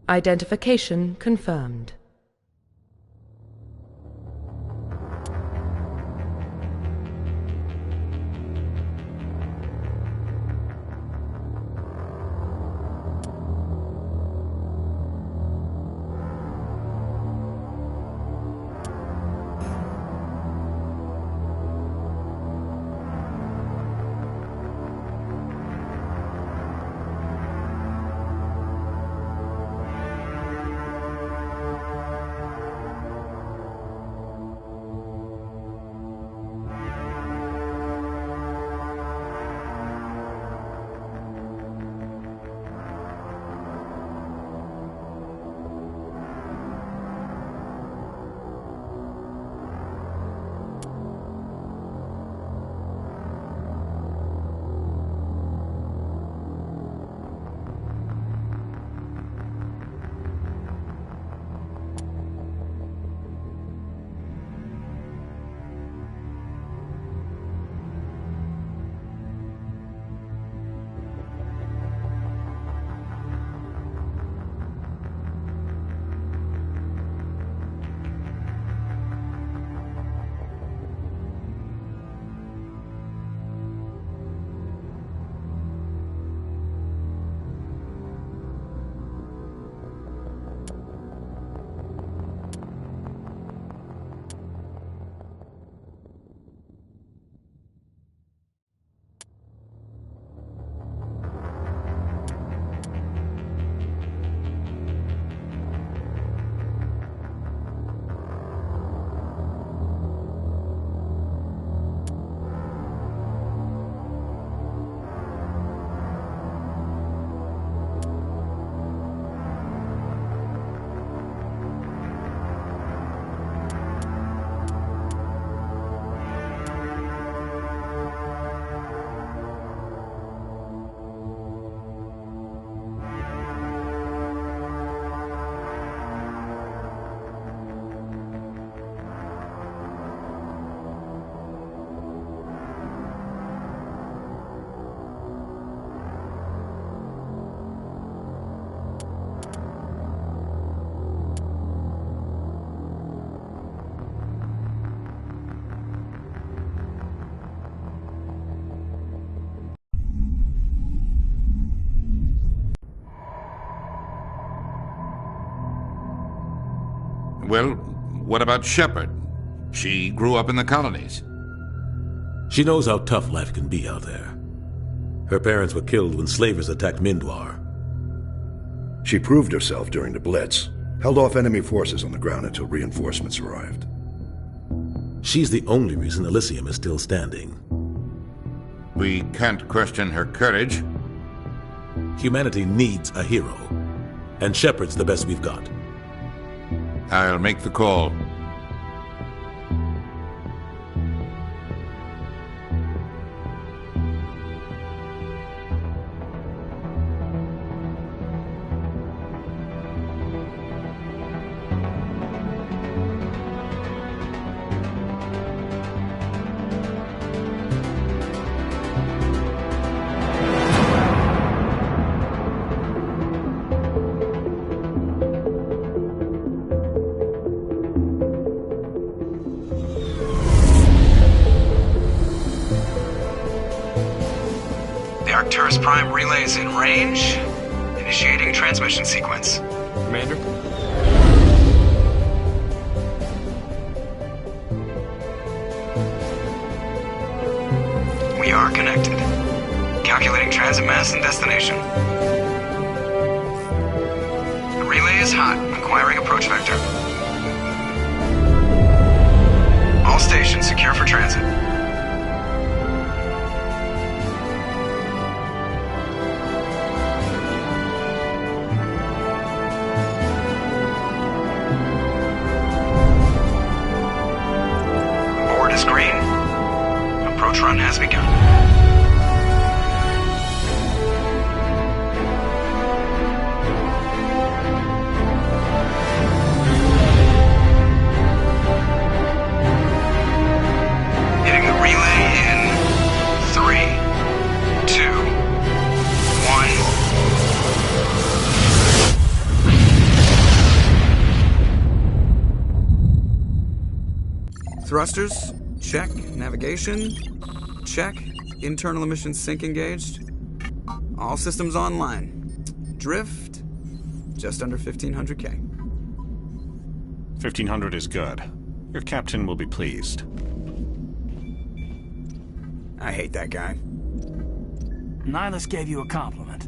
Identification confirmed. Well, what about Shepard? She grew up in the colonies. She knows how tough life can be out there. Her parents were killed when slavers attacked Mindwar. She proved herself during the Blitz, held off enemy forces on the ground until reinforcements arrived. She's the only reason Elysium is still standing. We can't question her courage. Humanity needs a hero, and Shepard's the best we've got. I'll make the call. Arcturus Prime relay is in range. Initiating a transmission sequence. Commander? We are connected. Calculating transit mass and destination. The relay is hot. Acquiring approach vector. All stations secure for transit. Green. Approach run has begun. Hitting the relay in 3, 2, 1. Thrusters, check. Navigation, check. Internal emissions sync engaged. All systems online. Drift, just under 1500K. 1500 is good. Your captain will be pleased. I hate that guy. Nihilus gave you a compliment.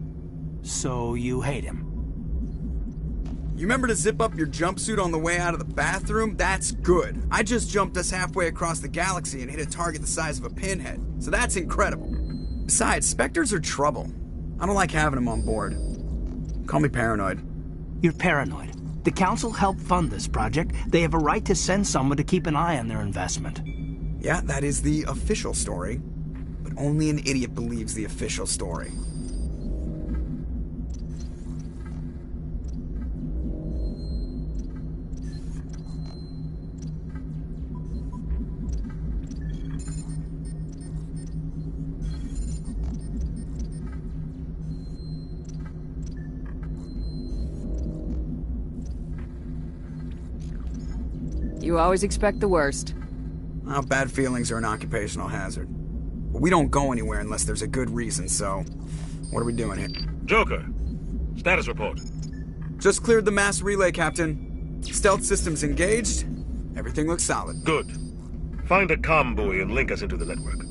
So you hate him. You remember to zip up your jumpsuit on the way out of the bathroom? That's good. I just jumped us halfway across the galaxy and hit a target the size of a pinhead. So that's incredible. Besides, Spectres are trouble. I don't like having them on board. Call me paranoid. You're paranoid. The Council helped fund this project. They have a right to send someone to keep an eye on their investment. Yeah, that is the official story. But only an idiot believes the official story. You always expect the worst. Well, bad feelings are an occupational hazard. But we don't go anywhere unless there's a good reason, so... What are we doing here? Joker, status report. Just cleared the mass relay, Captain. Stealth systems engaged. Everything looks solid. Good. Find a comm buoy and link us into the network.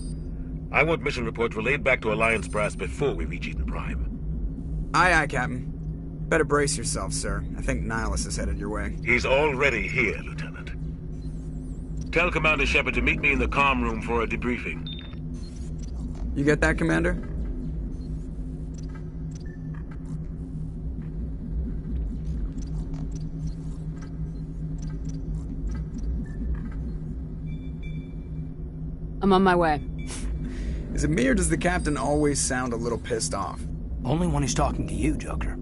I want mission reports relayed back to Alliance Brass before we reach Eden Prime. Aye, aye, Captain. Better brace yourself, sir. I think Nihilus is headed your way. He's already here, Lieutenant. Tell Commander Shepard to meet me in the comm room for a debriefing. You get that, Commander? I'm on my way. Is it me or does the Captain always sound a little pissed off? Only when he's talking to you, Joker.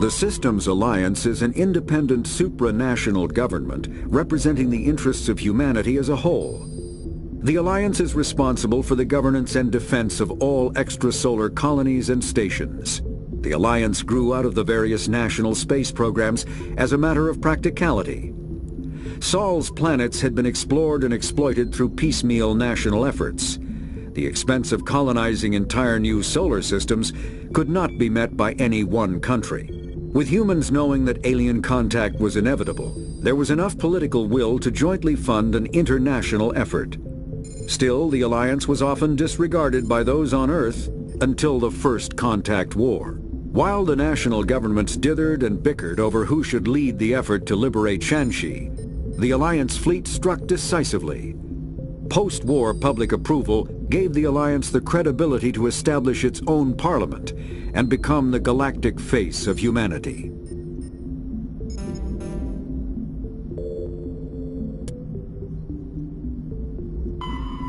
The Systems Alliance is an independent supranational government representing the interests of humanity as a whole. The Alliance is responsible for the governance and defense of all extrasolar colonies and stations. The Alliance grew out of the various national space programs as a matter of practicality. Sol's planets had been explored and exploited through piecemeal national efforts. The expense of colonizing entire new solar systems could not be met by any one country. With humans knowing that alien contact was inevitable, there was enough political will to jointly fund an international effort. Still, the Alliance was often disregarded by those on Earth until the First Contact War. While the national governments dithered and bickered over who should lead the effort to liberate Shanxi, the Alliance fleet struck decisively. Post-war public approval gave the Alliance the credibility to establish its own parliament and become the galactic face of humanity.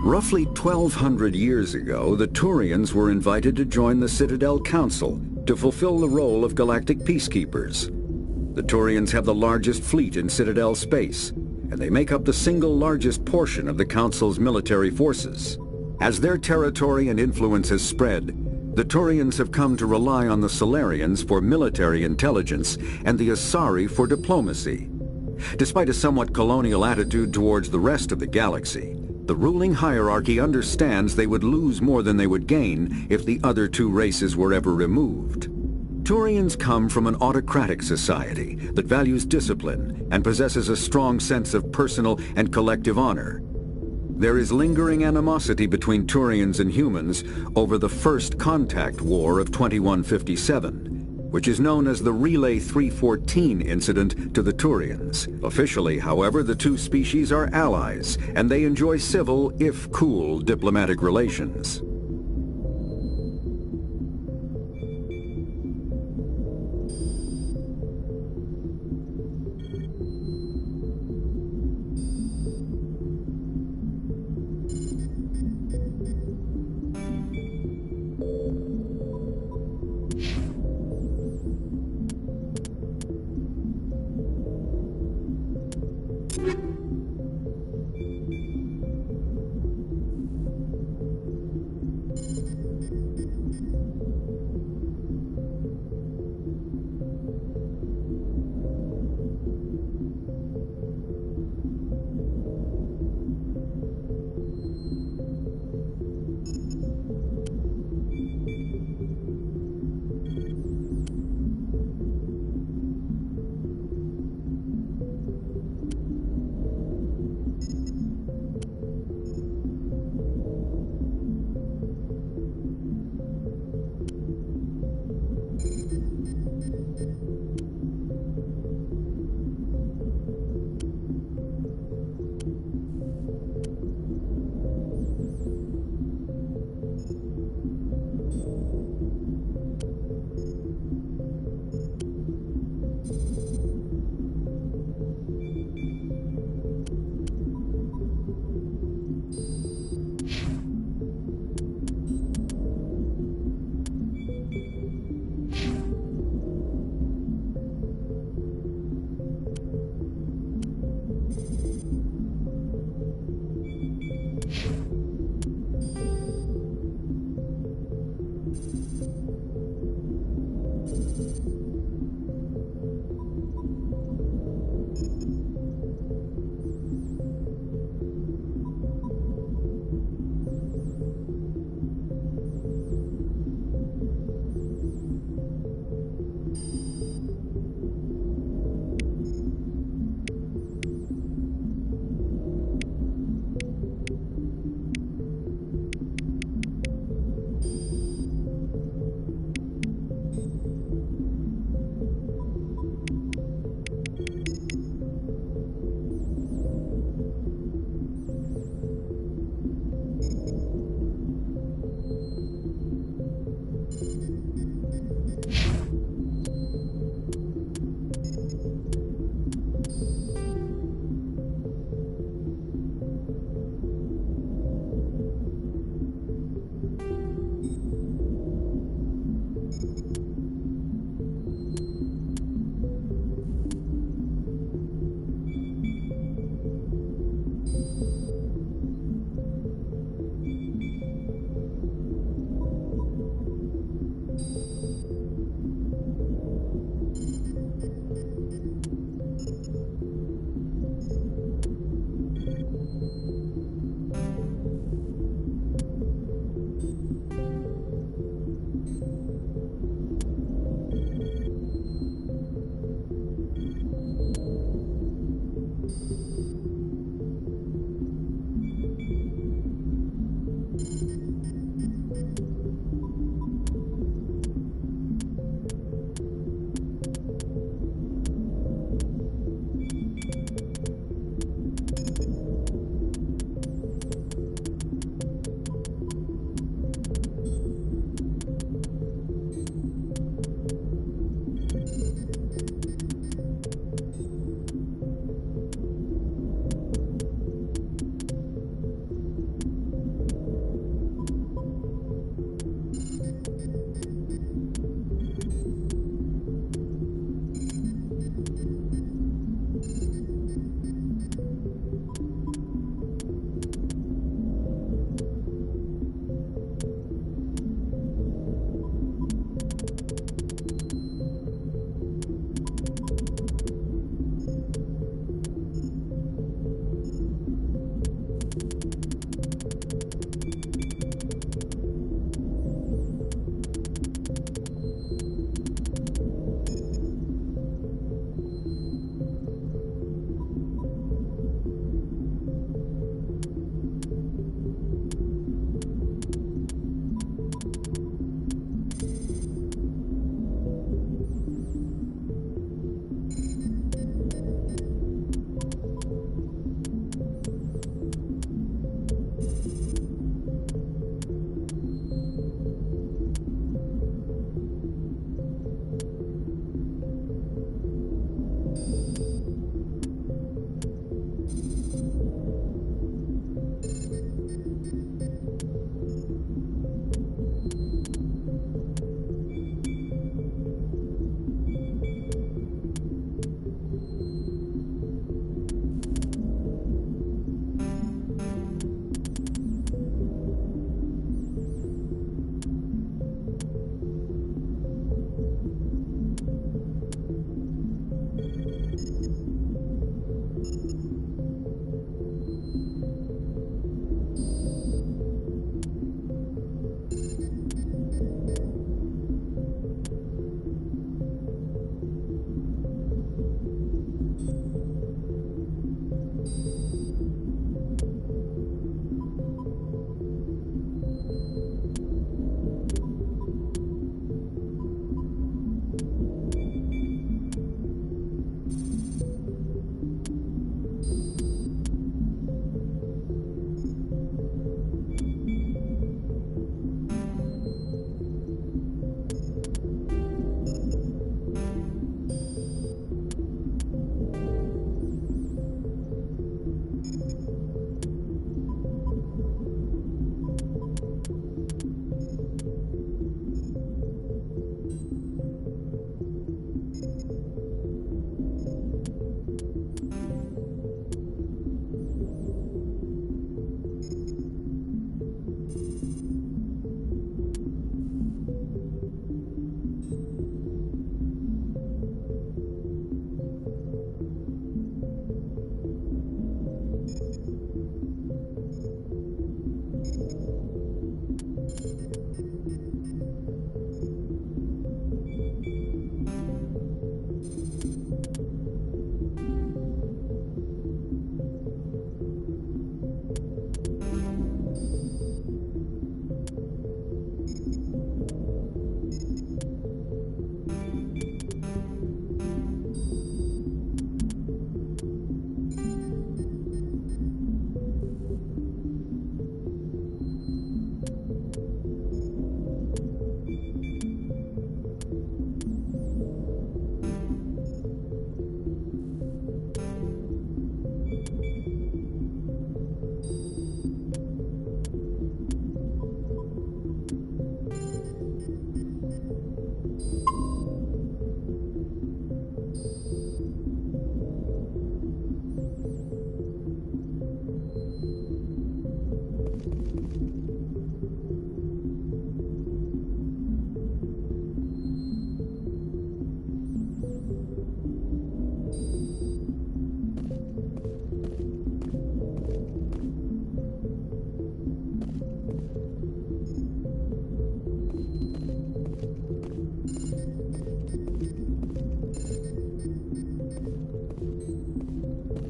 Roughly 1,200 years ago, the Turians were invited to join the Citadel Council to fulfill the role of galactic peacekeepers. The Turians have the largest fleet in Citadel space, and they make up the single largest portion of the Council's military forces. As their territory and influence has spread, the Turians have come to rely on the Solarians for military intelligence and the Asari for diplomacy. Despite a somewhat colonial attitude towards the rest of the galaxy, the ruling hierarchy understands they would lose more than they would gain if the other two races were ever removed. Turians come from an autocratic society that values discipline and possesses a strong sense of personal and collective honor. There is lingering animosity between Turians and humans over the First Contact War of 2157, which is known as the Relay 314 incident to the Turians. Officially, however, the two species are allies, and they enjoy civil, if cool, diplomatic relations.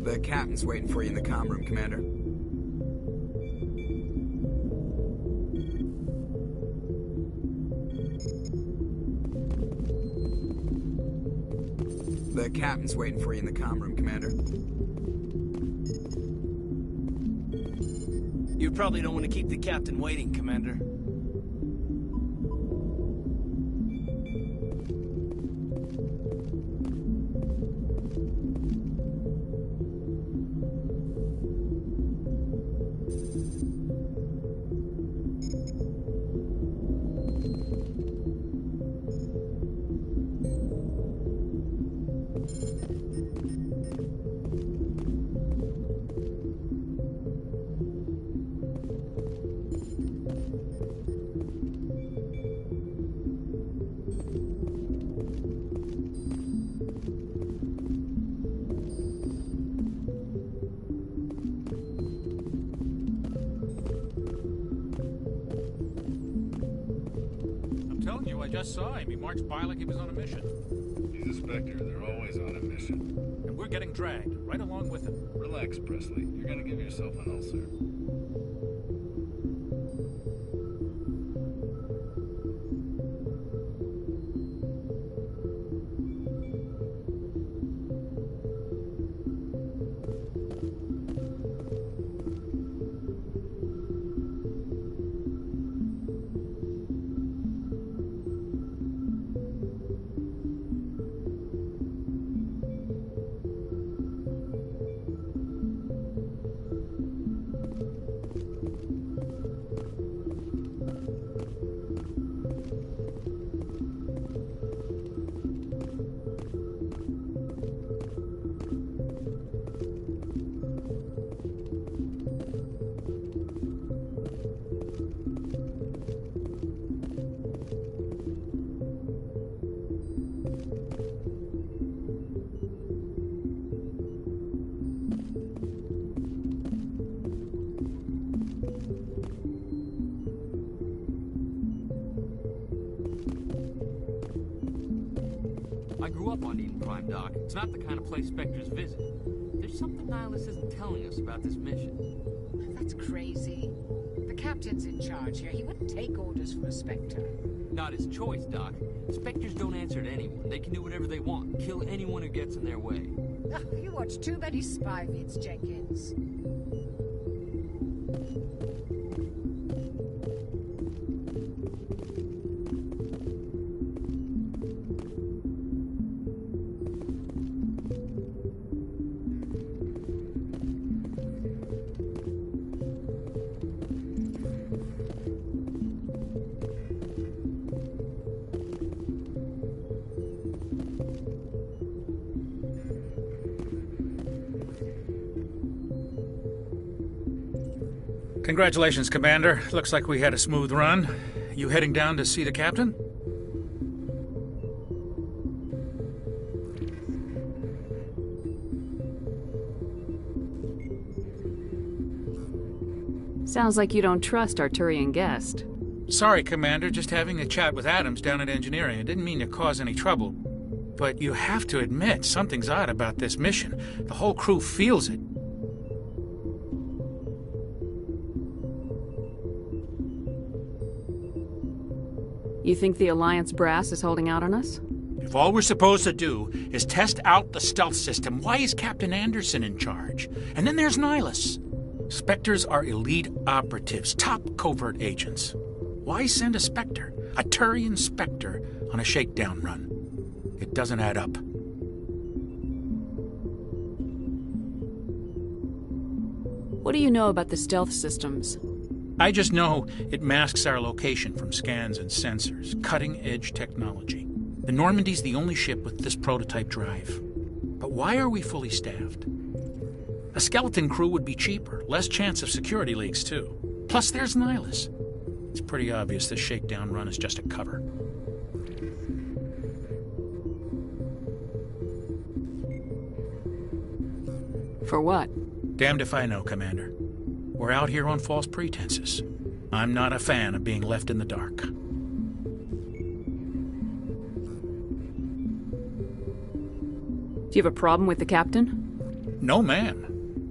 The captain's waiting for you in the comm room, Commander. The captain's waiting for you in the comm room, Commander. You probably don't want to keep the captain waiting, Commander. I just saw him. He marched by like he was on a mission. He's a Spectre. They're always on a mission. And we're getting dragged, right along with him. Relax, Presley. You're gonna give yourself an ulcer. I grew up on Eden Prime, Doc. It's not the kind of place Spectres visit. There's something Nihilus isn't telling us about this mission. That's crazy. The captain's in charge here. He wouldn't take orders from a Spectre. Not his choice, Doc. Spectres don't answer to anyone. They can do whatever they want. Kill anyone who gets in their way. Oh, you watch too many spy vids, Jenkins. Congratulations, Commander. Looks like we had a smooth run. You heading down to see the captain? Sounds like you don't trust our Turian guest. Sorry, Commander. Just having a chat with Adams down at Engineering. I didn't mean to cause any trouble. But you have to admit, something's odd about this mission. The whole crew feels it. You think the Alliance brass is holding out on us? If all we're supposed to do is test out the stealth system, why is Captain Anderson in charge? And then there's Nihilus. Spectres are elite operatives, top covert agents. Why send a Spectre, a Turian Spectre, on a shakedown run? It doesn't add up. What do you know about the stealth systems? I just know it masks our location from scans and sensors. Cutting-edge technology. The Normandy's the only ship with this prototype drive. But why are we fully staffed? A skeleton crew would be cheaper, less chance of security leaks, too. Plus, there's Nihilus. It's pretty obvious this shakedown run is just a cover. For what? Damned if I know, Commander. We're out here on false pretenses. I'm not a fan of being left in the dark. Do you have a problem with the captain? No, ma'am.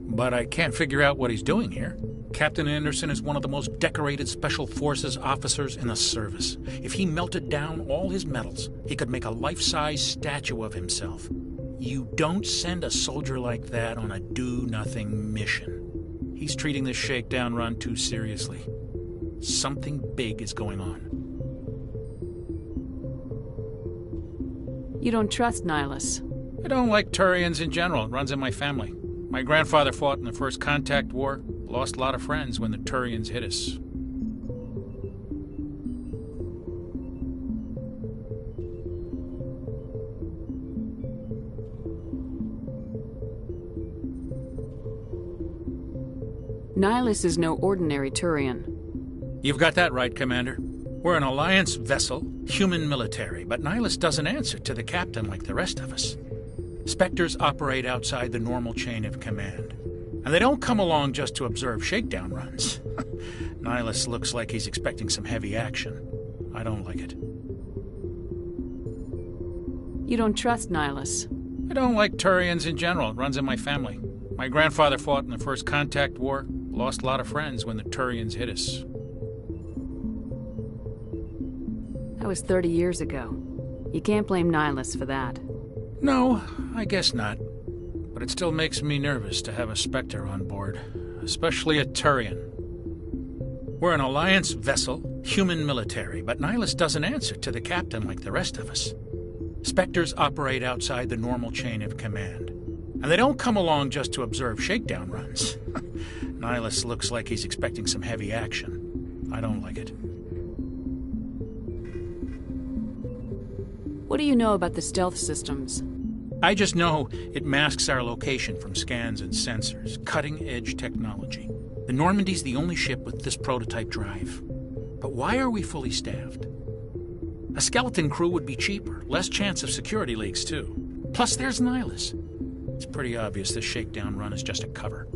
But I can't figure out what he's doing here. Captain Anderson is one of the most decorated Special Forces officers in the service. If he melted down all his medals, he could make a life-size statue of himself. You don't send a soldier like that on a do-nothing mission. He's treating this shakedown run too seriously. Something big is going on. You don't trust Nihilus? I don't like Turians in general. It runs in my family. My grandfather fought in the First Contact War. Lost a lot of friends when the Turians hit us. Nihilus is no ordinary Turian. You've got that right, Commander. We're an Alliance vessel, human military, but Nihilus doesn't answer to the captain like the rest of us. Spectres operate outside the normal chain of command. And they don't come along just to observe shakedown runs. Nihilus looks like he's expecting some heavy action. I don't like it. You don't trust Nihilus? I don't like Turians in general. It runs in my family. My grandfather fought in the First Contact War. Lost a lot of friends when the Turians hit us. That was 30 years ago. You can't blame Nihilus for that. No, I guess not. But it still makes me nervous to have a Spectre on board, especially a Turian. We're an Alliance vessel, human military, but Nihilus doesn't answer to the captain like the rest of us. Spectres operate outside the normal chain of command. And they don't come along just to observe shakedown runs. Nihilus looks like he's expecting some heavy action. I don't like it. What do you know about the stealth systems? I just know it masks our location from scans and sensors. Cutting-edge technology. The Normandy's the only ship with this prototype drive. But why are we fully staffed? A skeleton crew would be cheaper, less chance of security leaks, too. Plus, there's Nihilus. It's pretty obvious this shakedown run is just a cover.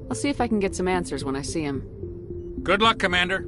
I'll see if I can get some answers when I see him. Good luck, Commander.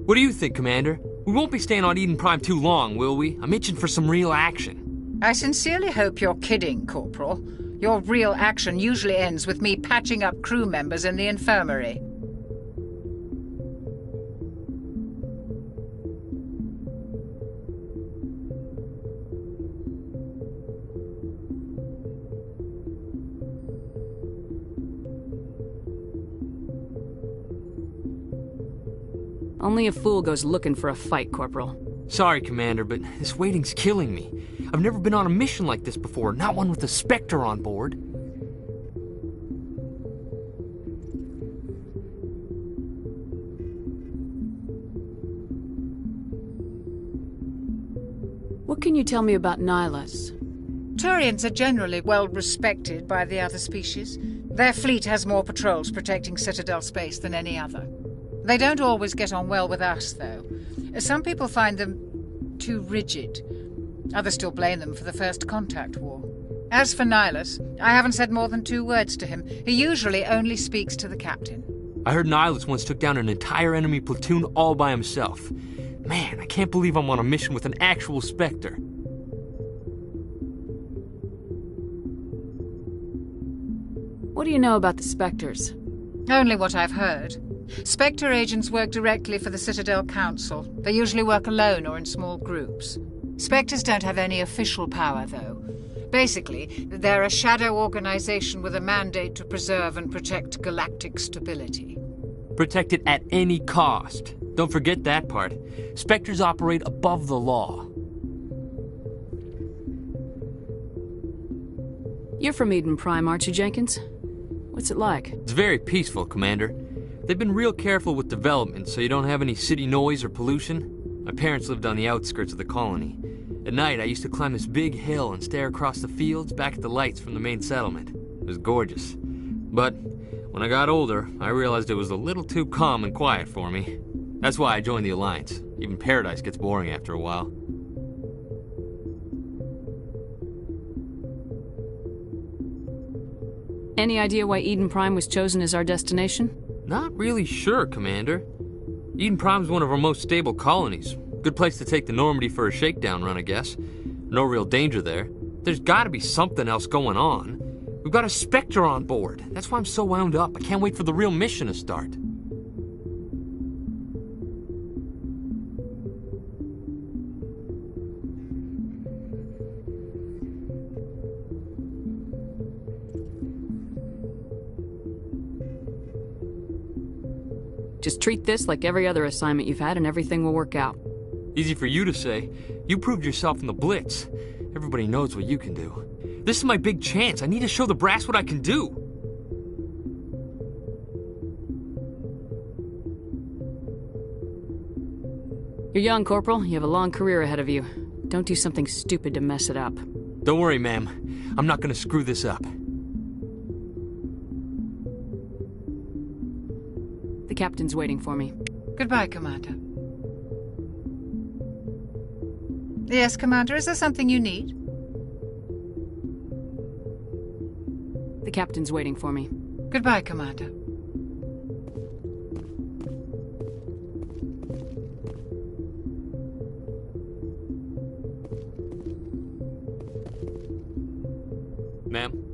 What do you think, Commander? We won't be staying on Eden Prime too long, will we? I'm itching for some real action. I sincerely hope you're kidding, Corporal. Your real action usually ends with me patching up crew members in the infirmary. Only a fool goes looking for a fight, Corporal. Sorry, Commander, but this waiting's killing me. I've never been on a mission like this before, not one with a Spectre on board. What can you tell me about Nihilus? Turians are generally well respected by the other species. Their fleet has more patrols protecting Citadel space than any other. They don't always get on well with us, though. Some people find them too rigid. Others still blame them for the First Contact War. As for Nihilus, I haven't said more than 2 words to him. He usually only speaks to the captain. I heard Nihilus once took down an entire enemy platoon all by himself. Man, I can't believe I'm on a mission with an actual Spectre. What do you know about the Spectres? Only what I've heard. Spectre agents work directly for the Citadel Council. They usually work alone or in small groups. Spectres don't have any official power, though. Basically, they're a shadow organization with a mandate to preserve and protect galactic stability. Protect it at any cost. Don't forget that part. Spectres operate above the law. You're from Eden Prime, aren't you, Jenkins? What's it like? It's very peaceful, Commander. They've been real careful with development, so you don't have any city noise or pollution. My parents lived on the outskirts of the colony. At night, I used to climb this big hill and stare across the fields back at the lights from the main settlement. It was gorgeous. But when I got older, I realized it was a little too calm and quiet for me. That's why I joined the Alliance. Even Paradise gets boring after a while. Any idea why Eden Prime was chosen as our destination? Not really sure, Commander. Eden Prime's one of our most stable colonies. Good place to take the Normandy for a shakedown run, I guess. No real danger there. There's gotta be something else going on. We've got a Spectre on board. That's why I'm so wound up. I can't wait for the real mission to start. Just treat this like every other assignment you've had and everything will work out. Easy for you to say. You proved yourself in the Blitz. Everybody knows what you can do. This is my big chance. I need to show the brass what I can do. You're young, Corporal. You have a long career ahead of you. Don't do something stupid to mess it up. Don't worry, ma'am. I'm not gonna screw this up. The captain's waiting for me. Goodbye, Commander. Yes, Commander, is there something you need? The captain's waiting for me. Goodbye, Commander. Ma'am?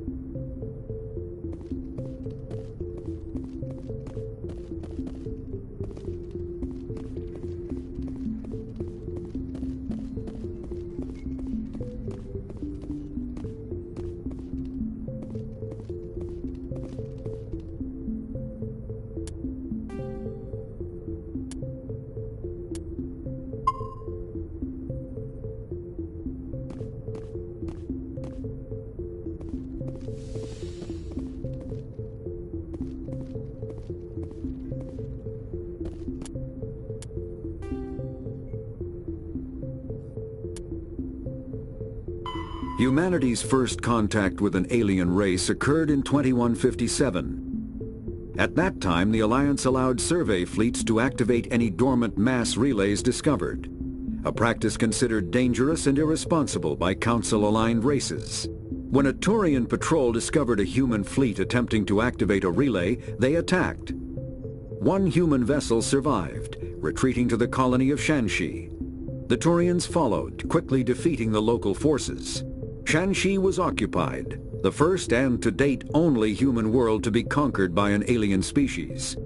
Humanity's first contact with an alien race occurred in 2157. At that time, the Alliance allowed survey fleets to activate any dormant mass relays discovered, a practice considered dangerous and irresponsible by Council-aligned races. When a Turian patrol discovered a human fleet attempting to activate a relay, they attacked. One human vessel survived, retreating to the colony of Shanxi. The Turians followed, quickly defeating the local forces. Shanxi was occupied, the first and to date only human world to be conquered by an alien species.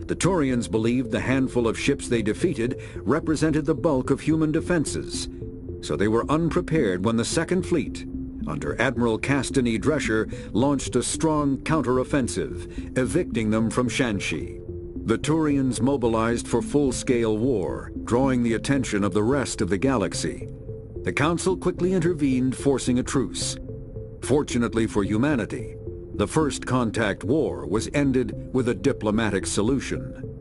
The Turians believed the handful of ships they defeated represented the bulk of human defenses, so they were unprepared when the Second Fleet, under Admiral Castany Drescher, launched a strong counter-offensive, evicting them from Shanxi. The Turians mobilized for full-scale war, drawing the attention of the rest of the galaxy. The Council quickly intervened, forcing a truce. Fortunately for humanity, the First Contact War was ended with a diplomatic solution.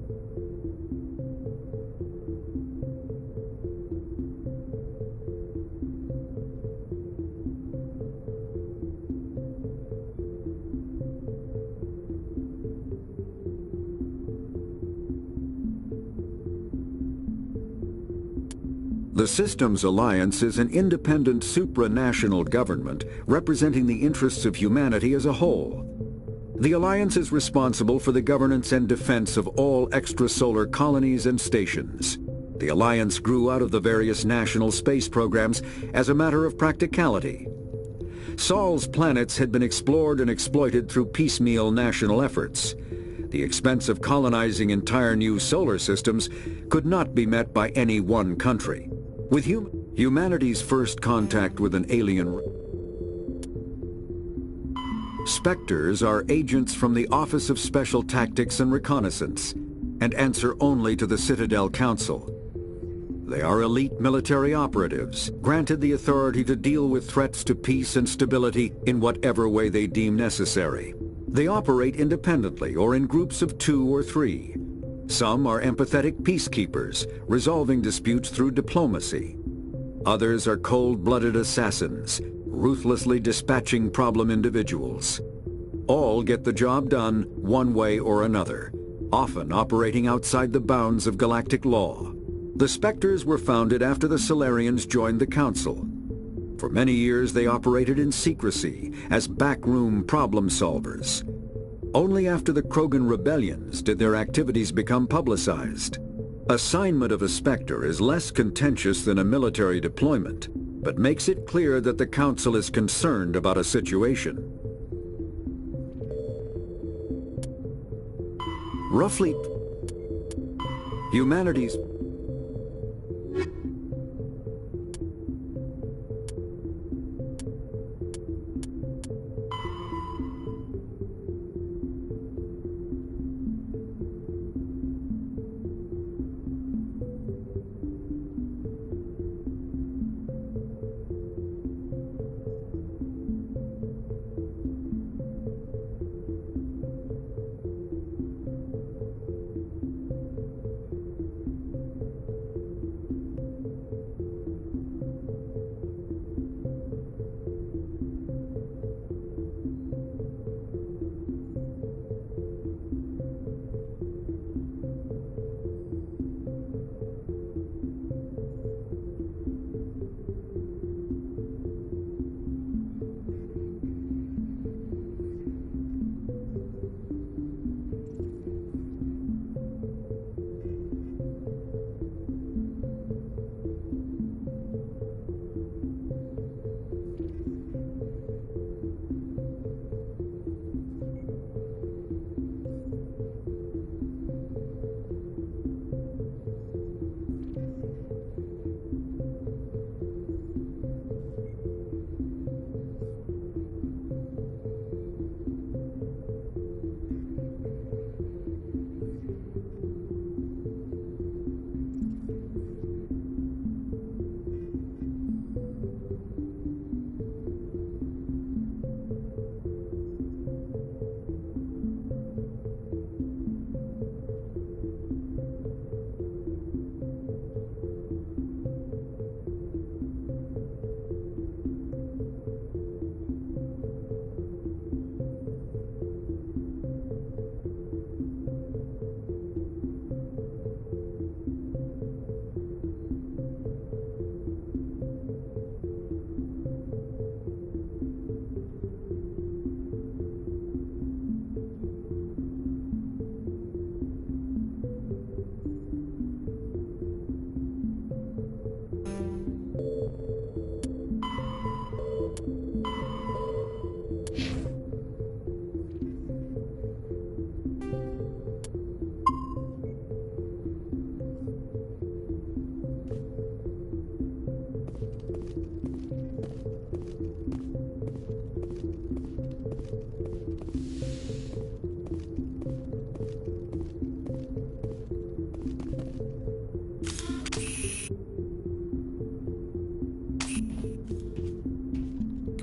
The Systems Alliance is an independent supranational government representing the interests of humanity as a whole. The Alliance is responsible for the governance and defense of all extrasolar colonies and stations. The Alliance grew out of the various national space programs as a matter of practicality. Sol's planets had been explored and exploited through piecemeal national efforts. The expense of colonizing entire new solar systems could not be met by any one country. With humanity's first contact with an alien, Spectres are agents from the Office of Special Tactics and Reconnaissance, and answer only to the Citadel Council. They are elite military operatives, granted the authority to deal with threats to peace and stability in whatever way they deem necessary. They operate independently or in groups of 2 or 3. Some are empathetic peacekeepers, resolving disputes through diplomacy. Others are cold-blooded assassins, ruthlessly dispatching problem individuals. All get the job done one way or another, often operating outside the bounds of galactic law. The Spectres were founded after the Solarians joined the Council. For many years they operated in secrecy as backroom problem solvers. Only after the Krogan rebellions did their activities become publicized. Assignment of a Spectre is less contentious than a military deployment, but makes it clear that the Council is concerned about a situation. Roughly, humanity's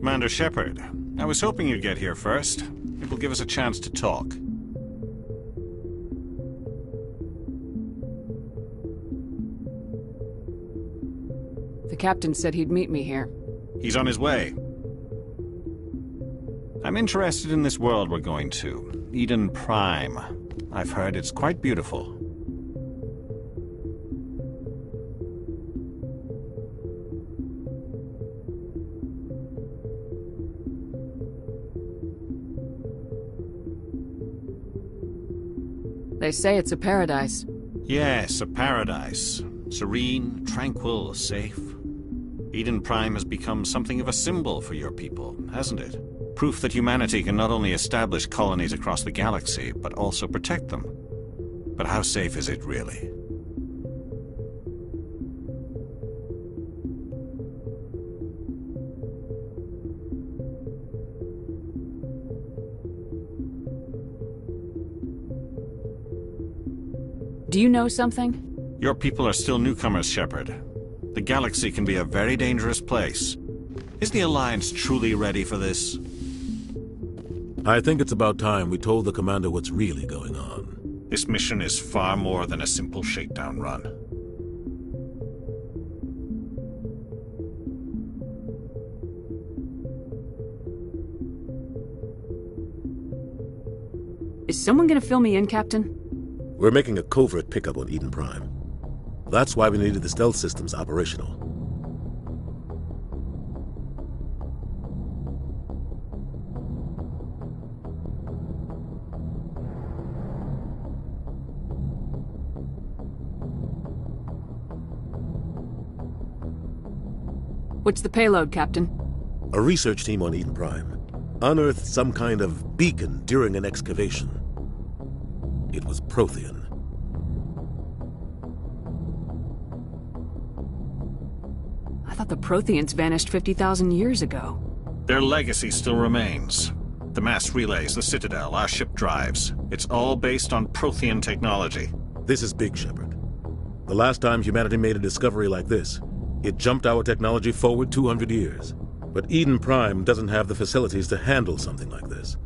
Commander Shepard, I was hoping you'd get here first. It will give us a chance to talk. The captain said he'd meet me here. He's on his way. I'm interested in this world we're going to, Eden Prime. I've heard it's quite beautiful. They say it's a paradise. Yes, a paradise. Serene, tranquil, safe. Eden Prime has become something of a symbol for your people, hasn't it? Proof that humanity can not only establish colonies across the galaxy, but also protect them. But how safe is it, really? Do you know something? Your people are still newcomers, Shepard. The galaxy can be a very dangerous place. Is the Alliance truly ready for this? I think it's about time we told the commander what's really going on. This mission is far more than a simple shakedown run. Is someone gonna fill me in, Captain? We're making a covert pickup on Eden Prime. That's why we needed the stealth systems operational. What's the payload, Captain? A research team on Eden Prime unearthed some kind of beacon during an excavation. It was Prothean. I thought the Protheans vanished 50,000 years ago. Their legacy still remains. The mass relays, the Citadel, our ship drives. It's all based on Prothean technology. This is big, Shepard. The last time humanity made a discovery like this, it jumped our technology forward 200 years. But Eden Prime doesn't have the facilities to handle something like this.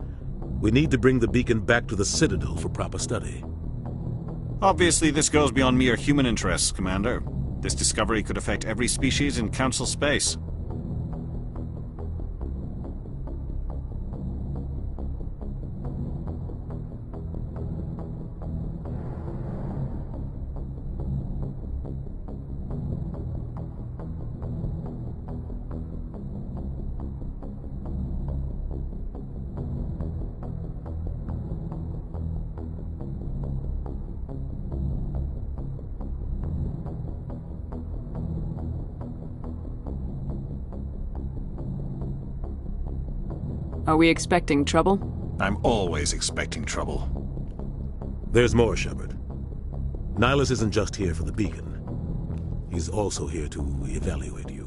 We need to bring the beacon back to the Citadel for proper study. Obviously, this goes beyond mere human interests, Commander. This discovery could affect every species in Council space. Are we expecting trouble? I'm always expecting trouble. There's more, Shepard. Nihilus isn't just here for the beacon. He's also here to evaluate you.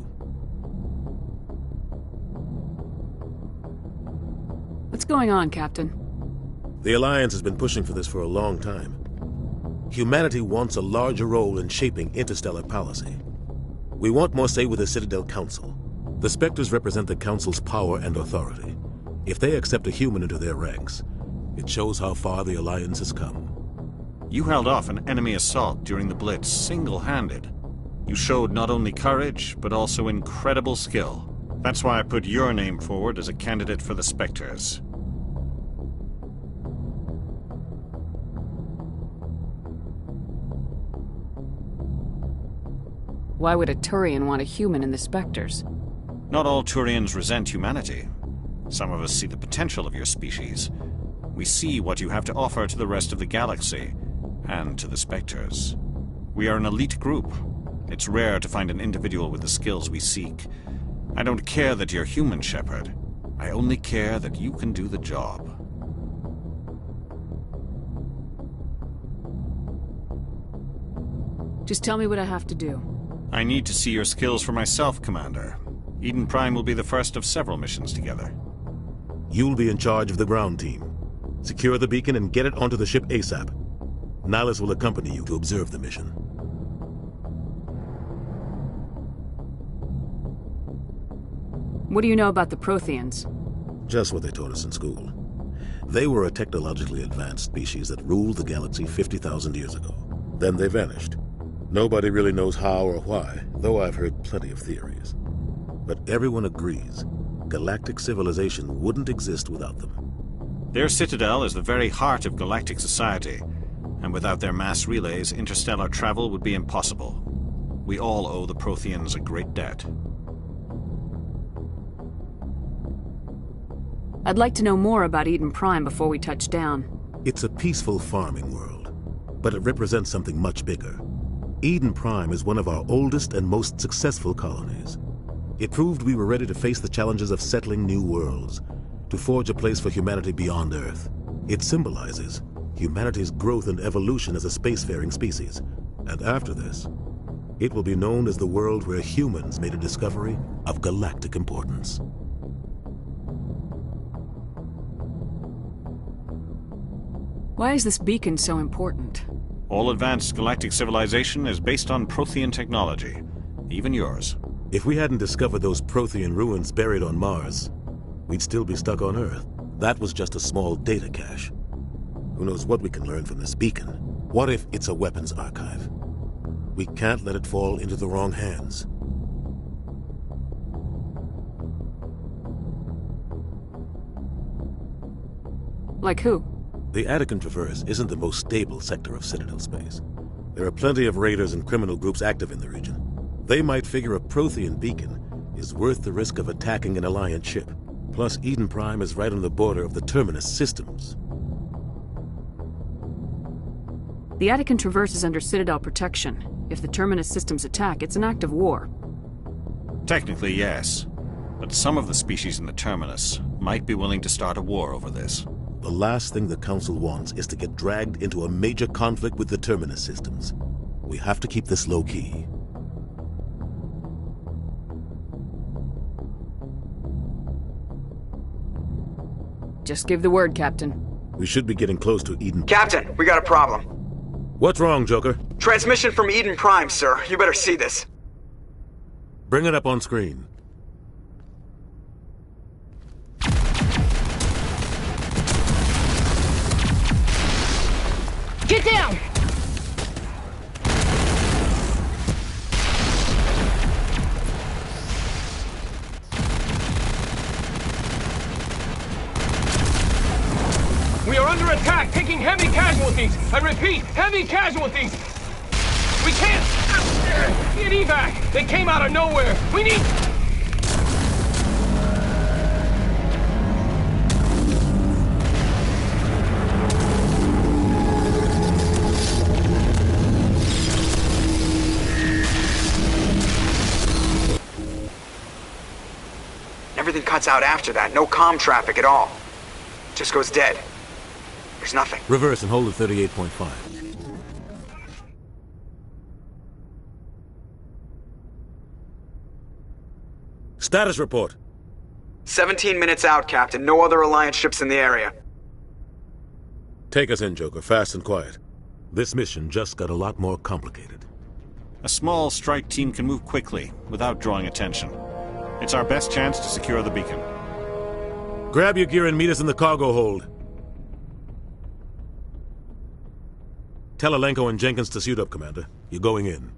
What's going on, Captain? The Alliance has been pushing for this for a long time. Humanity wants a larger role in shaping interstellar policy. We want more say with the Citadel Council. The Spectres represent the Council's power and authority. If they accept a human into their ranks, it shows how far the Alliance has come. You held off an enemy assault during the Blitz single-handed. You showed not only courage, but also incredible skill. That's why I put your name forward as a candidate for the Spectres. Why would a Turian want a human in the Spectres? Not all Turians resent humanity. Some of us see the potential of your species. We see what you have to offer to the rest of the galaxy, and to the Spectres. We are an elite group. It's rare to find an individual with the skills we seek. I don't care that you're human, Shepard. I only care that you can do the job. Just tell me what I have to do. I need to see your skills for myself, Commander. Eden Prime will be the first of several missions together. You'll be in charge of the ground team. Secure the beacon and get it onto the ship ASAP. Nihilus will accompany you to observe the mission. What do you know about the Protheans? Just what they taught us in school. They were a technologically advanced species that ruled the galaxy 50,000 years ago. Then they vanished. Nobody really knows how or why, though I've heard plenty of theories. But everyone agrees galactic civilization wouldn't exist without them. Their citadel is the very heart of galactic society, and without their mass relays, interstellar travel would be impossible. We all owe the Protheans a great debt. I'd like to know more about Eden Prime before we touch down. It's a peaceful farming world, but it represents something much bigger. Eden Prime is one of our oldest and most successful colonies. It proved we were ready to face the challenges of settling new worlds, to forge a place for humanity beyond Earth. It symbolizes humanity's growth and evolution as a spacefaring species. And after this, it will be known as the world where humans made a discovery of galactic importance. Why is this beacon so important? All advanced galactic civilization is based on Prothean technology, even yours. If we hadn't discovered those Prothean ruins buried on Mars, we'd still be stuck on Earth. That was just a small data cache. Who knows what we can learn from this beacon? What if it's a weapons archive? We can't let it fall into the wrong hands. Like who? The Attican Traverse isn't the most stable sector of Citadel space. There are plenty of raiders and criminal groups active in the region. They might figure a Prothean beacon is worth the risk of attacking an Alliance ship. Plus, Eden Prime is right on the border of the Terminus systems. The Attican Traverse is under Citadel protection. If the Terminus systems attack, it's an act of war. Technically, yes. But some of the species in the Terminus might be willing to start a war over this. The last thing the Council wants is to get dragged into a major conflict with the Terminus systems. We have to keep this low-key. Just give the word, Captain. We should be getting close to Eden. Captain, we got a problem. What's wrong, Joker? Transmission from Eden Prime, sir. You better see this. Bring it up on screen. Get down! We are under attack, taking heavy casualties. I repeat, heavy casualties. We can't get evac. They came out of nowhere. We need... Everything cuts out after that. No comm traffic at all. Just goes dead. There's nothing. Reverse and hold at 38.5. Status report. 17 minutes out, Captain. No other Alliance ships in the area. Take us in, Joker, fast and quiet. This mission just got a lot more complicated. A small strike team can move quickly, without drawing attention. It's our best chance to secure the beacon. Grab your gear and meet us in the cargo hold. Tell Alenko and Jenkins to suit up, Commander. You're going in.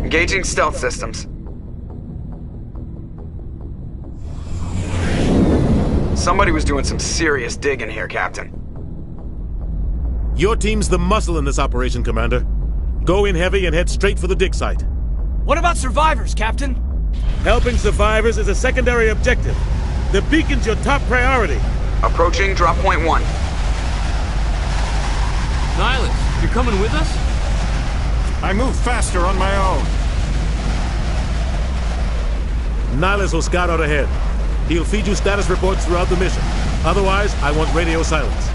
Engaging stealth systems. Somebody was doing some serious digging here, Captain. Your team's the muscle in this operation, Commander. Go in heavy and head straight for the dig site. What about survivors, Captain? Helping survivors is a secondary objective. The beacon's your top priority. Approaching drop point 1. Nihilus, you're coming with us? I move faster on my own. Nihilus will scout out ahead. He'll feed you status reports throughout the mission. Otherwise, I want radio silence.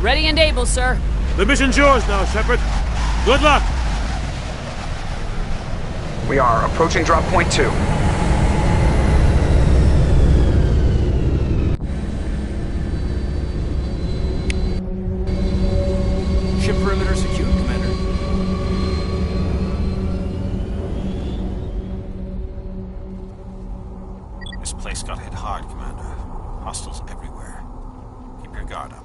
Ready and able, sir. The mission's yours now, Shepard. Good luck! We are approaching drop point 2. Ship perimeter secured, Commander. This place got hit hard, Commander. Hostiles everywhere. Keep your guard up.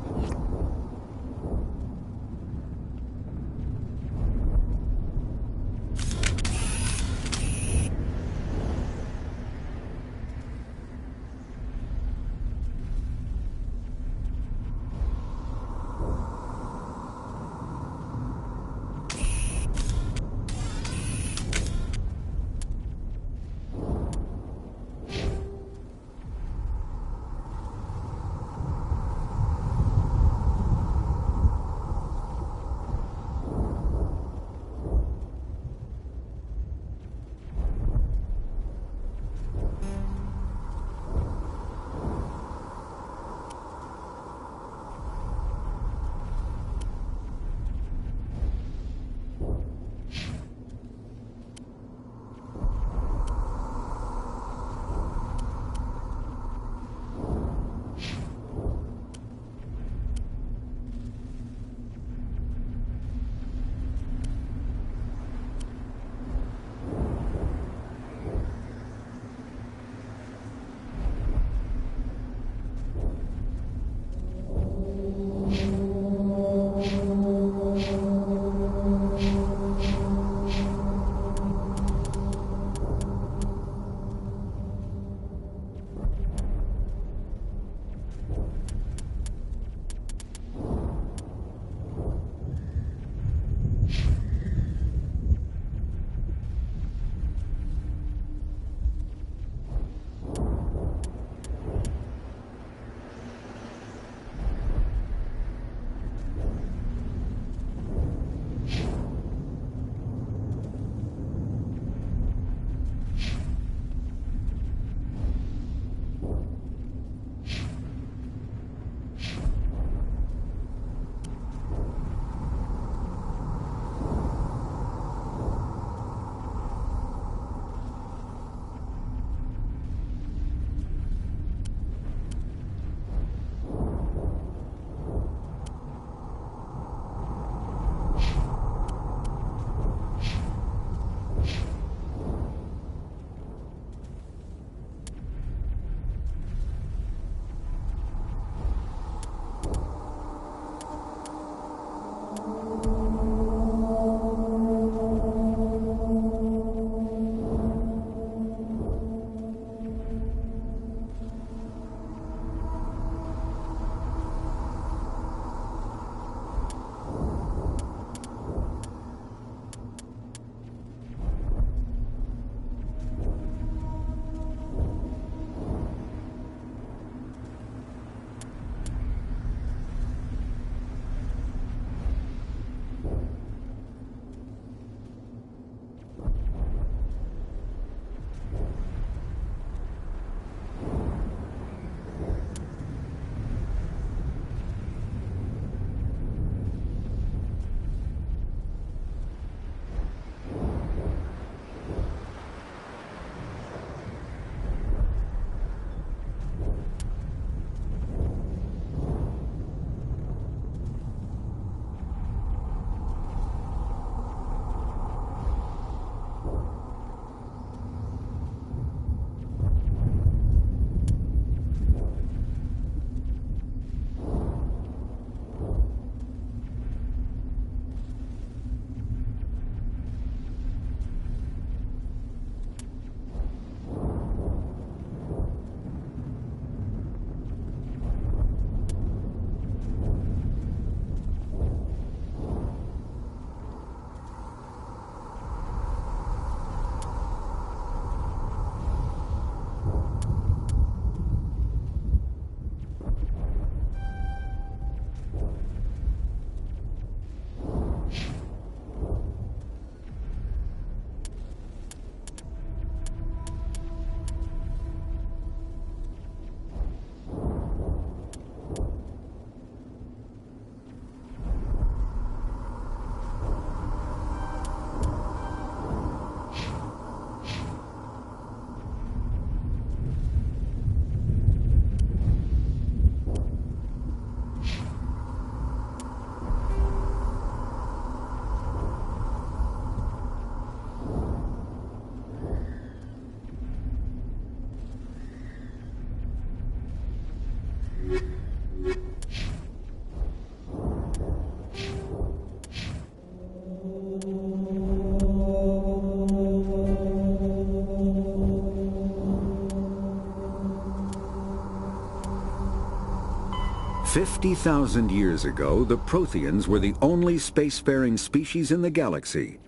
50,000 years ago, the Protheans were the only spacefaring species in the galaxy.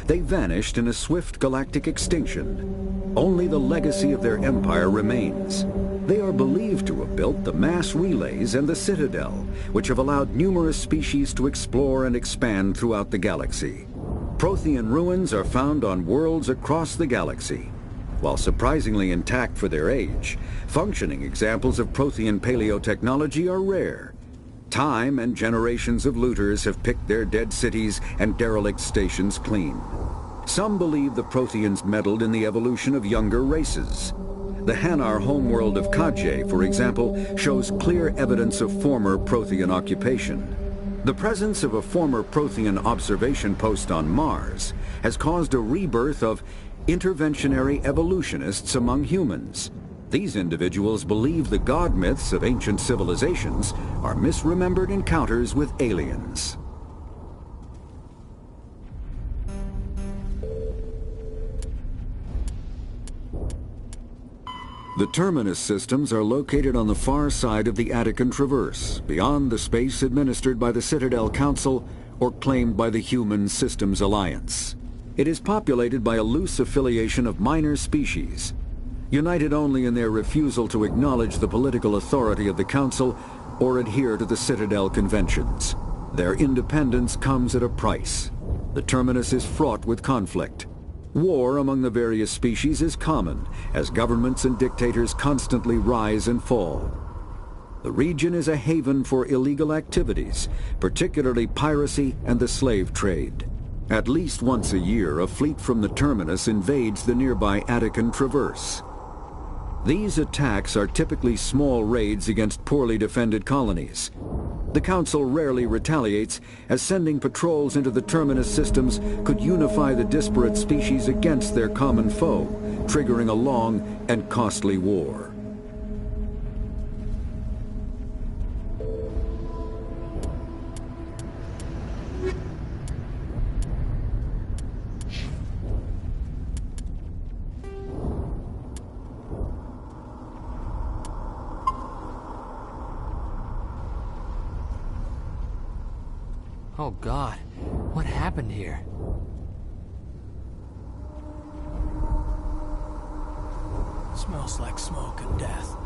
They vanished in a swift galactic extinction. Only the legacy of their empire remains. They are believed to have built the mass relays and the Citadel, which have allowed numerous species to explore and expand throughout the galaxy. Prothean ruins are found on worlds across the galaxy. While surprisingly intact for their age, functioning examples of Prothean paleotechnology are rare. Time and generations of looters have picked their dead cities and derelict stations clean. Some believe the Protheans meddled in the evolution of younger races. The Hanar homeworld of Kazdy, for example, shows clear evidence of former Prothean occupation. The presence of a former Prothean observation post on Mars has caused a rebirth of interventionary evolutionists among humans. These individuals believe the god myths of ancient civilizations are misremembered encounters with aliens. The terminus systems are located on the far side of the Attican Traverse, beyond the space administered by the Citadel Council or claimed by the Human Systems Alliance. It is populated by a loose affiliation of minor species, united only in their refusal to acknowledge the political authority of the Council or adhere to the Citadel Conventions. Their independence comes at a price. The terminus is fraught with conflict. War among the various species is common, as governments and dictators constantly rise and fall. The region is a haven for illegal activities, particularly piracy and the slave trade. At least once a year, a fleet from the terminus invades the nearby Attican Traverse. These attacks are typically small raids against poorly defended colonies. The Council rarely retaliates, as sending patrols into the terminus systems could unify the disparate species against their common foe, triggering a long and costly war. Oh God, what happened here? Smells like smoke and death.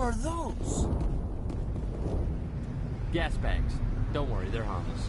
are those? Gas bags. Don't worry, they're harmless.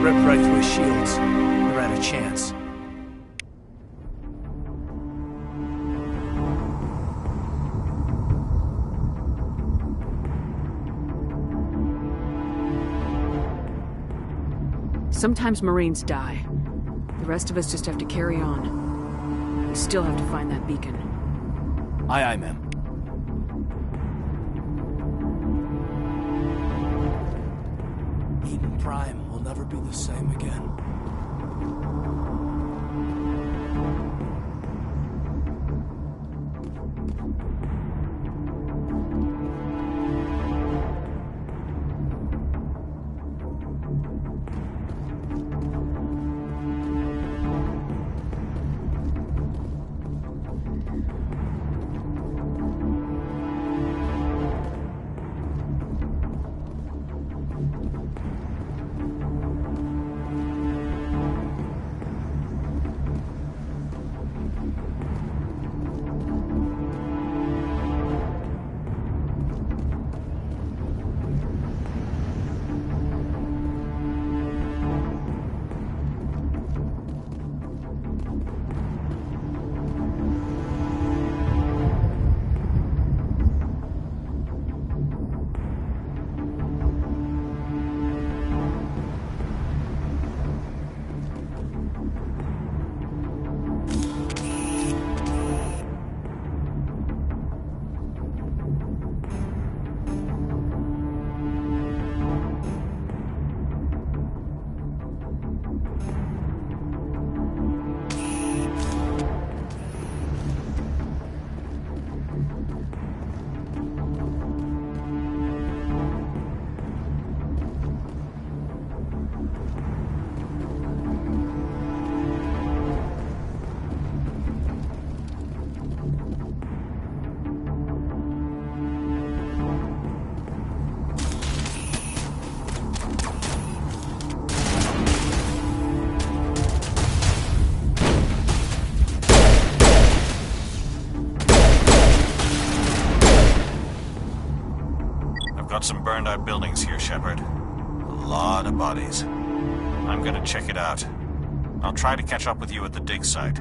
ripped right through his shields. Never had a chance. Sometimes Marines die. The rest of us just have to carry on. We still have to find that beacon. Aye, aye, ma'am. Eden Prime will never be the same again. Got some burned out buildings here, Shepard. A lot of bodies. I'm gonna check it out. I'll try to catch up with you at the dig site.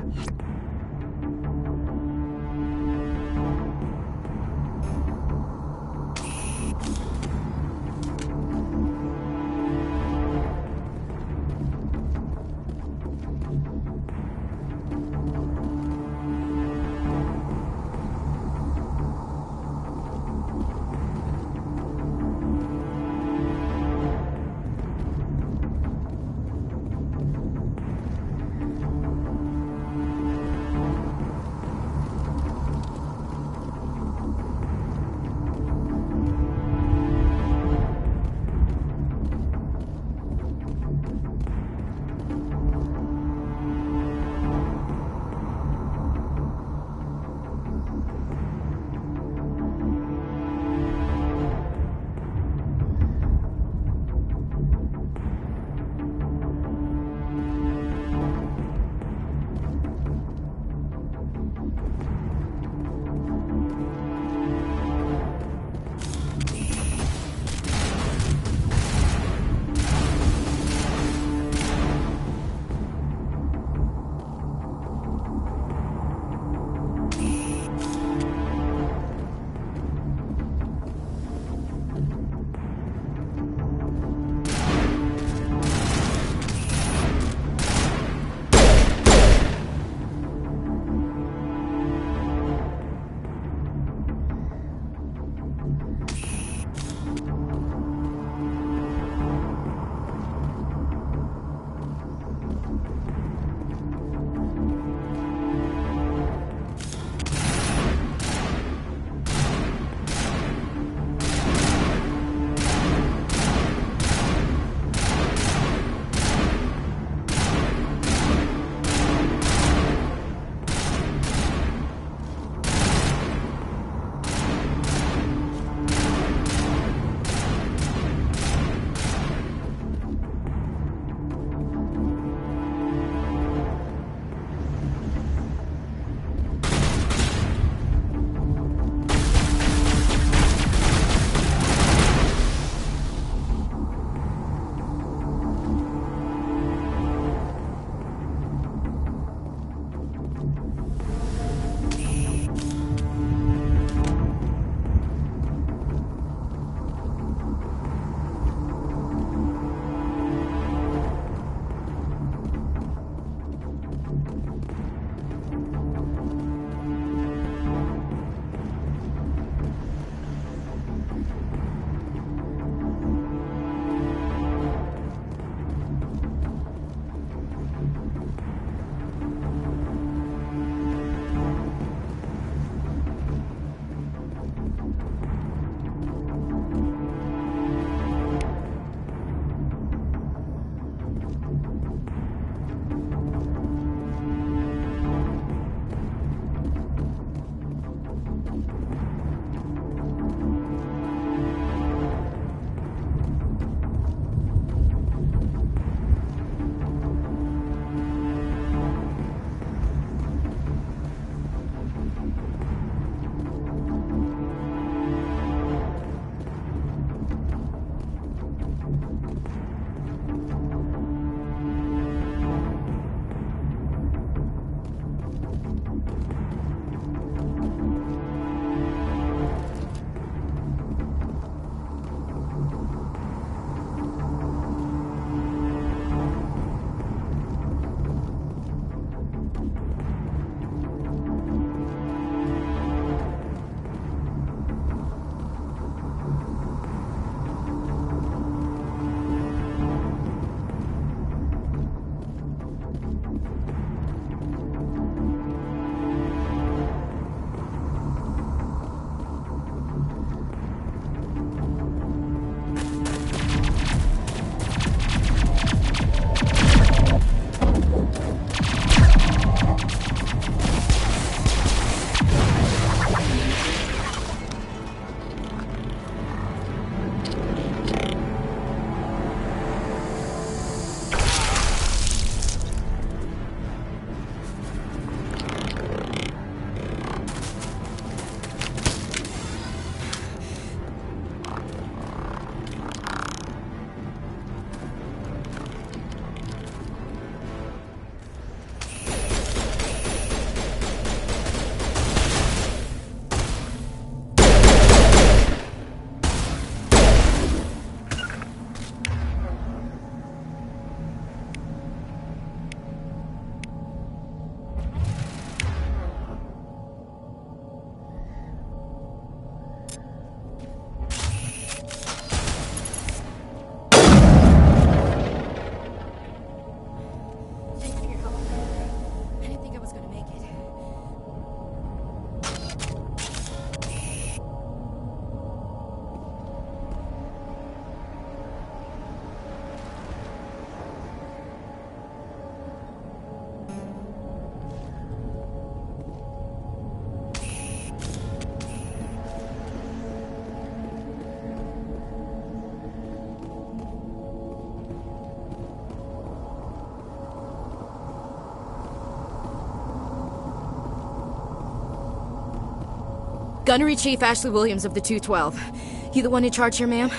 Gunnery Chief Ashley Williams of the 212. You the one in charge here, ma'am?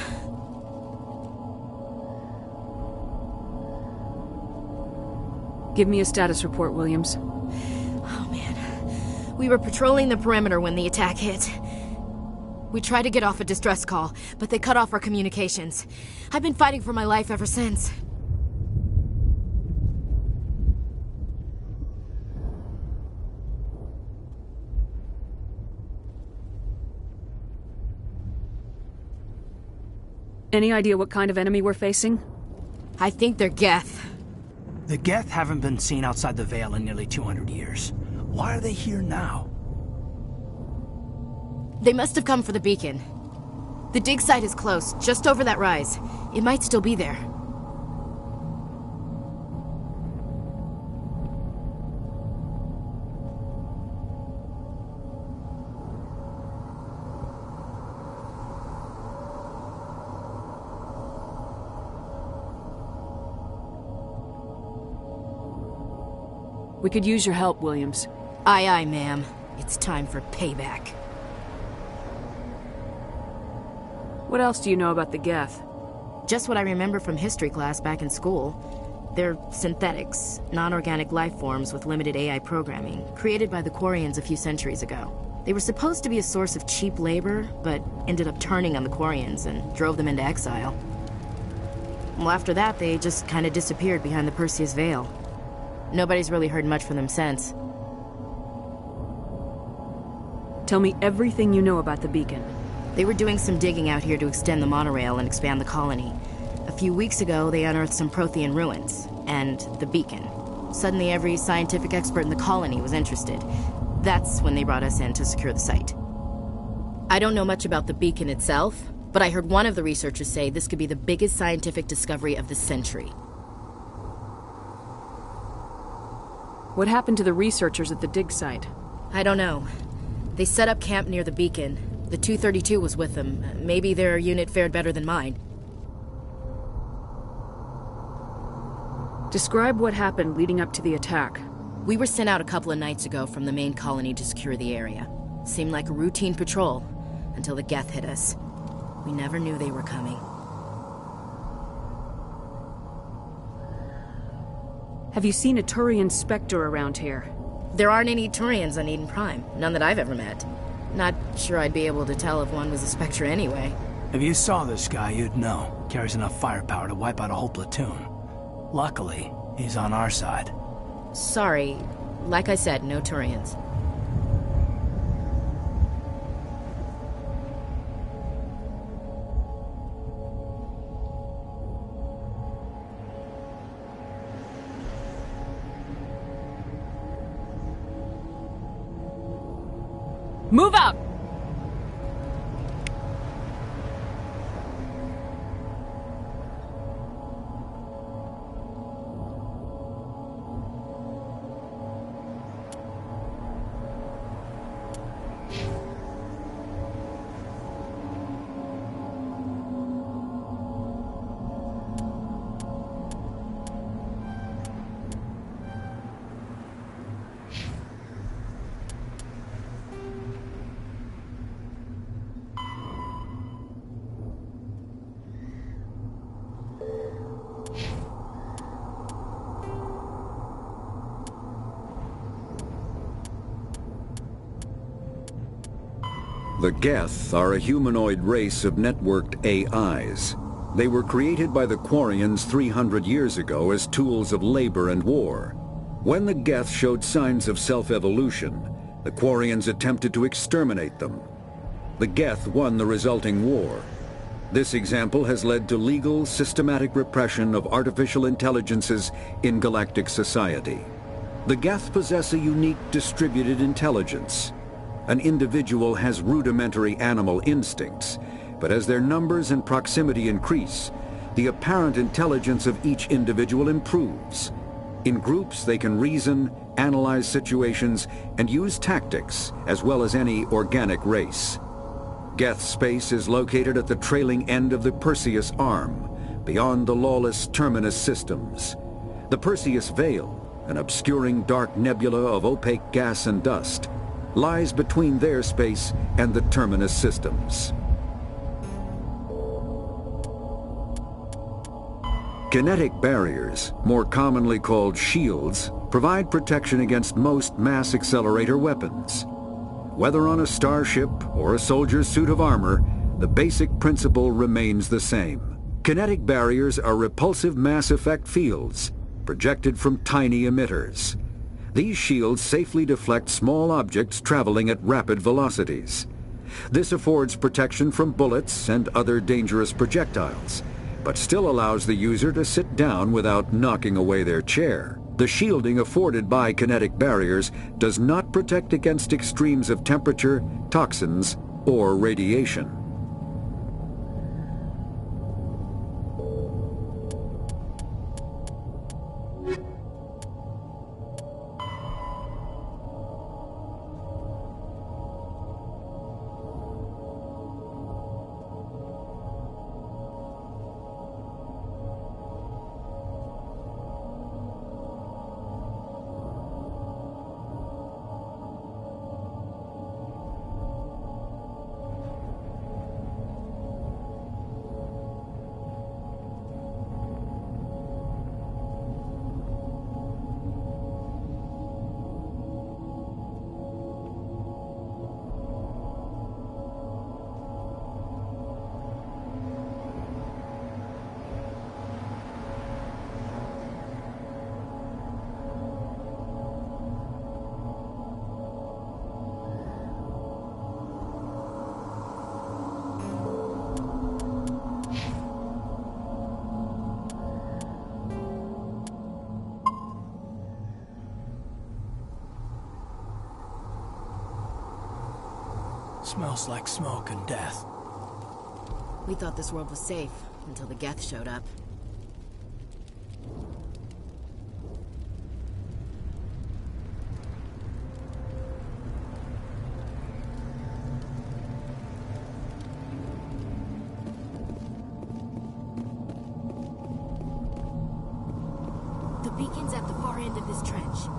Give me a status report, Williams. Oh, man. We were patrolling the perimeter when the attack hit. We tried to get off a distress call, but they cut off our communications. I've been fighting for my life ever since. Any idea what kind of enemy we're facing? I think they're Geth. The Geth haven't been seen outside the Vale in nearly 200 years. Why are they here now? They must have come for the beacon. The dig site is close, just over that rise. It might still be there. We could use your help, Williams. Aye, aye, ma'am. It's time for payback. What else do you know about the Geth? Just what I remember from history class back in school. They're synthetics, non-organic life forms with limited AI programming, created by the Quarians a few centuries ago. They were supposed to be a source of cheap labor, but ended up turning on the Quarians and drove them into exile. Well, after that, they just kind of disappeared behind the Perseus Veil. Nobody's really heard much from them since. Tell me everything you know about the beacon. They were doing some digging out here to extend the monorail and expand the colony. A few weeks ago, they unearthed some Prothean ruins, and the beacon. Suddenly, every scientific expert in the colony was interested. That's when they brought us in to secure the site. I don't know much about the beacon itself, but I heard one of the researchers say this could be the biggest scientific discovery of the century. What happened to the researchers at the dig site? I don't know. They set up camp near the beacon. The 232 was with them. Maybe their unit fared better than mine. Describe what happened leading up to the attack. We were sent out a couple of nights ago from the main colony to secure the area. Seemed like a routine patrol, until the Geth hit us. We never knew they were coming. Have you seen a Turian Spectre around here? There aren't any Turians on Eden Prime. None that I've ever met. Not sure I'd be able to tell if one was a Spectre anyway. If you saw this guy, you'd know. Carries enough firepower to wipe out a whole platoon. Luckily, he's on our side. Sorry. Like I said, no Turians. Move out! The Geth are a humanoid race of networked AIs. They were created by the Quarians 300 years ago as tools of labor and war. When the Geth showed signs of self-evolution, the Quarians attempted to exterminate them. The Geth won the resulting war. This example has led to legal, systematic repression of artificial intelligences in galactic society. The Geth possess a unique distributed intelligence. An individual has rudimentary animal instincts, but as their numbers and proximity increase, the apparent intelligence of each individual improves. In groups, they can reason, analyze situations, and use tactics, as well as any organic race. Geth space is located at the trailing end of the Perseus Arm, beyond the lawless Terminus systems. The Perseus Veil, an obscuring dark nebula of opaque gas and dust, lies between their space and the terminus systems. Kinetic barriers, more commonly called shields, provide protection against most mass accelerator weapons. Whether on a starship or a soldier's suit of armor, the basic principle remains the same. Kinetic barriers are repulsive mass effect fields, projected from tiny emitters. These shields safely deflect small objects traveling at rapid velocities. This affords protection from bullets and other dangerous projectiles, but still allows the user to sit down without knocking away their chair. The shielding afforded by kinetic barriers does not protect against extremes of temperature, toxins, or radiation. Smells like smoke and death. We thought this world was safe until the Geth showed up. The beacon's at the far end of this trench.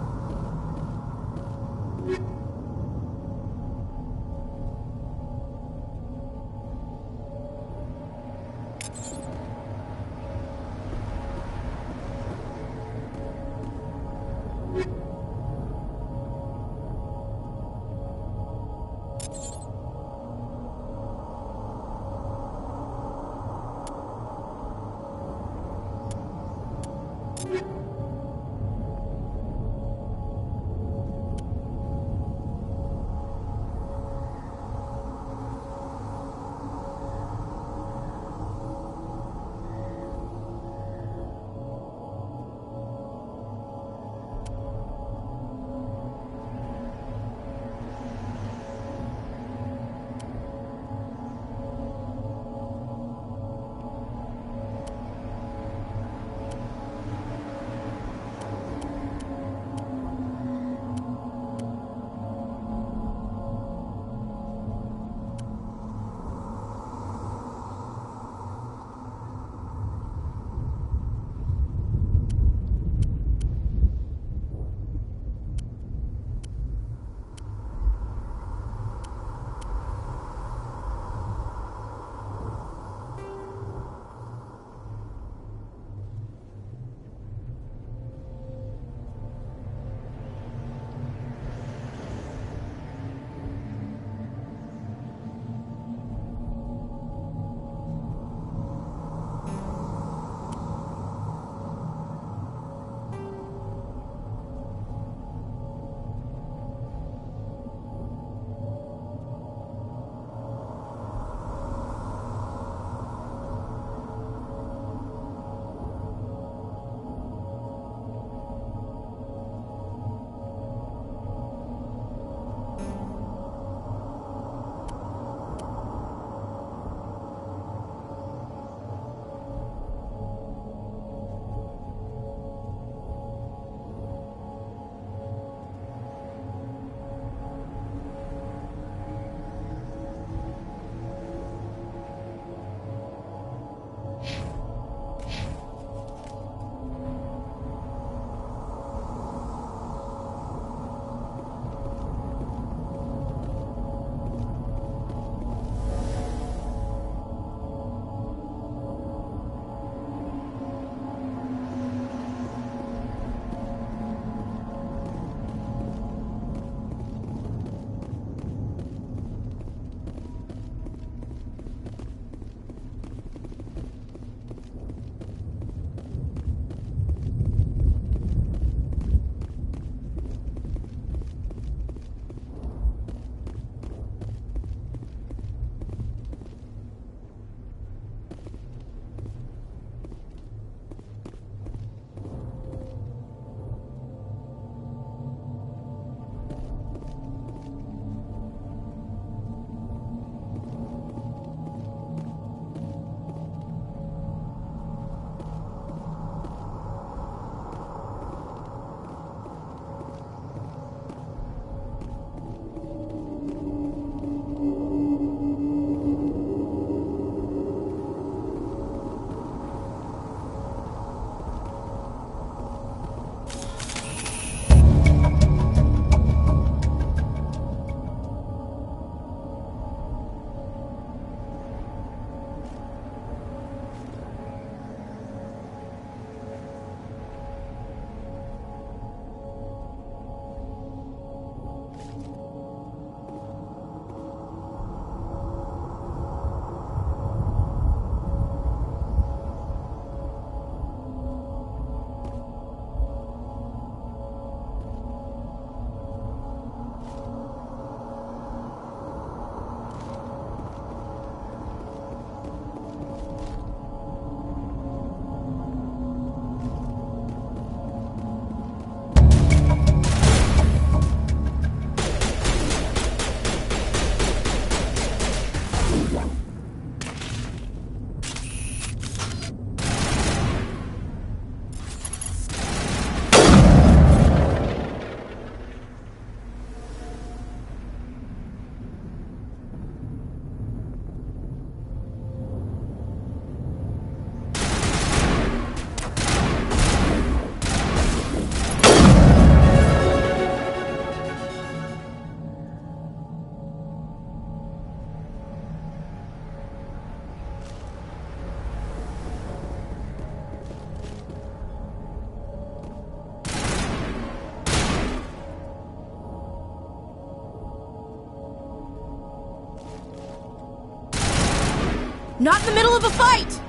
Not in the middle of a fight!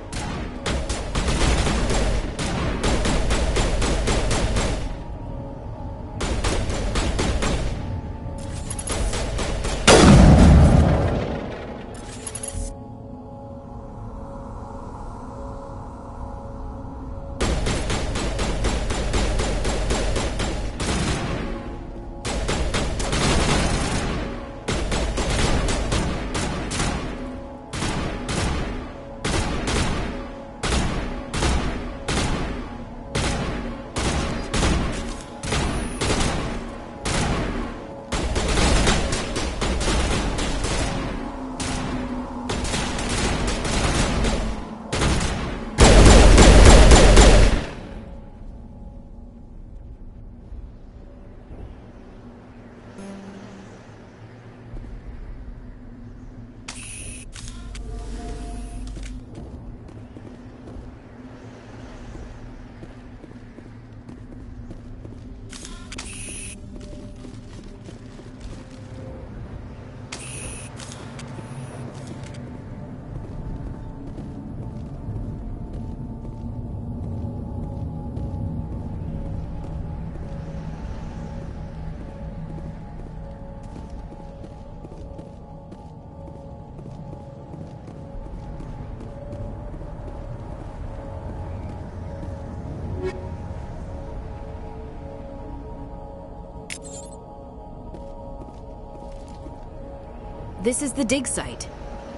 This is the dig site.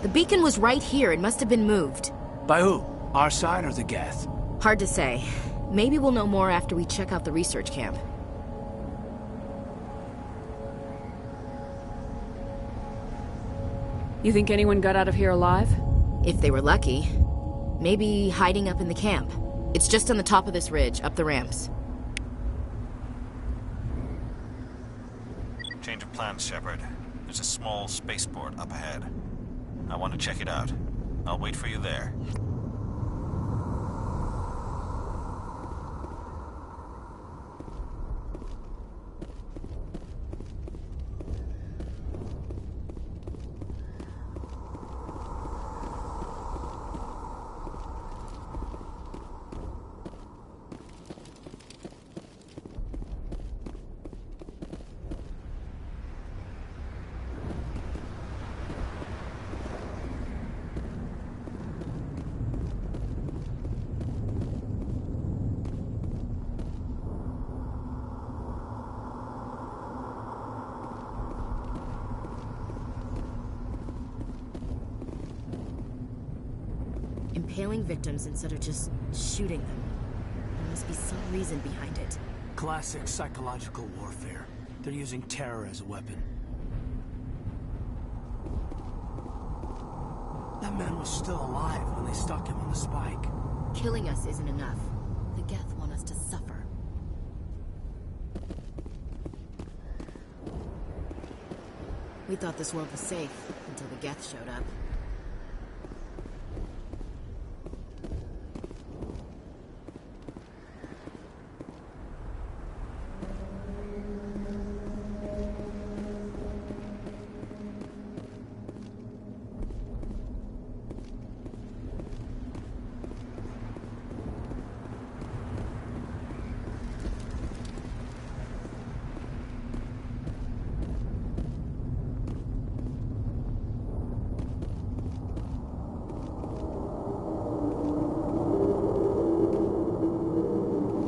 The beacon was right here. It must have been moved. By who? Our side or the Geth? Hard to say. Maybe we'll know more after we check out the research camp. You think anyone got out of here alive? If they were lucky. Maybe hiding up in the camp. It's just on the top of this ridge, up the ramps. Change of plans, Shepard. There's a small spaceport up ahead. I want to check it out. I'll wait for you there. Impaling victims instead of just shooting them. There must be some reason behind it. Classic psychological warfare. They're using terror as a weapon. That man was still alive when they stuck him on the spike. Killing us isn't enough. The Geth want us to suffer. We thought this world was safe until the Geth showed up.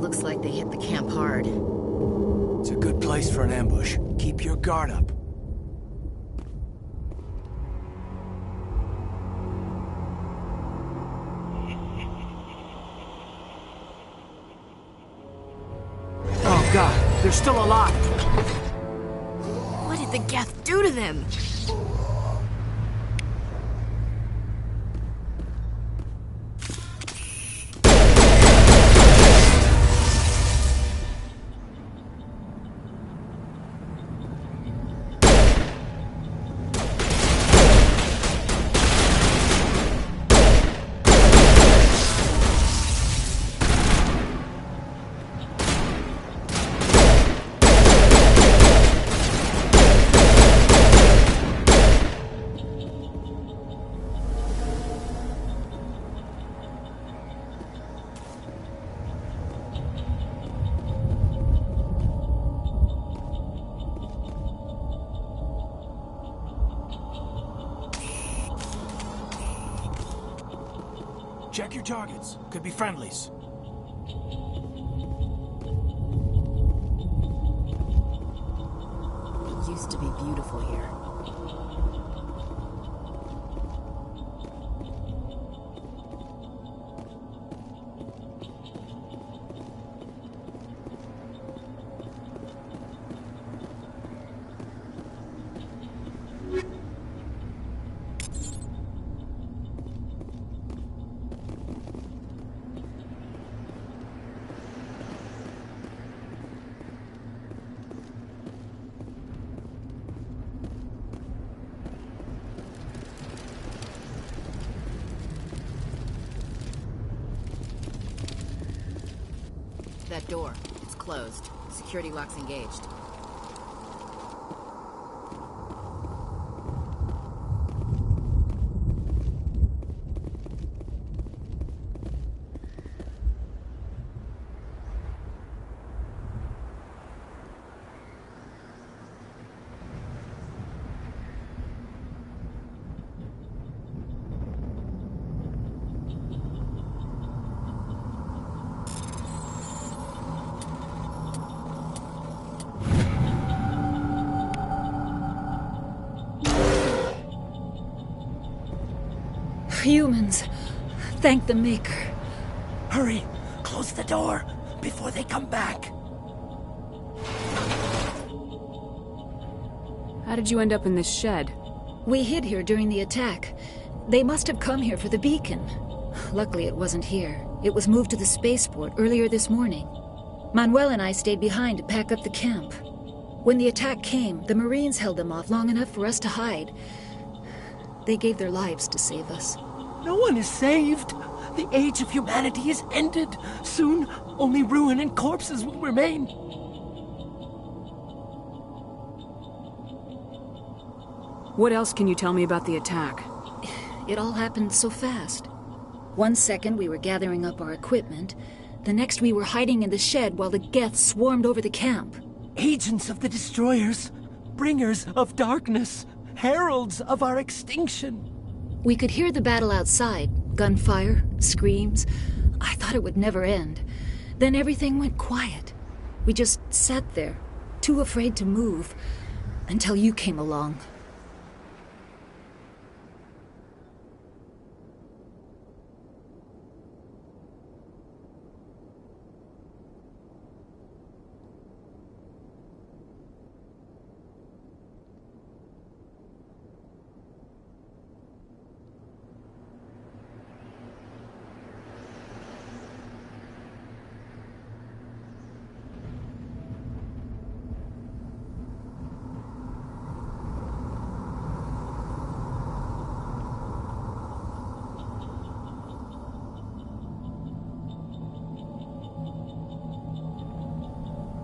Looks like they hit the camp hard. It's a good place for an ambush. Keep your guard up. Oh God, they're still alive! What did the Geth do to them? Check your targets. Could be friendlies. It used to be beautiful here. That door, it's closed. Security lock's engaged. Humans. Thank the Maker. Hurry! Close the door before they come back. How did you end up in this shed? We hid here during the attack. They must have come here for the beacon. Luckily, it wasn't here. It was moved to the spaceport earlier this morning. Manuel and I stayed behind to pack up the camp. When the attack came, the Marines held them off long enough for us to hide. They gave their lives to save us. No one is saved. The age of humanity is ended. Soon, only ruin and corpses will remain. What else can you tell me about the attack? It all happened so fast. 1 second we were gathering up our equipment. The next we were hiding in the shed while the Geth swarmed over the camp. Agents of the destroyers. Bringers of darkness. Heralds of our extinction. We could hear the battle outside. Gunfire, screams. I thought it would never end. Then everything went quiet. We just sat there, too afraid to move, until you came along.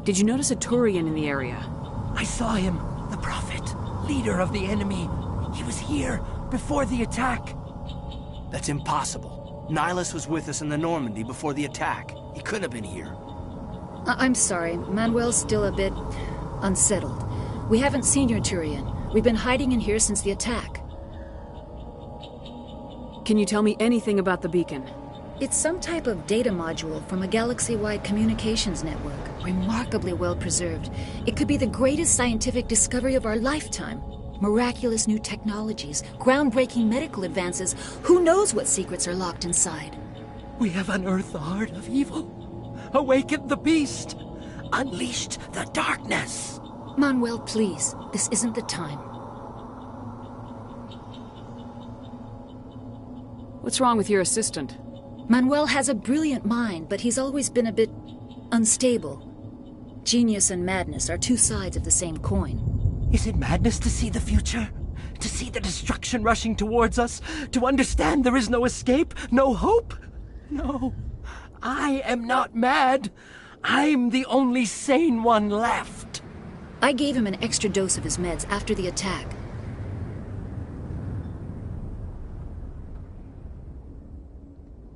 Did you notice a Turian in the area? I saw him, the Prophet, leader of the enemy. He was here before the attack. That's impossible. Nihilus was with us in the Normandy before the attack. He couldn't have been here. I'm sorry. Manuel's still a bit unsettled. We haven't seen your Turian. We've been hiding in here since the attack. Can you tell me anything about the beacon? It's some type of data module from a galaxy-wide communications network. Remarkably well preserved. It could be the greatest scientific discovery of our lifetime. Miraculous new technologies, groundbreaking medical advances. Who knows what secrets are locked inside? We have unearthed the heart of evil. Awakened the beast. Unleashed the darkness. Manuel, please. This isn't the time. What's wrong with your assistant? Manuel has a brilliant mind, but he's always been a bit unstable. Genius and madness are two sides of the same coin. Is it madness to see the future? To see the destruction rushing towards us? To understand there is no escape? No hope? No. I am not mad. I'm the only sane one left. I gave him an extra dose of his meds after the attack.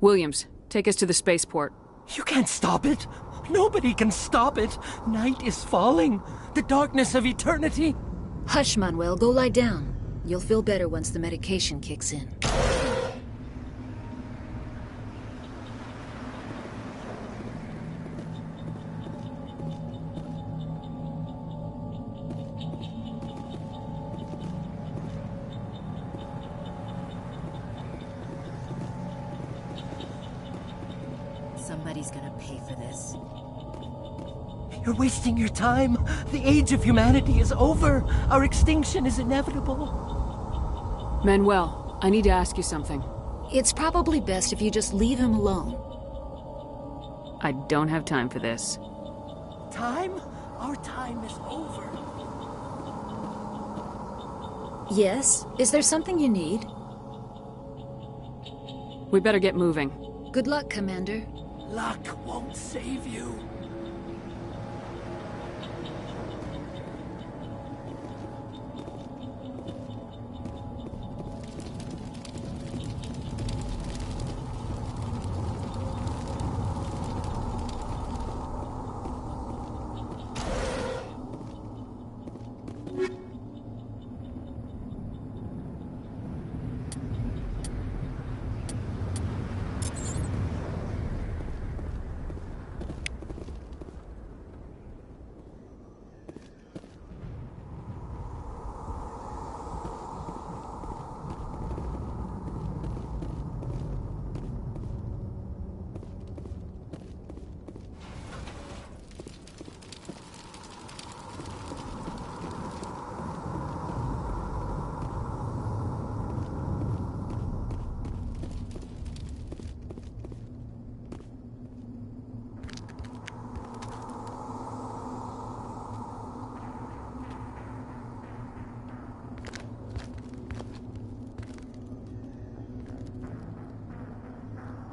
Williams, take us to the spaceport. You can't stop it. Nobody can stop it. Night is falling. The darkness of eternity. Hush, Manuel. Go lie down. You'll feel better once the medication kicks in. Somebody's gonna pay for this. You're wasting your time. The age of humanity is over. Our extinction is inevitable. Manuel, I need to ask you something. It's probably best if you just leave him alone. I don't have time for this. Time? Our time is over. Yes? Is there something you need? We better get moving. Good luck, Commander. Luck won't save you.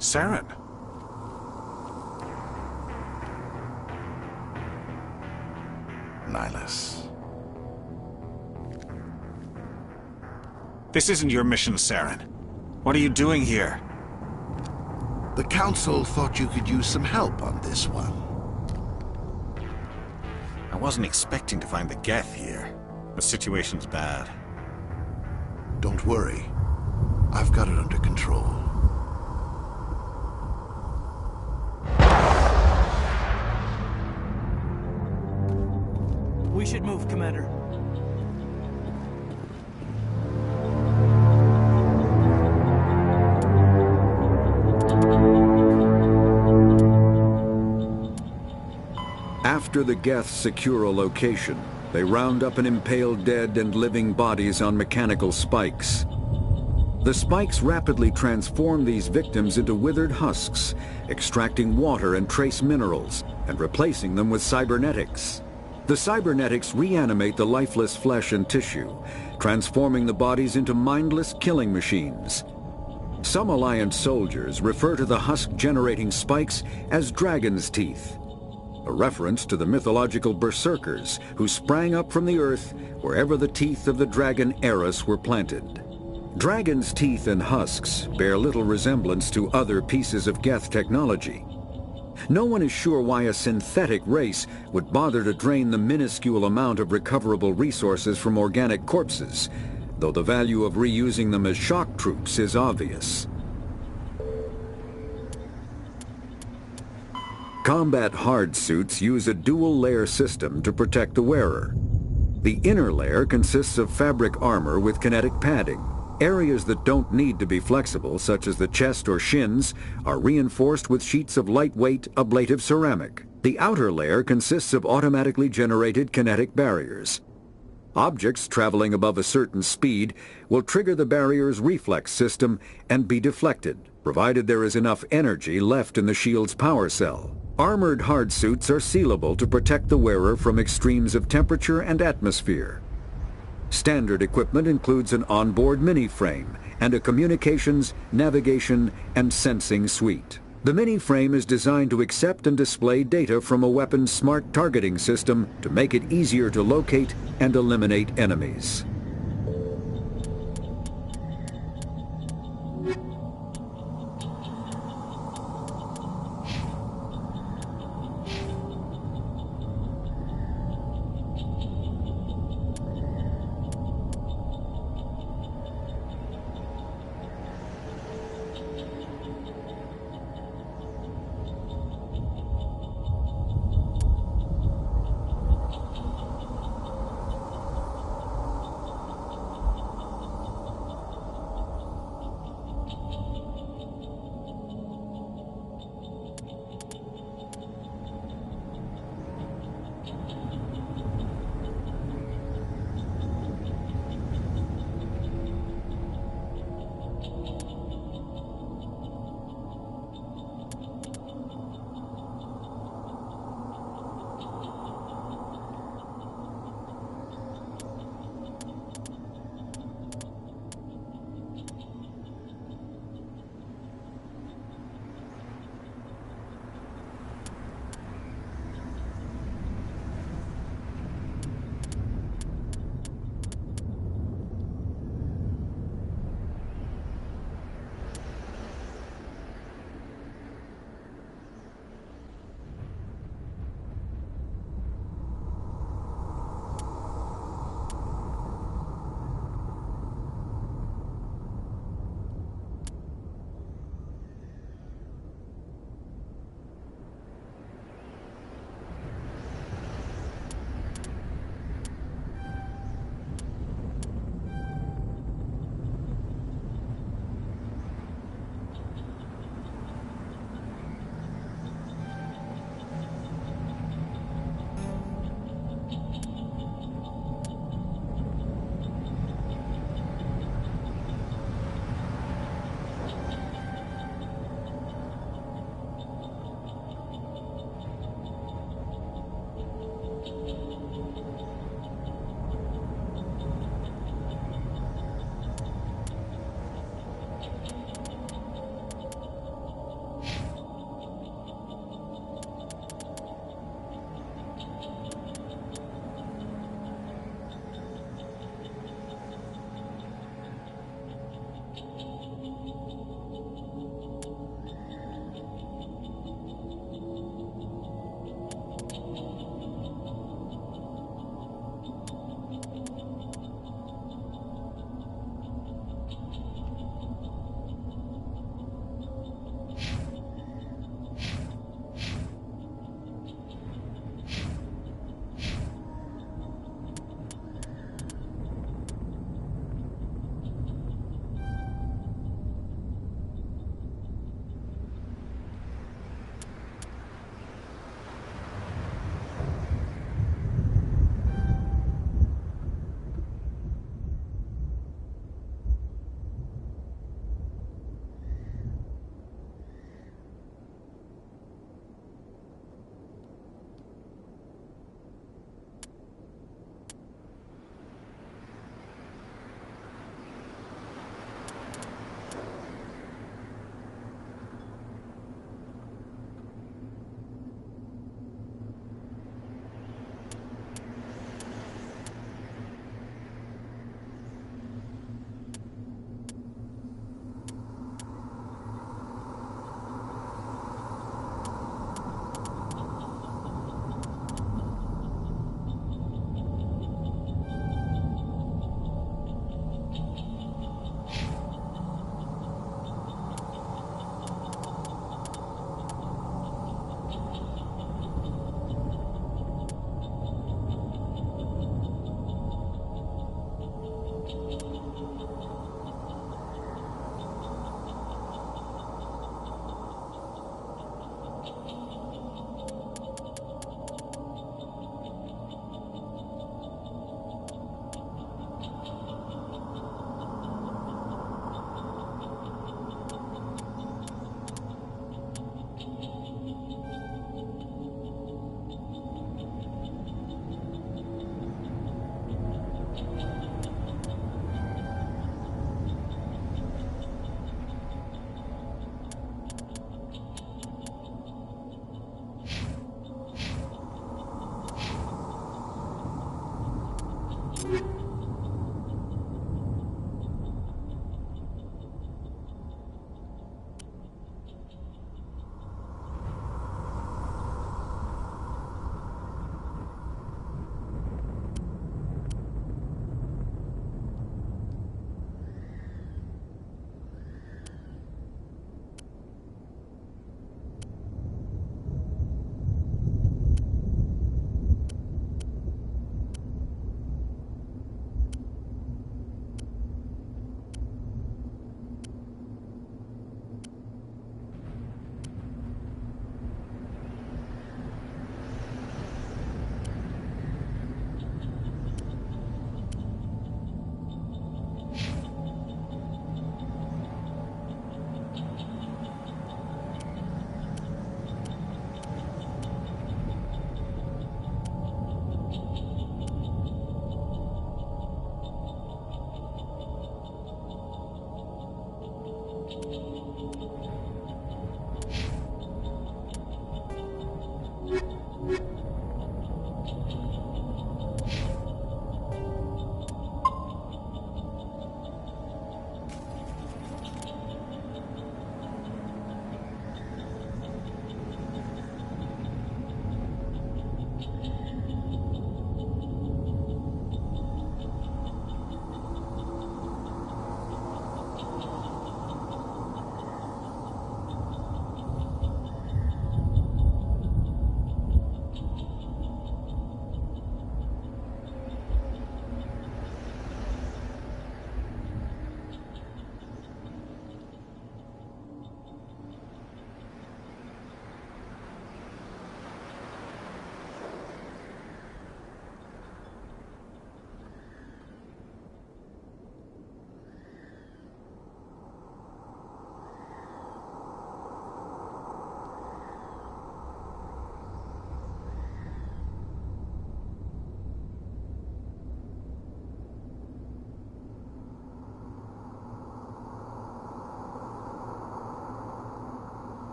Saren. Nihilus. This isn't your mission, Saren. What are you doing here? The Council thought you could use some help on this one. I wasn't expecting to find the Geth here. The situation's bad. Don't worry. I've got it under control. We should move, Commander. After the Geth secure a location, they round up and impale dead and living bodies on mechanical spikes. The spikes rapidly transform these victims into withered husks, extracting water and trace minerals, and replacing them with cybernetics. The cybernetics reanimate the lifeless flesh and tissue, transforming the bodies into mindless killing machines. Some Alliance soldiers refer to the husk-generating spikes as dragon's teeth, a reference to the mythological berserkers who sprang up from the earth wherever the teeth of the dragon Eris were planted. Dragon's teeth and husks bear little resemblance to other pieces of Geth technology. No one is sure why a synthetic race would bother to drain the minuscule amount of recoverable resources from organic corpses, though the value of reusing them as shock troops is obvious. Combat hard suits use a dual-layer system to protect the wearer. The inner layer consists of fabric armor with kinetic padding. Areas that don't need to be flexible, such as the chest or shins, are reinforced with sheets of lightweight, ablative ceramic. The outer layer consists of automatically generated kinetic barriers. Objects traveling above a certain speed will trigger the barrier's reflex system and be deflected, provided there is enough energy left in the shield's power cell. Armored hard suits are sealable to protect the wearer from extremes of temperature and atmosphere. Standard equipment includes an onboard mini-frame and a communications, navigation, and sensing suite. The mini-frame is designed to accept and display data from a weapon's smart targeting system to make it easier to locate and eliminate enemies.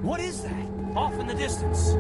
What is that? Off in the distance.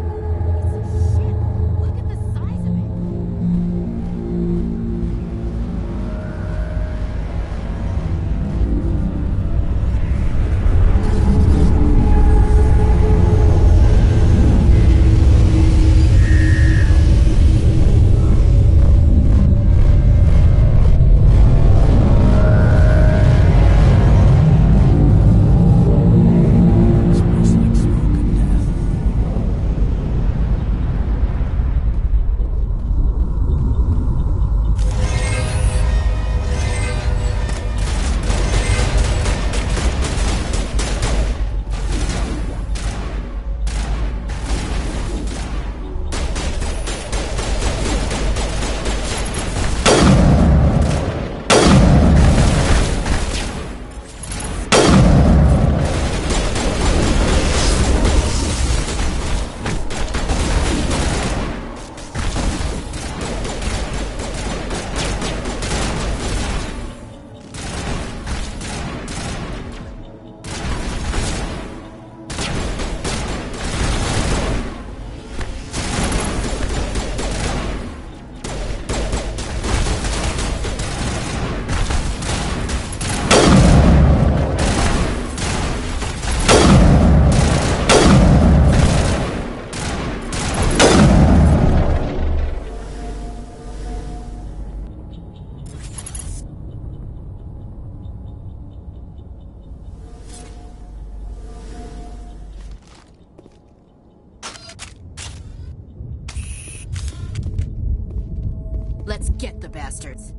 bastards.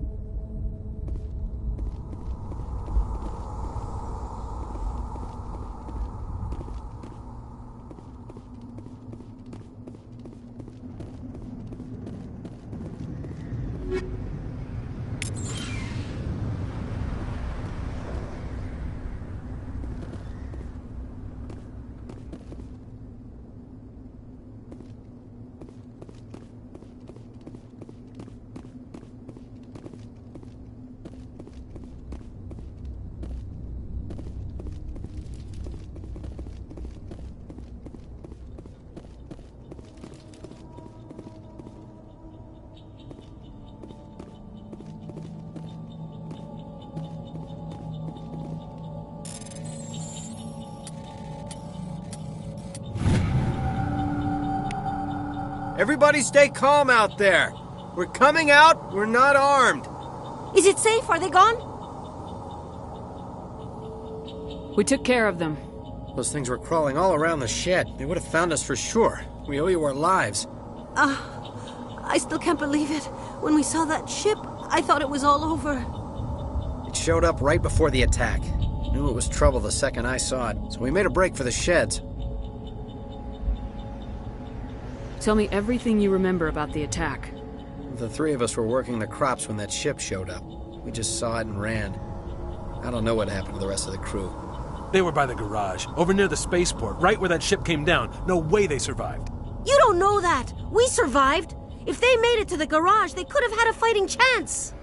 Everybody stay calm out there. We're coming out. We're not armed. Is it safe? Are they gone? We took care of them. Those things were crawling all around the shed. They would have found us for sure. We owe you our lives. I still can't believe it. When we saw that ship, I thought it was all over. It showed up right before the attack. Knew it was trouble the second I saw it, so we made a break for the sheds. Tell me everything you remember about the attack. The three of us were working the crops when that ship showed up. We just saw it and ran. I don't know what happened to the rest of the crew. They were by the garage, over near the spaceport, right where that ship came down. No way they survived. You don't know that. We survived. If they made it to the garage, they could have had a fighting chance.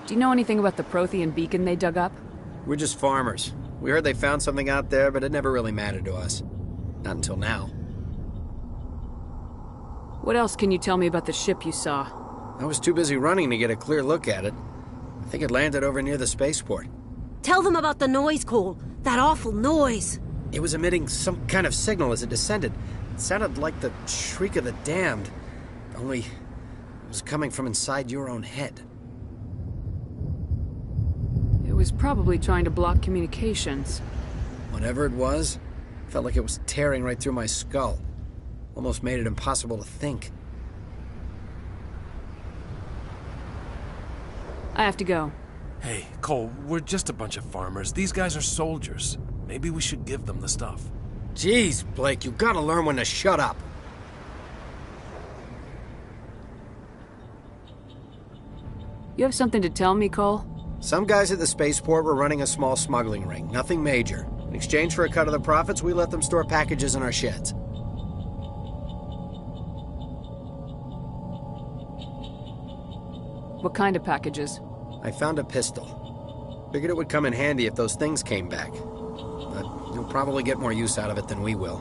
Do you know anything about the Prothean beacon they dug up? We're just farmers. We heard they found something out there, but it never really mattered to us. Not until now. What else can you tell me about the ship you saw? I was too busy running to get a clear look at it. I think it landed over near the spaceport. Tell them about the noise, Cole. That awful noise. It was emitting some kind of signal as it descended. It sounded like the shriek of the damned. Only it was coming from inside your own head. It was probably trying to block communications. Whatever it was, felt like it was tearing right through my skull. Almost made it impossible to think. I have to go. Hey, Cole, we're just a bunch of farmers. These guys are soldiers. Maybe we should give them the stuff. Jeez, Blake, you gotta learn when to shut up. You have something to tell me, Cole? Some guys at the spaceport were running a small smuggling ring. Nothing major. In exchange for a cut of the profits, we let them store packages in our sheds. What kind of packages? I found a pistol. Figured it would come in handy if those things came back. But you'll probably get more use out of it than we will.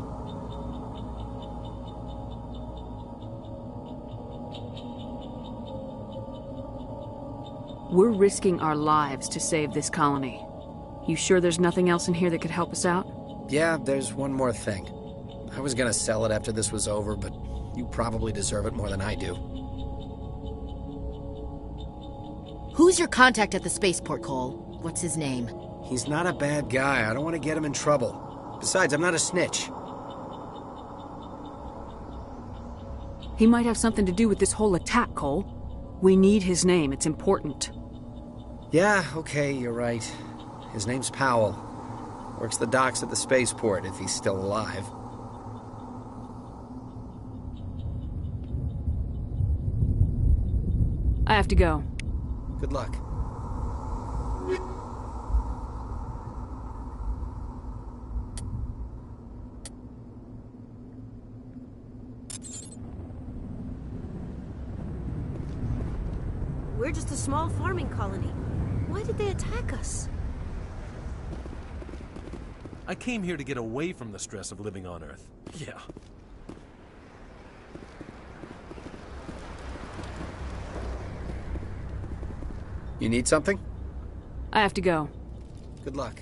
We're risking our lives to save this colony. You sure there's nothing else in here that could help us out? Yeah, there's one more thing. I was gonna sell it after this was over, but you probably deserve it more than I do. Who's your contact at the spaceport, Cole? What's his name? He's not a bad guy. I don't want to get him in trouble. Besides, I'm not a snitch. He might have something to do with this whole attack, Cole. We need his name. It's important. Yeah, okay, you're right. His name's Powell. Works the docks at the spaceport, if he's still alive. I have to go. Good luck. We're just a small farming colony. Why did they attack us? I came here to get away from the stress of living on Earth. Yeah. You need something? I have to go. Good luck.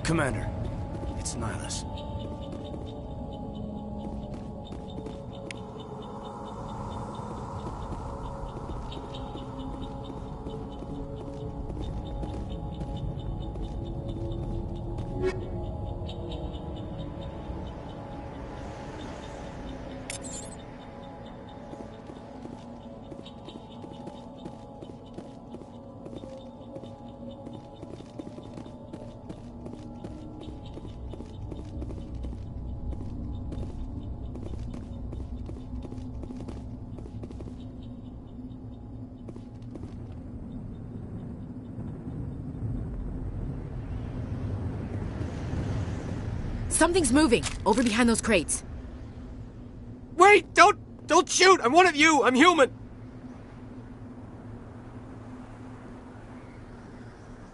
Commander, it's Nihilus. Something's moving, over behind those crates. Wait! Don't shoot! I'm one of you! I'm human!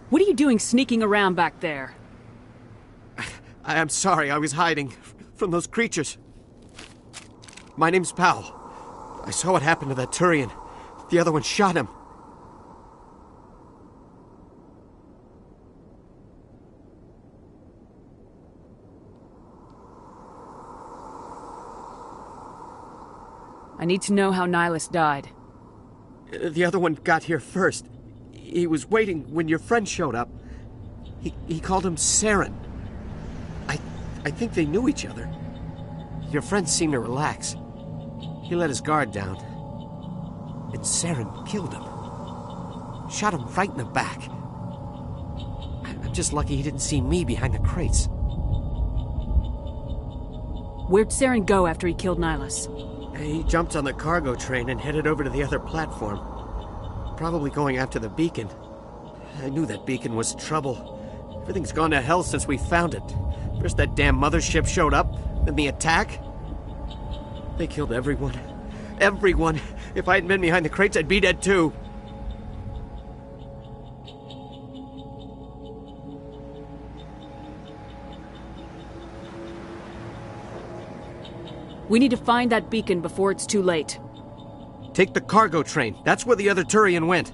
What are you doing sneaking around back there? I'm sorry, I was hiding from those creatures. My name's Powell. I saw what happened to that Turian. The other one shot him. I need to know how Nihilus died. The other one got here first. He was waiting when your friend showed up. He called him Saren. I think they knew each other. Your friend seemed to relax. He let his guard down. And Saren killed him. Shot him right in the back. I'm just lucky he didn't see me behind the crates. Where'd Saren go after he killed Nihilus? He jumped on the cargo train and headed over to the other platform. Probably going after the beacon. I knew that beacon was trouble. Everything's gone to hell since we found it. First that damn mothership showed up, then the attack. They killed everyone. Everyone. If I hadn't been behind the crates, I'd be dead too. We need to find that beacon before it's too late. Take the cargo train. That's where the other Turian went.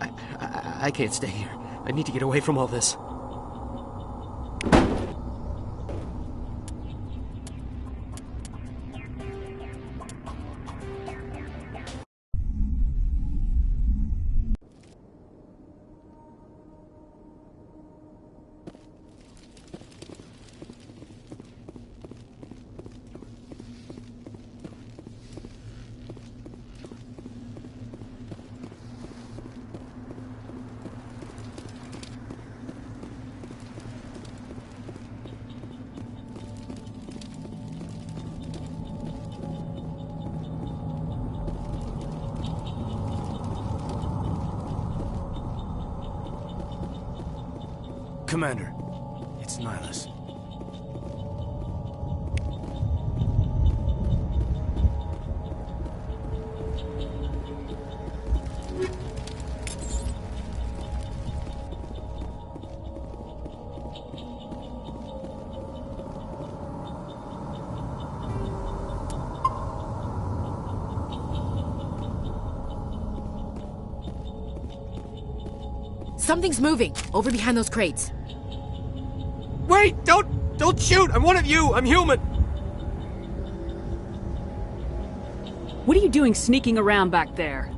I can't stay here. I need to get away from all this. Commander. It's Nihilus. Something's moving, over behind those crates. Wait! Don't shoot! I'm one of you! I'm human! What are you doing sneaking around back there?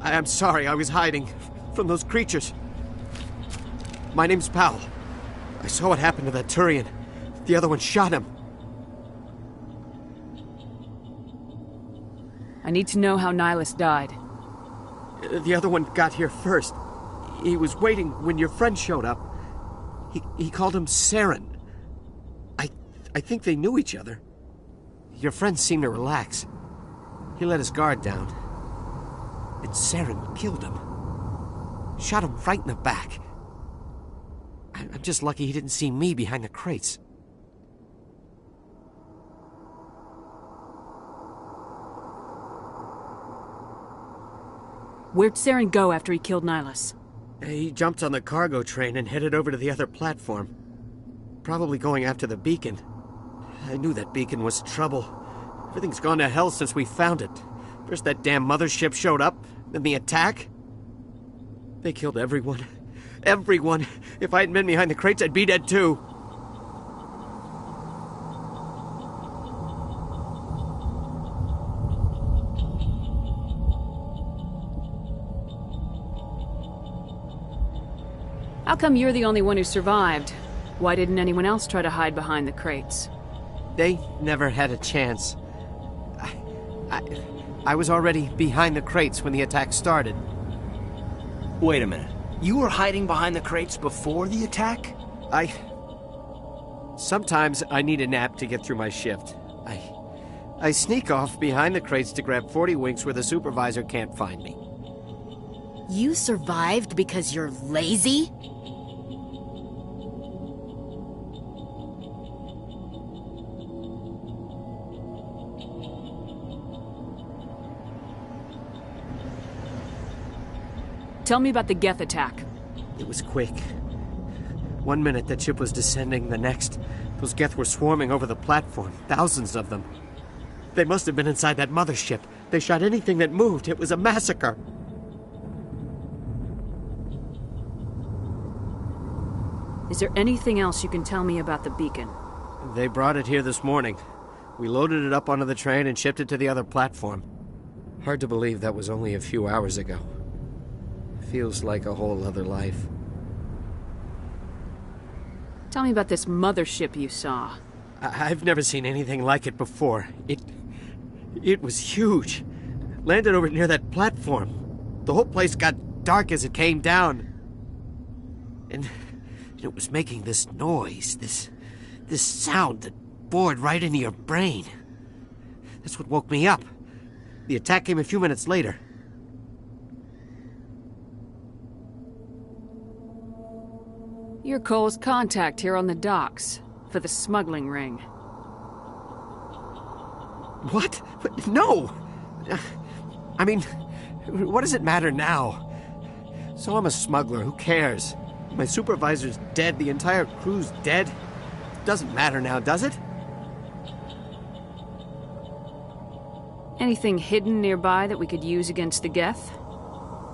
I'm sorry, I was hiding from those creatures. My name's Powell. I saw what happened to that Turian. The other one shot him. I need to know how Nihilus died. The other one got here first. He was waiting when your friend showed up. He called him Saren. I think they knew each other. Your friend seemed to relax. He let his guard down. And Saren killed him. Shot him right in the back. I'm just lucky he didn't see me behind the crates. Where'd Saren go after he killed Nihilus? He jumped on the cargo train and headed over to the other platform. Probably going after the beacon. I knew that beacon was trouble. Everything's gone to hell since we found it. First that damn mothership showed up, then the attack. They killed everyone. Everyone! If I hadn't been behind the crates, I'd be dead too. How come you're the only one who survived? Why didn't anyone else try to hide behind the crates? They never had a chance. I was already behind the crates when the attack started. Wait a minute. You were hiding behind the crates before the attack? Sometimes I need a nap to get through my shift. I sneak off behind the crates to grab 40 winks where the supervisor can't find me. You survived because you're lazy? Tell me about the Geth attack. It was quick. 1 minute that ship was descending, the next, those Geth were swarming over the platform, thousands of them. They must have been inside that mothership. They shot anything that moved. It was a massacre. Is there anything else you can tell me about the beacon? They brought it here this morning. We loaded it up onto the train and shipped it to the other platform. Hard to believe that was only a few hours ago. Feels like a whole other life. Tell me about this mothership you saw. I've never seen anything like it before. It was huge. Landed over near that platform. The whole place got dark as it came down. And it was making this noise, this sound that bored right into your brain. That's what woke me up. The attack came a few minutes later. You're Cole's contact here on the docks, for the smuggling ring. What? No! I mean, what does it matter now? So I'm a smuggler, who cares? My supervisor's dead, the entire crew's dead. Doesn't matter now, does it? Anything hidden nearby that we could use against the Geth?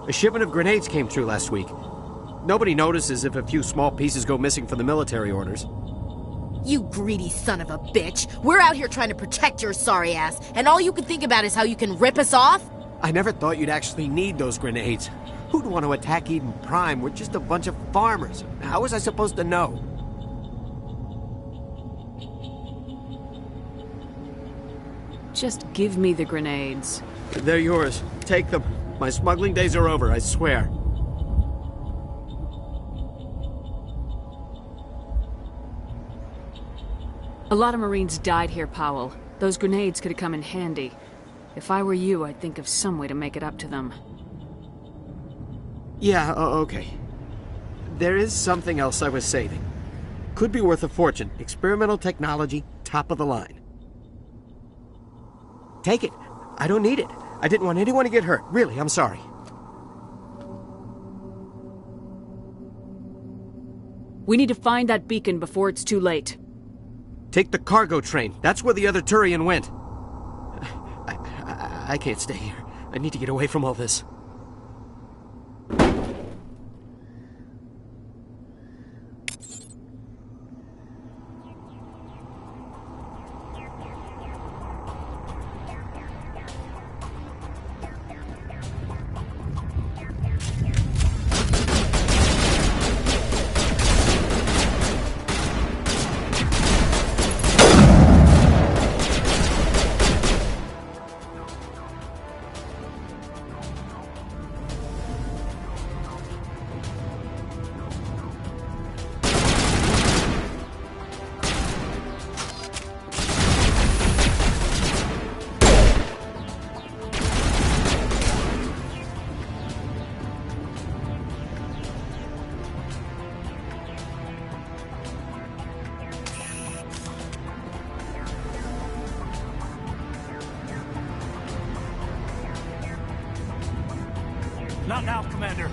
A shipment of grenades came through last week. Nobody notices if a few small pieces go missing from the military orders. You greedy son of a bitch! We're out here trying to protect your sorry ass, and all you can think about is how you can rip us off? I never thought you'd actually need those grenades. Who'd want to attack Eden Prime? We're just a bunch of farmers. How was I supposed to know? Just give me the grenades. They're yours. Take them. My smuggling days are over, I swear. A lot of Marines died here, Powell. Those grenades could have come in handy. If I were you, I'd think of some way to make it up to them. Yeah, okay. There is something else I was saving. Could be worth a fortune. Experimental technology, top of the line. Take it. I don't need it. I didn't want anyone to get hurt. Really, I'm sorry. We need to find that beacon before it's too late. Take the cargo train. That's where the other Turian went. I can't stay here. I need to get away from all this. Not now, Commander.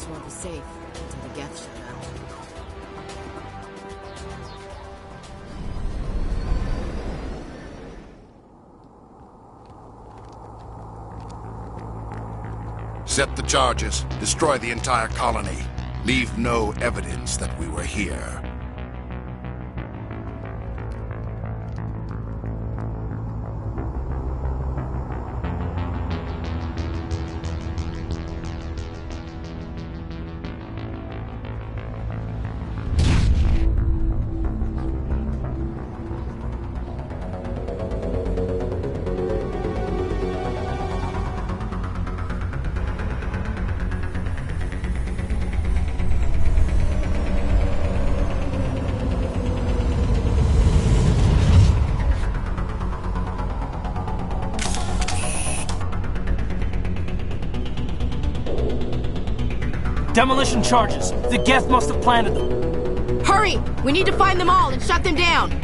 this one was safe until the Geth showed up. Set the charges. Destroy the entire colony. Leave no evidence that we were here. Demolition charges. The Geth must have planted them. Hurry! We need to find them all and shut them down!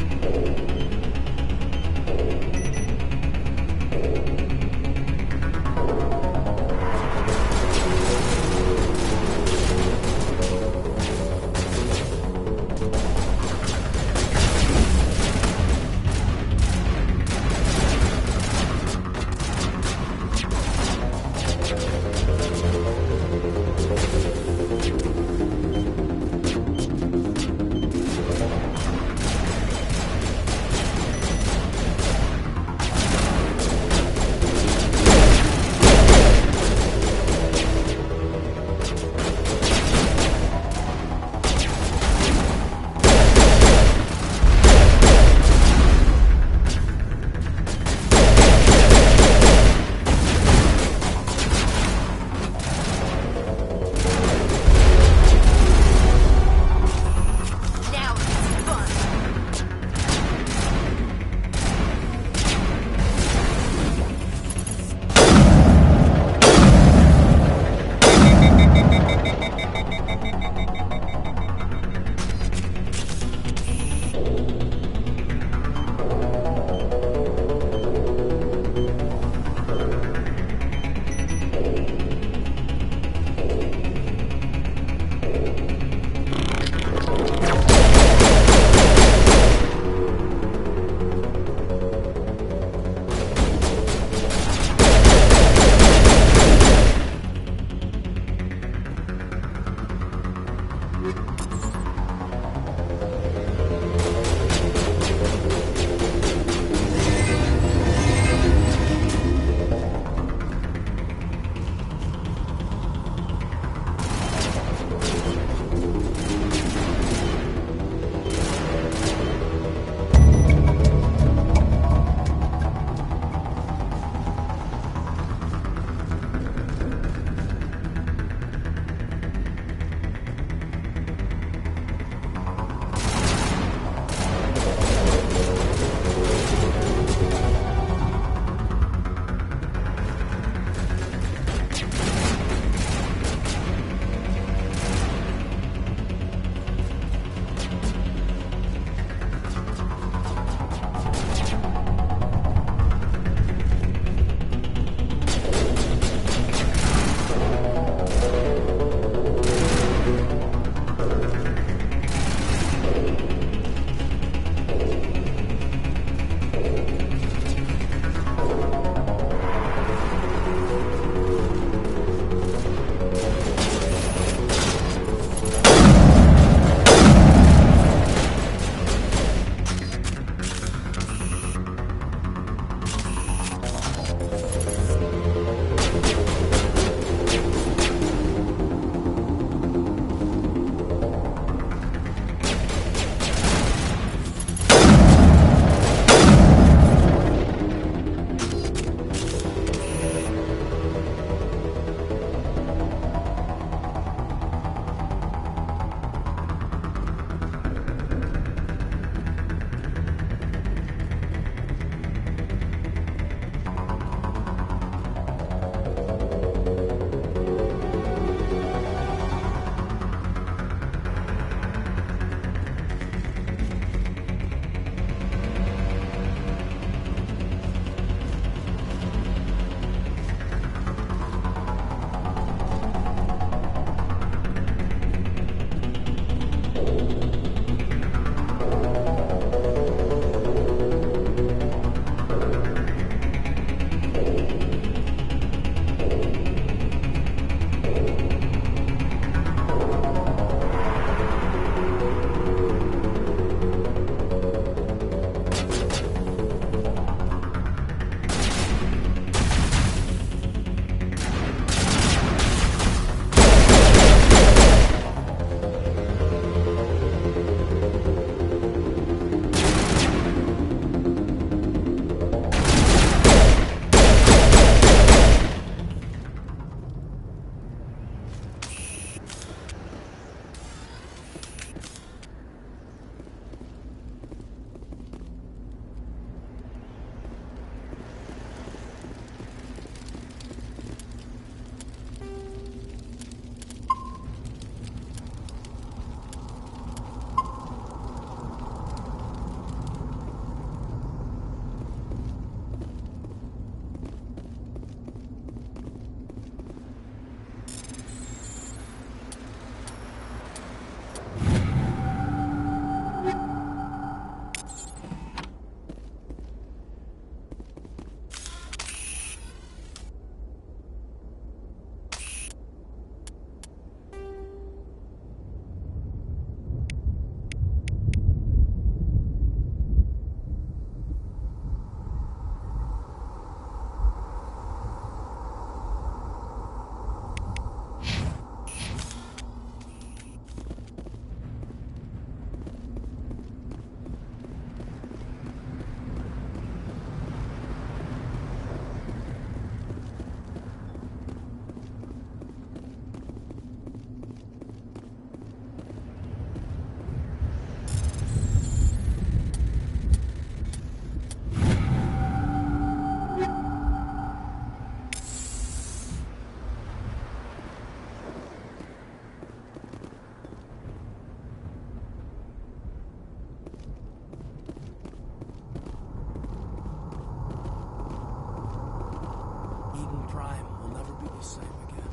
the same again.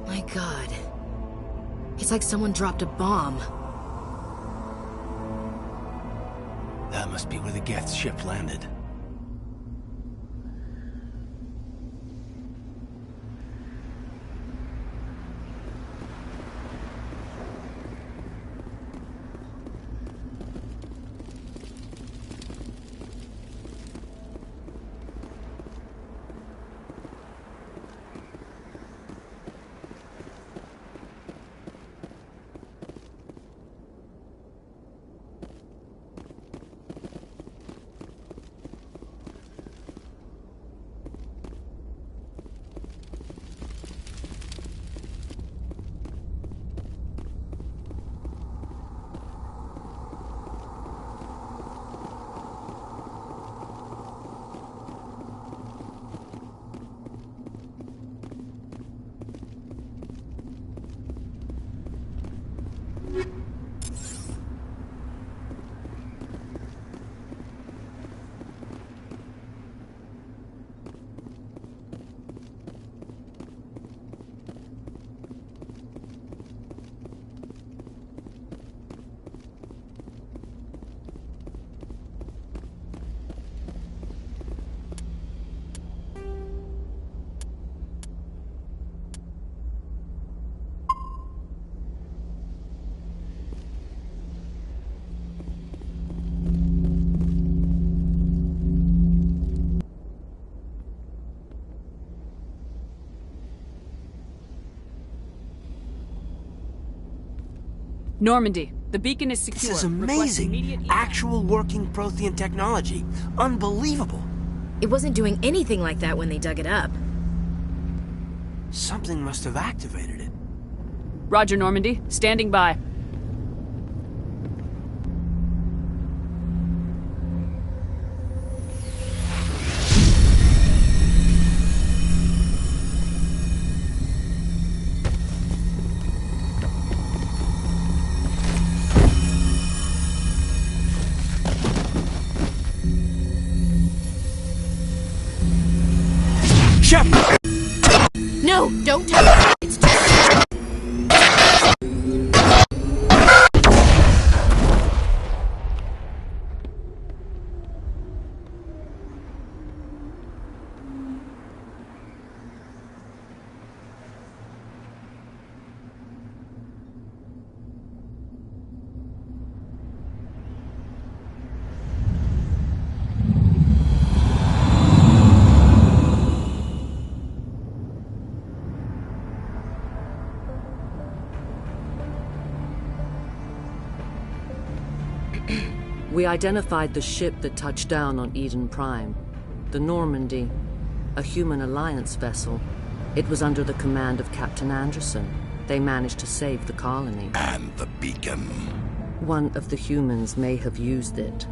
My God. It's like someone dropped a bomb. That must be where the Geth's ship landed. Normandy, the beacon is secure. This is amazing. Actual working Prothean technology. Unbelievable. It wasn't doing anything like that when they dug it up. Something must have activated it. Roger, Normandy. Standing by. No, don't touch it. It's just... We identified the ship that touched down on Eden Prime. The Normandy, a human alliance vessel. It was under the command of Captain Anderson. They managed to save the colony. And the beacon. One of the humans may have used it.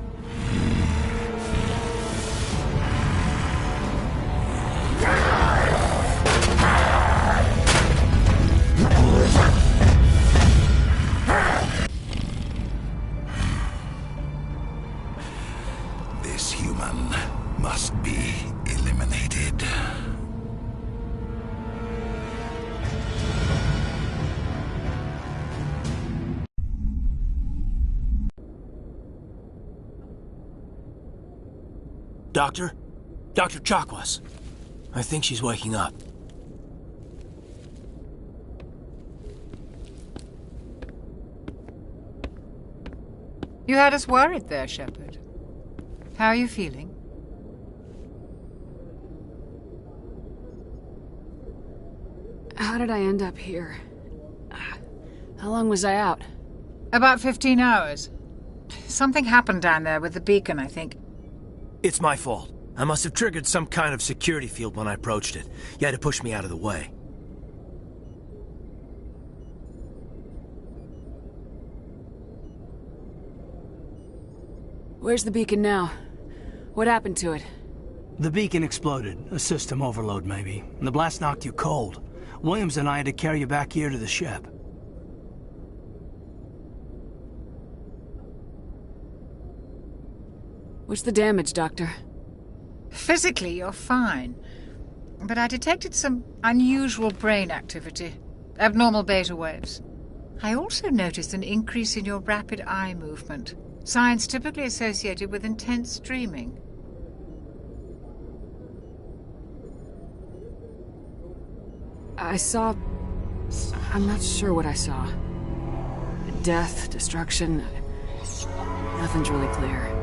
This human must be eliminated. Doctor? Dr. Chakwas. I think she's waking up. You had us worried there, Shepard. How are you feeling? How did I end up here? How long was I out? About 15 hours. Something happened down there with the beacon, I think. It's my fault. I must have triggered some kind of security field when I approached it. You had to push me out of the way. Where's the beacon now? What happened to it? The beacon exploded. A system overload, maybe. And the blast knocked you cold. Williams and I had to carry you back here to the ship. What's the damage, Doctor? Physically, you're fine. But I detected some unusual brain activity. Abnormal beta waves. I also noticed an increase in your rapid eye movement. Signs typically associated with intense dreaming. I'm not sure what I saw. Death, destruction... Nothing's really clear.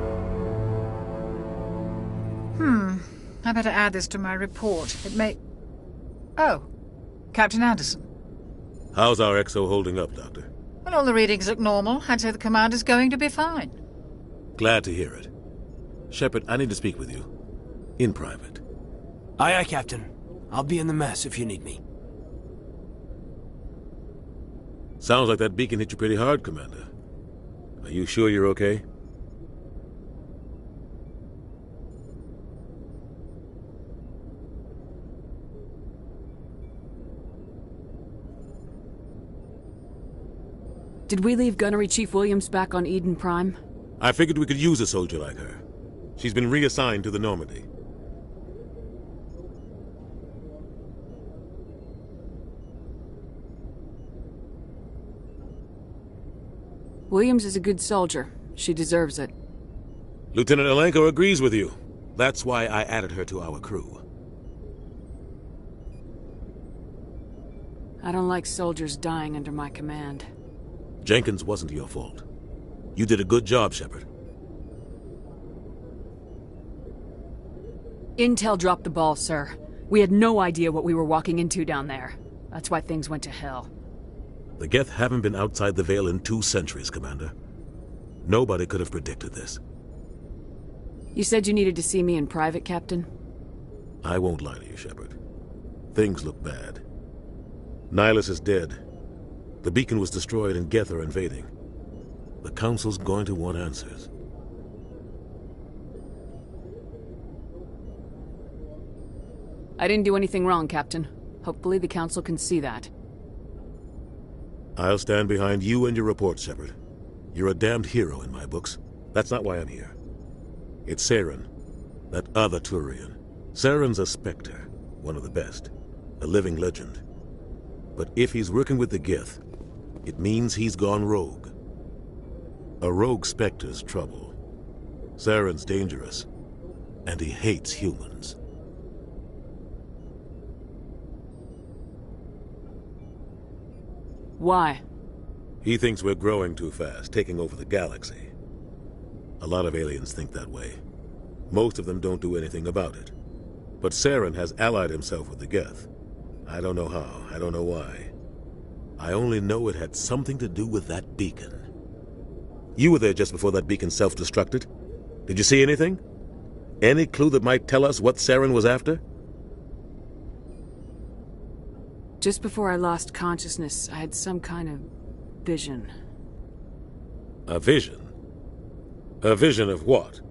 I better add this to my report. It may... Oh, Captain Anderson. How's our XO holding up, Doctor? Well, all the readings look normal. I'd say the commander's going to be fine. Glad to hear it. Shepard, I need to speak with you. In private. Aye, Captain. I'll be in the mess if you need me. Sounds like that beacon hit you pretty hard, Commander. Are you sure you're okay? Did we leave Gunnery Chief Williams back on Eden Prime? I figured we could use a soldier like her. She's been reassigned to the Normandy. Williams is a good soldier. She deserves it. Lieutenant Alenko agrees with you. That's why I added her to our crew. I don't like soldiers dying under my command. Jenkins wasn't your fault. You did a good job, Shepard. Intel dropped the ball, sir. We had no idea what we were walking into down there. That's why things went to hell. The Geth haven't been outside the Veil in 2 centuries, Commander. Nobody could have predicted this. You said you needed to see me in private, Captain? I won't lie to you, Shepard. Things look bad. Nihilus is dead. The beacon was destroyed and Geth are invading. The Council's going to want answers. I didn't do anything wrong, Captain. Hopefully the Council can see that. I'll stand behind you and your report, Shepard. You're a damned hero in my books. That's not why I'm here. It's Saren, that other Turian. Saren's a Spectre, one of the best. A living legend. But if he's working with the Geth, it means he's gone rogue. A rogue Spectre's trouble. Saren's dangerous, and he hates humans. Why? He thinks we're growing too fast, taking over the galaxy. A lot of aliens think that way. Most of them don't do anything about it. But Saren has allied himself with the Geth. I don't know how, I don't know why. I only know it had something to do with that beacon. You were there just before that beacon self-destructed. Did you see anything? Any clue that might tell us what Saren was after? Just before I lost consciousness, I had some kind of vision. A vision? A vision of what?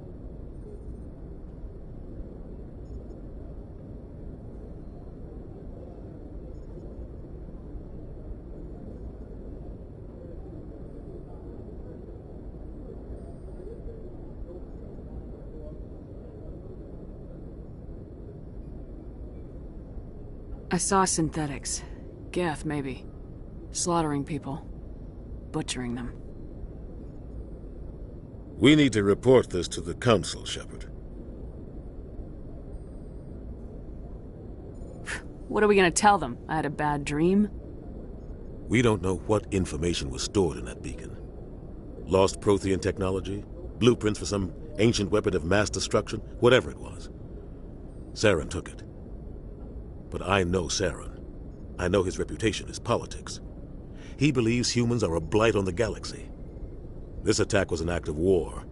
I saw synthetics. Geth, maybe. Slaughtering people. Butchering them. We need to report this to the Council, Shepard. What are we gonna tell them? I had a bad dream? We don't know what information was stored in that beacon. Lost Prothean technology? Blueprints for some ancient weapon of mass destruction? Whatever it was. Saren took it. But I know Saren. I know his reputation is politics. He believes humans are a blight on the galaxy. This attack was an act of war.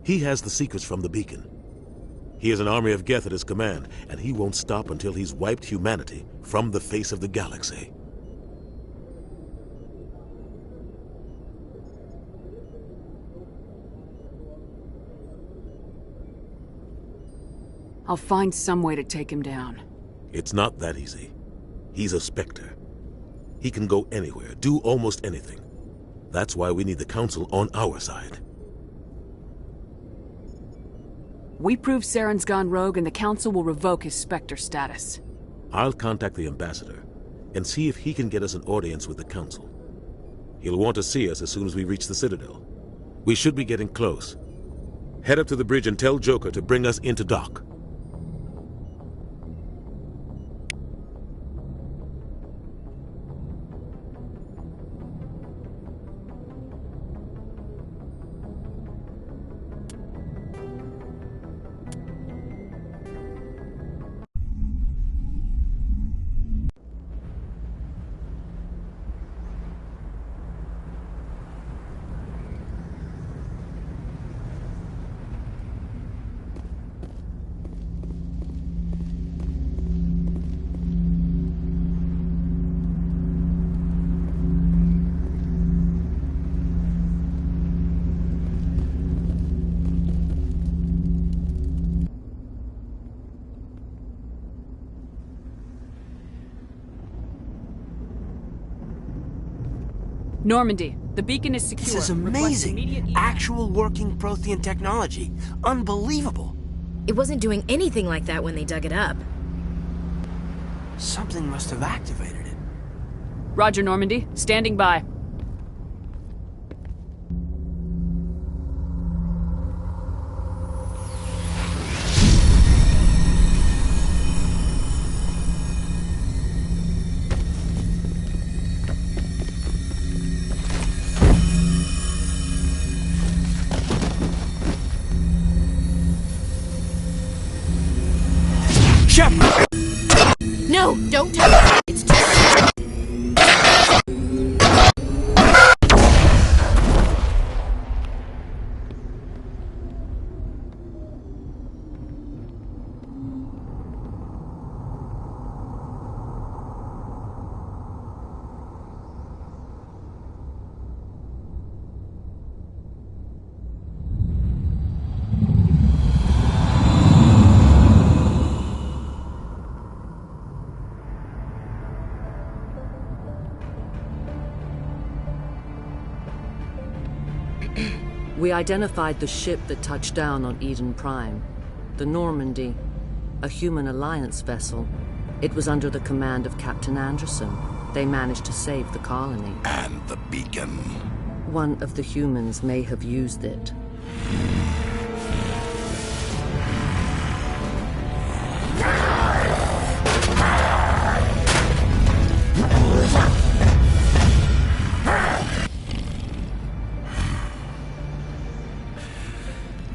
He has the secrets from the beacon. He has an army of Geth at his command, and he won't stop until he's wiped humanity from the face of the galaxy. I'll find some way to take him down. It's not that easy. He's a Spectre. He can go anywhere, do almost anything. That's why we need the Council on our side. We prove Saren's gone rogue and the Council will revoke his Spectre status. I'll contact the Ambassador and see if he can get us an audience with the Council. He'll want to see us as soon as we reach the Citadel. We should be getting close. Head up to the bridge and tell Joker to bring us into dock. Normandy, the beacon is secure. This is amazing. Actual working Prothean technology. Unbelievable. It wasn't doing anything like that when they dug it up. Something must have activated it. Roger, Normandy. Standing by. No, don't touch it. It's too... We identified the ship that touched down on Eden Prime. The Normandy, a human alliance vessel. It was under the command of Captain Anderson. They managed to save the colony. And the beacon. One of the humans may have used it.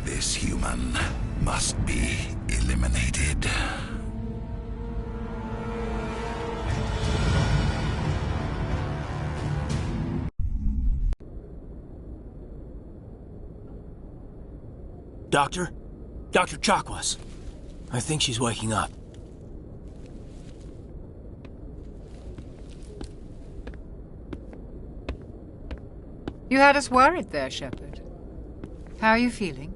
This human must be eliminated. Doctor? Dr. Chakwas. I think she's waking up. You had us worried there, Shepard. How are you feeling?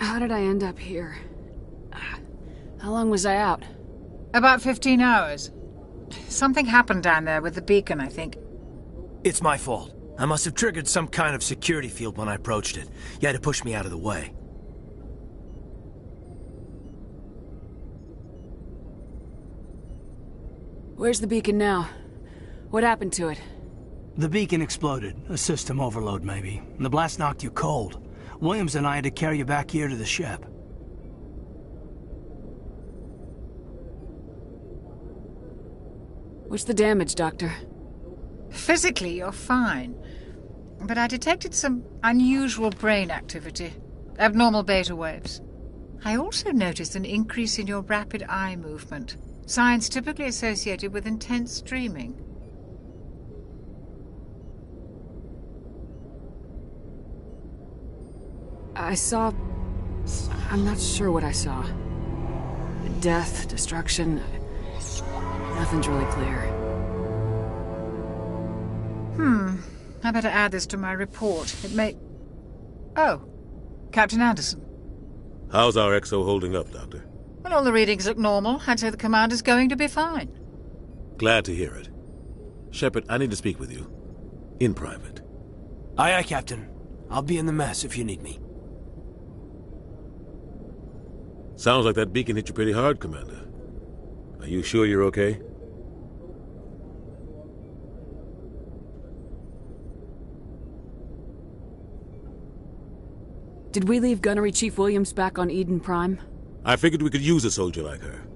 How did I end up here? How long was I out? About 15 hours. Something happened down there with the beacon, I think. It's my fault. I must have triggered some kind of security field when I approached it. You had to push me out of the way. Where's the beacon now? What happened to it? The beacon exploded. A system overload, maybe. The blast knocked you cold. Williams and I had to carry you back here to the ship. What's the damage, Doctor? Physically, you're fine. But I detected some unusual brain activity. Abnormal beta waves. I also noticed an increase in your rapid eye movement. Signs typically associated with intense dreaming. I'm not sure what I saw. Death, destruction... Nothing's really clear. I better add this to my report. It may... Oh, Captain Anderson. How's our XO holding up, Doctor? Well, all the readings look normal. I'd say the commander's going to be fine. Glad to hear it. Shepard, I need to speak with you. In private. Aye, aye, Captain. I'll be in the mess if you need me. Sounds like that beacon hit you pretty hard, Commander. Are you sure you're okay? Did we leave Gunnery Chief Williams back on Eden Prime? I figured we could use a soldier like her.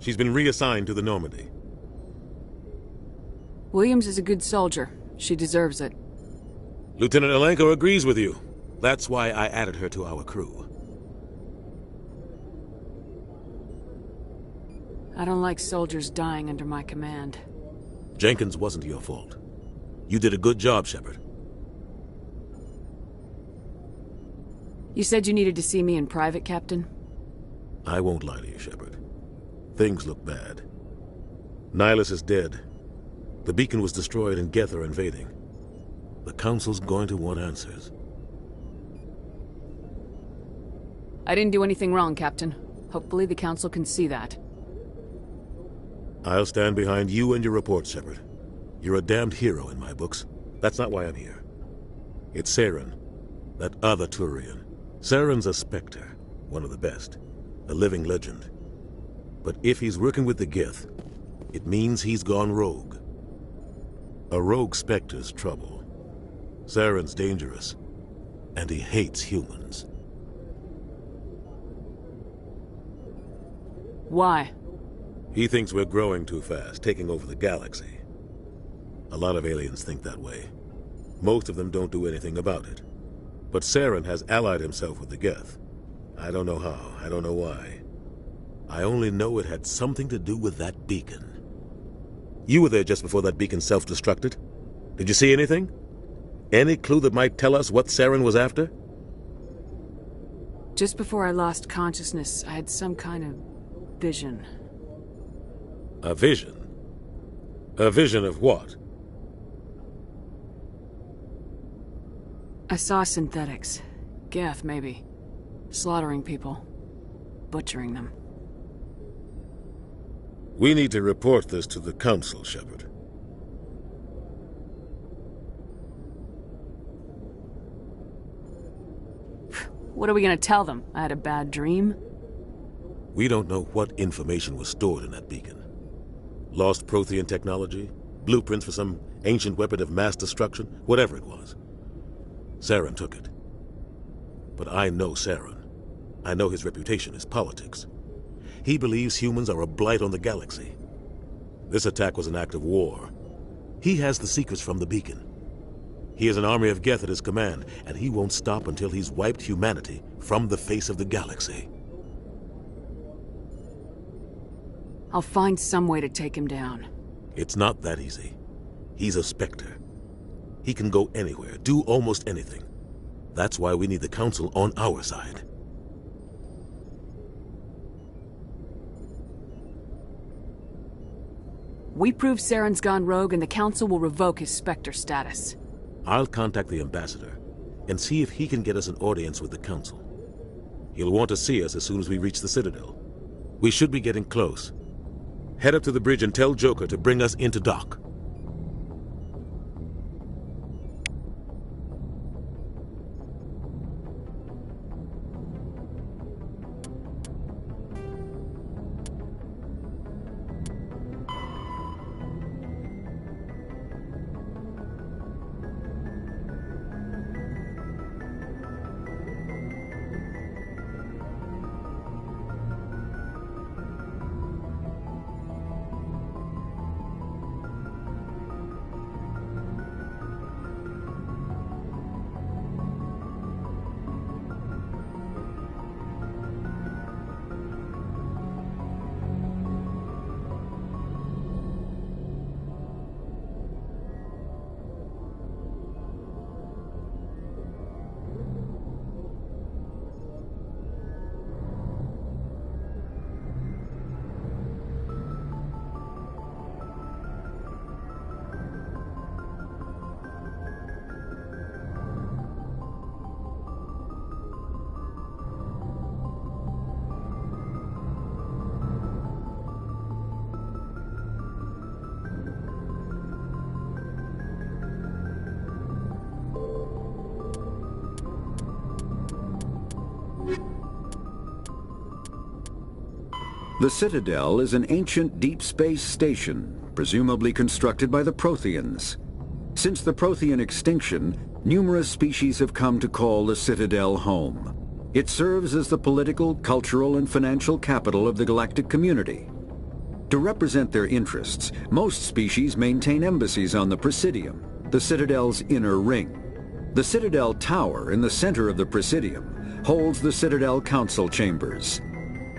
She's been reassigned to the Normandy. Williams is a good soldier. She deserves it. Lieutenant Alenko agrees with you. That's why I added her to our crew. I don't like soldiers dying under my command. Jenkins wasn't your fault. You did a good job, Shepard. You said you needed to see me in private, Captain? I won't lie to you, Shepard. Things look bad. Nihilus is dead. The beacon was destroyed and Geth are invading. The Council's going to want answers. I didn't do anything wrong, Captain. Hopefully the Council can see that. I'll stand behind you and your report, Shepard. You're a damned hero in my books. That's not why I'm here. It's Saren, that other Turian. Saren's a Spectre, one of the best. A living legend. But if he's working with the Geth, it means he's gone rogue. A rogue Spectre's trouble. Saren's dangerous, and he hates humans. Why? He thinks we're growing too fast, taking over the galaxy. A lot of aliens think that way. Most of them don't do anything about it. But Saren has allied himself with the Geth. I don't know how, I don't know why. I only know it had something to do with that beacon. You were there just before that beacon self-destructed. Did you see anything? Any clue that might tell us what Saren was after? Just before I lost consciousness, I had some kind of vision. A vision? A vision of what? I saw synthetics. Geth, maybe. Slaughtering people. Butchering them. We need to report this to the Council, Shepard. What are we gonna tell them? I had a bad dream? We don't know what information was stored in that beacon. Lost Prothean technology? Blueprints for some ancient weapon of mass destruction? Whatever it was. Saren took it. But I know Saren. I know his reputation is politics. He believes humans are a blight on the galaxy. This attack was an act of war. He has the secrets from the beacon. He has an army of Geth at his command, and he won't stop until he's wiped humanity from the face of the galaxy. I'll find some way to take him down. It's not that easy. He's a Spectre. He can go anywhere, do almost anything. That's why we need the Council on our side. We prove Saren's gone rogue and the Council will revoke his Spectre status. I'll contact the Ambassador and see if he can get us an audience with the Council. He'll want to see us as soon as we reach the Citadel. We should be getting close. Head up to the bridge and tell Joker to bring us into dock. The Citadel is an ancient deep space station, presumably constructed by the Protheans. Since the Prothean extinction, numerous species have come to call the Citadel home. It serves as the political, cultural, and financial capital of the galactic community. To represent their interests, most species maintain embassies on the Presidium, the Citadel's inner ring. The Citadel Tower in the center of the Presidium holds the Citadel Council chambers.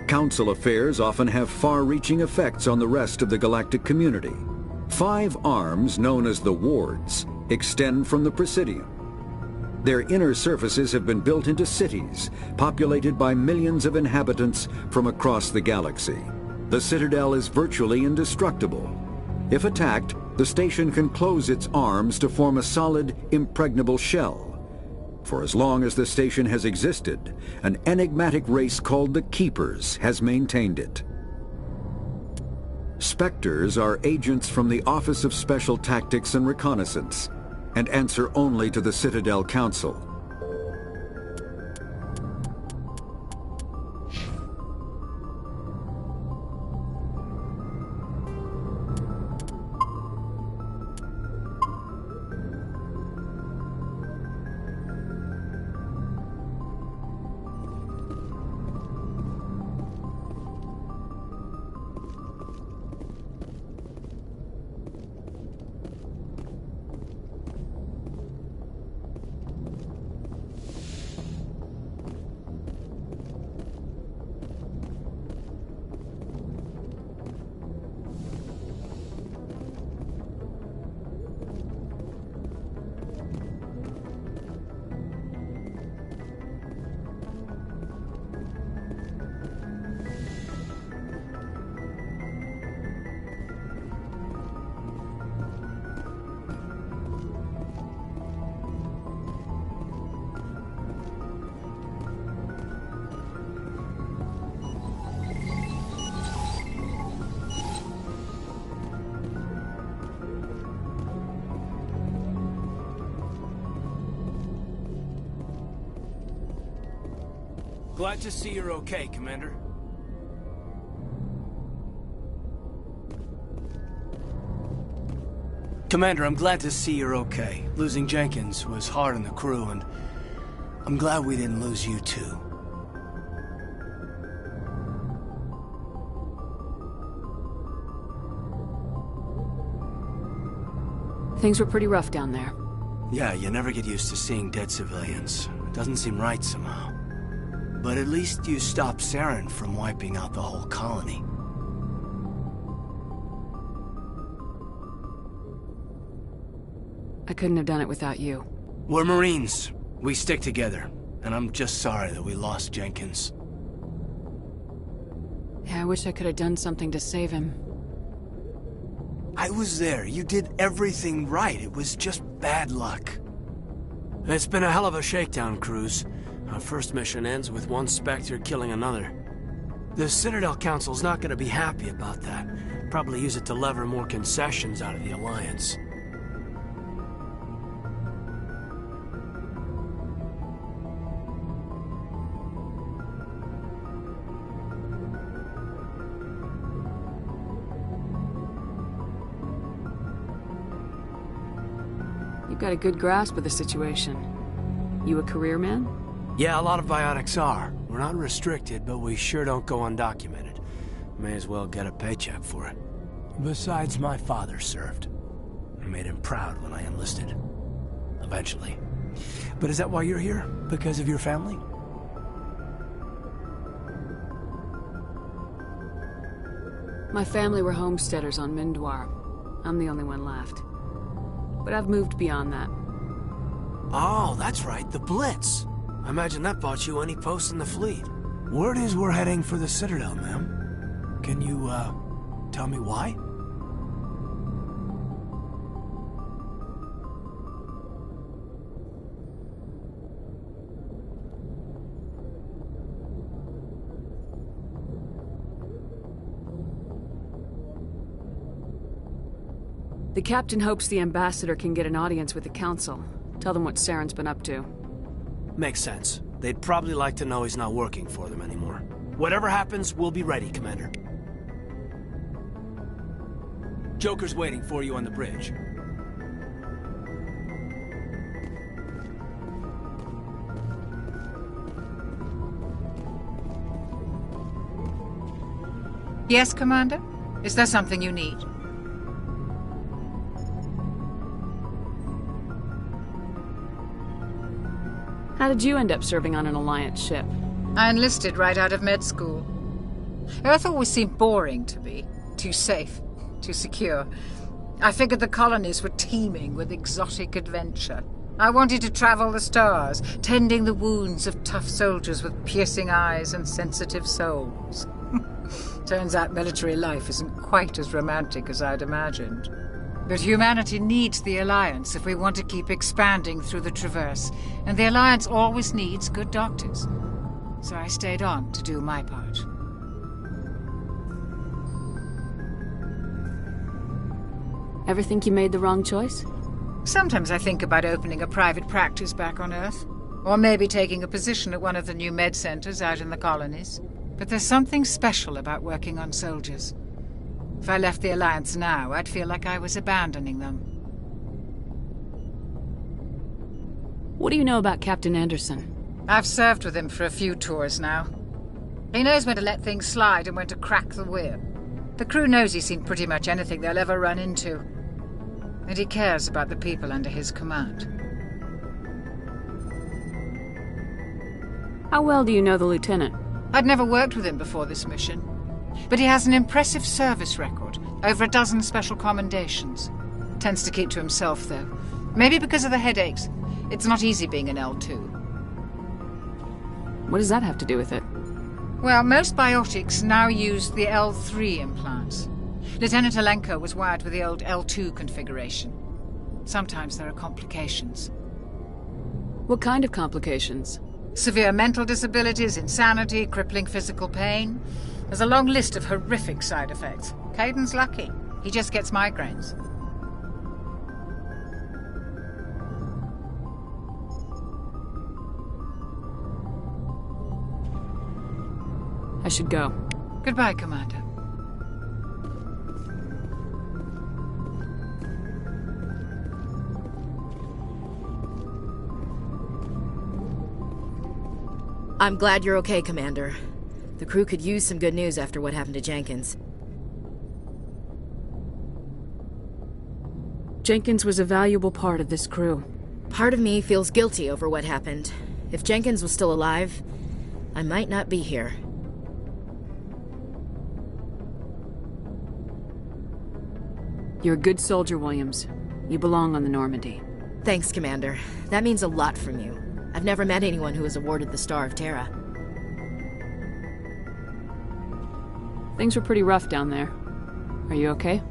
Council affairs often have far-reaching effects on the rest of the galactic community. 5 arms, known as the wards, extend from the Presidium. Their inner surfaces have been built into cities, populated by millions of inhabitants from across the galaxy. The Citadel is virtually indestructible. If attacked, the station can close its arms to form a solid, impregnable shell. For as long as the station has existed, an enigmatic race called the Keepers has maintained it. Spectres are agents from the Office of Special Tactics and Reconnaissance, and answer only to the Citadel Council. Glad to see you're okay, Commander. Commander, I'm glad to see you're okay. Losing Jenkins was hard on the crew, and I'm glad we didn't lose you too. Things were pretty rough down there. Yeah, you never get used to seeing dead civilians. It doesn't seem right somehow. But at least you stopped Saren from wiping out the whole colony. I couldn't have done it without you. We're Marines. We stick together. And I'm just sorry that we lost Jenkins. Yeah, I wish I could have done something to save him. I was there. You did everything right. It was just bad luck. It's been a hell of a shakedown, Cruz. Our first mission ends with one Spectre killing another. The Citadel Council's not gonna be happy about that. Probably use it to lever more concessions out of the Alliance. You've got a good grasp of the situation. You a career man? Yeah, a lot of biotics are. We're not restricted, but we sure don't go undocumented. May as well get a paycheck for it. Besides, my father served. I made him proud when I enlisted. Eventually. But is that why you're here? Because of your family? My family were homesteaders on Mindwar. I'm the only one left. But I've moved beyond that. Oh, that's right, the Blitz. I imagine that bought you any post in the fleet. Word is we're heading for the Citadel, ma'am. Can you, tell me why? The captain hopes the ambassador can get an audience with the council. Tell them what Saren's been up to. Makes sense. They'd probably like to know he's not working for them anymore. Whatever happens, we'll be ready, Commander. Joker's waiting for you on the bridge. Yes, Commander? Is there something you need? How did you end up serving on an Alliance ship? I enlisted right out of med school. Earth always seemed boring to me. Too safe, too secure. I figured the colonies were teeming with exotic adventure. I wanted to travel the stars, tending the wounds of tough soldiers with piercing eyes and sensitive souls. Turns out military life isn't quite as romantic as I'd imagined. But humanity needs the Alliance if we want to keep expanding through the Traverse, and the Alliance always needs good doctors. So I stayed on to do my part. Ever think you made the wrong choice? Sometimes I think about opening a private practice back on Earth, or maybe taking a position at one of the new med centers out in the colonies. But there's something special about working on soldiers. If I left the Alliance now, I'd feel like I was abandoning them. What do you know about Captain Anderson? I've served with him for a few tours now. He knows when to let things slide and when to crack the whip. The crew knows he's seen pretty much anything they'll ever run into. And he cares about the people under his command. How well do you know the Lieutenant? I'd never worked with him before this mission. But he has an impressive service record, over a dozen special commendations. Tends to keep to himself, though. Maybe because of the headaches. It's not easy being an L2. What does that have to do with it? Well, most biotics now use the L3 implants. Lieutenant Alenko was wired with the old L2 configuration. Sometimes there are complications. What kind of complications? Severe mental disabilities, insanity, crippling physical pain. There's a long list of horrific side effects. Caden's lucky. He just gets migraines. I should go. Goodbye, Commander. I'm glad you're okay, Commander. The crew could use some good news after what happened to Jenkins. Jenkins was a valuable part of this crew. Part of me feels guilty over what happened. If Jenkins was still alive, I might not be here. You're a good soldier, Williams. You belong on the Normandy. Thanks, Commander. That means a lot from you. I've never met anyone who was awarded the Star of Terra. Things were pretty rough down there. Are you okay?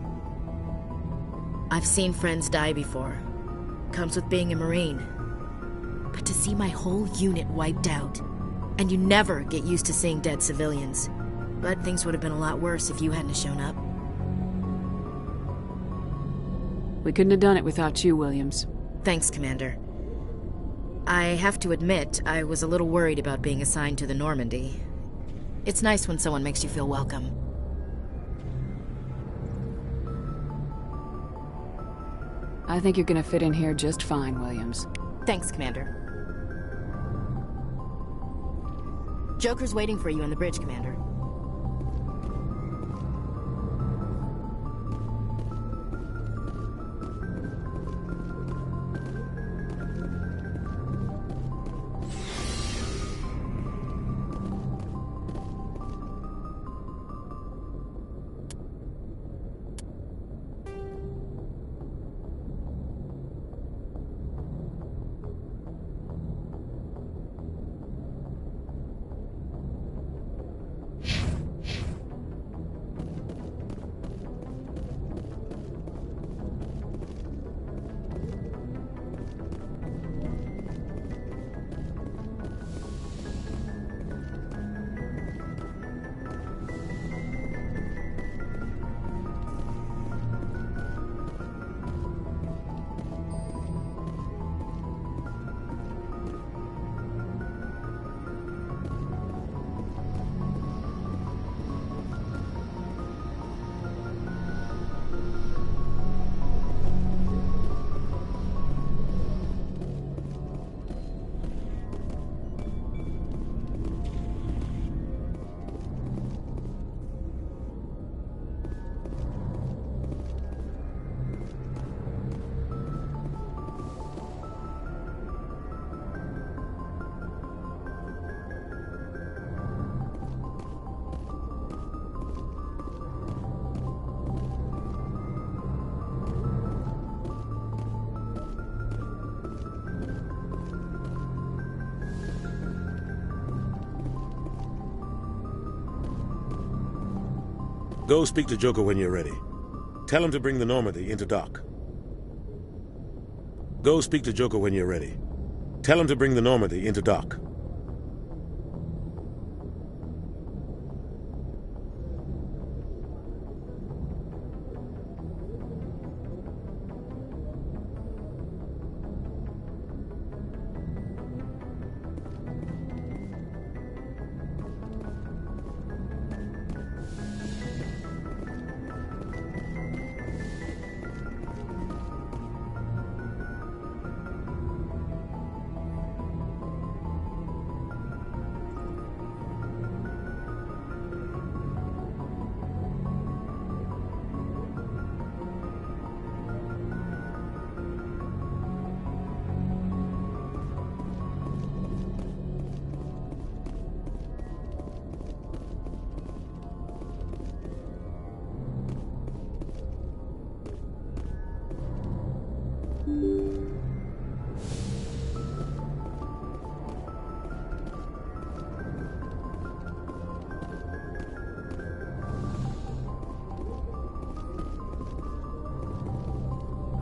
I've seen friends die before. Comes with being a Marine. to see my whole unit wiped out. And you never get used to seeing dead civilians. But things would have been a lot worse if you hadn't shown up. We couldn't have done it without you, Williams. Thanks, Commander. I have to admit, I was a little worried about being assigned to the Normandy. It's nice when someone makes you feel welcome. I think you're gonna fit in here just fine, Williams. Thanks, Commander. Joker's waiting for you on the bridge, Commander. Go speak to Joker when you're ready. Tell him to bring the Normandy into dock. Go speak to Joker when you're ready. Tell him to bring the Normandy into dock.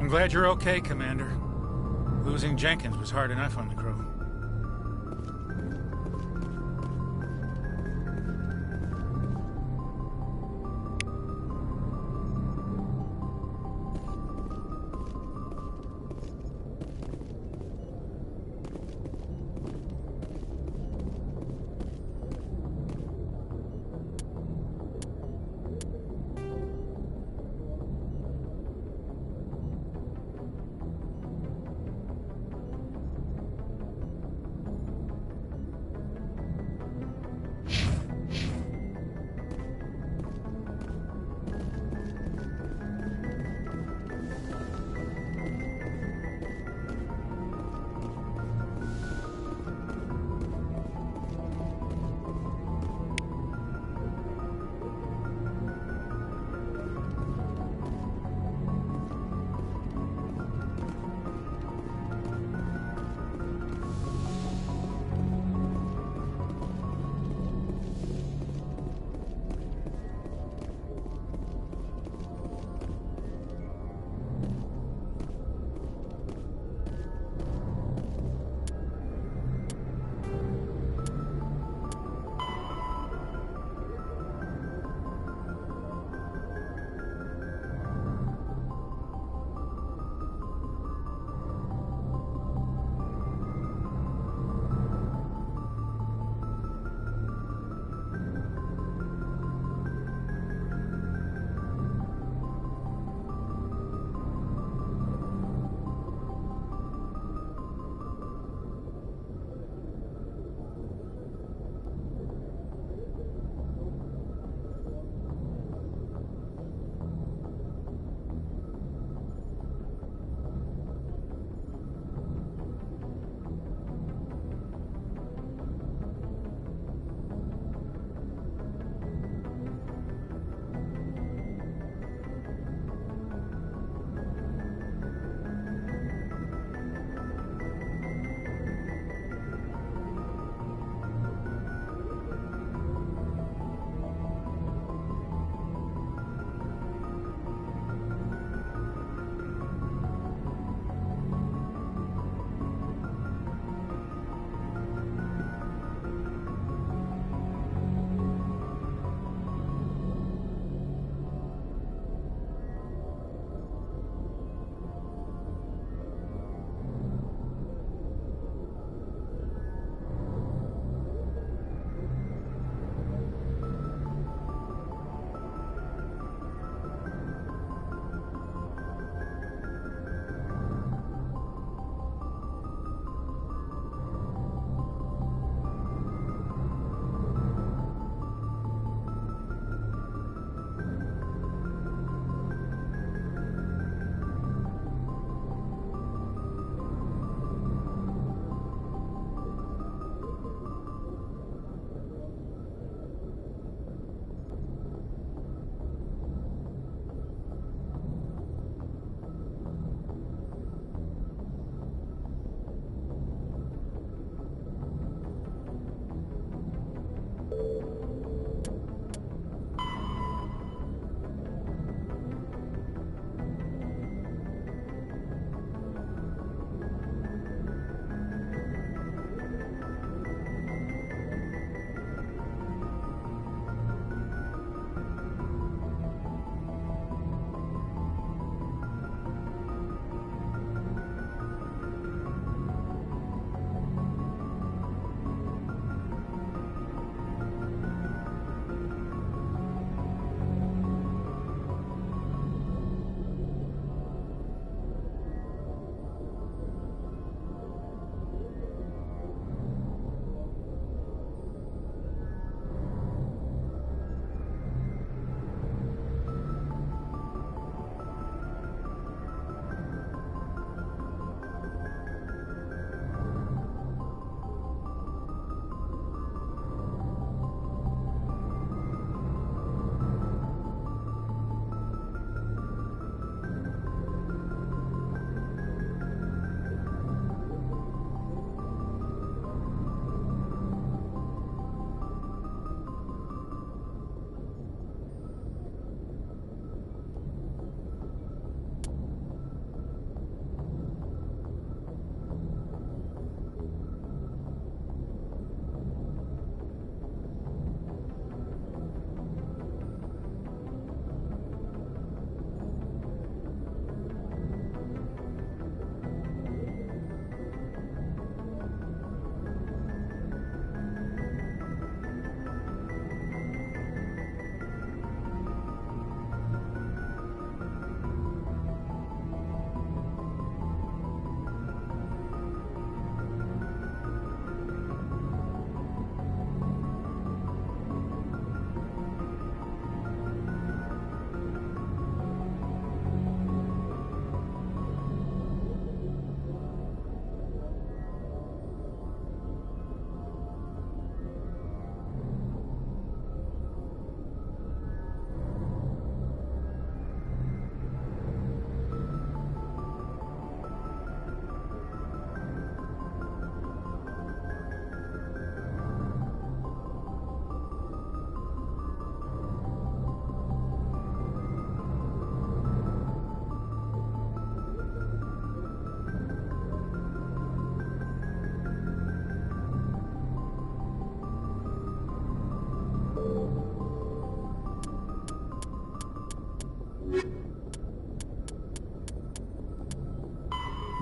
I'm glad you're okay, Commander. Losing Jenkins was hard enough on the crew.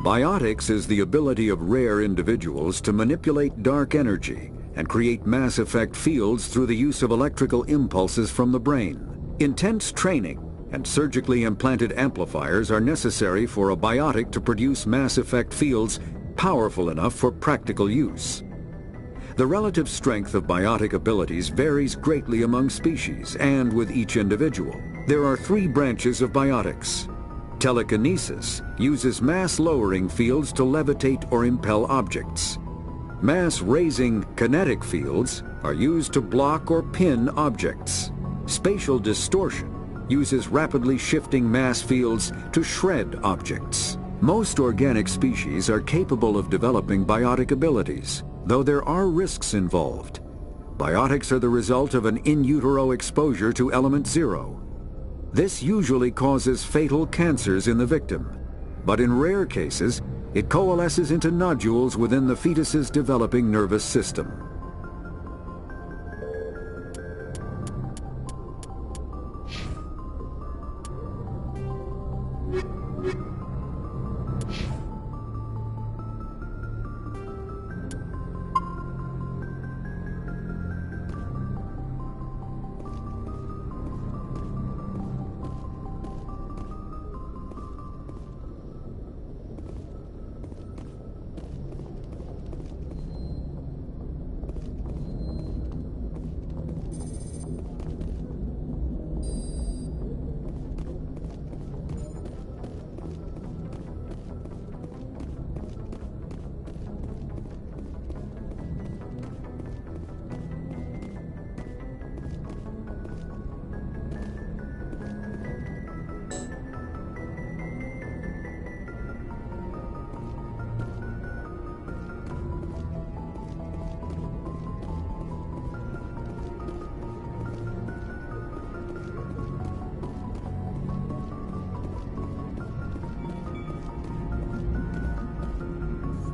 Biotics is the ability of rare individuals to manipulate dark energy and create mass effect fields through the use of electrical impulses from the brain. Intense training and surgically implanted amplifiers are necessary for a biotic to produce mass effect fields powerful enough for practical use. The relative strength of biotic abilities varies greatly among species and with each individual. There are 3 branches of biotics. Telekinesis uses mass-lowering fields to levitate or impel objects. Mass-raising kinetic fields are used to block or pin objects. Spatial distortion uses rapidly shifting mass fields to shred objects. Most organic species are capable of developing biotic abilities, though there are risks involved. Biotics are the result of an in utero exposure to element 0. This usually causes fatal cancers in the victim, but in rare cases, it coalesces into nodules within the fetus's developing nervous system.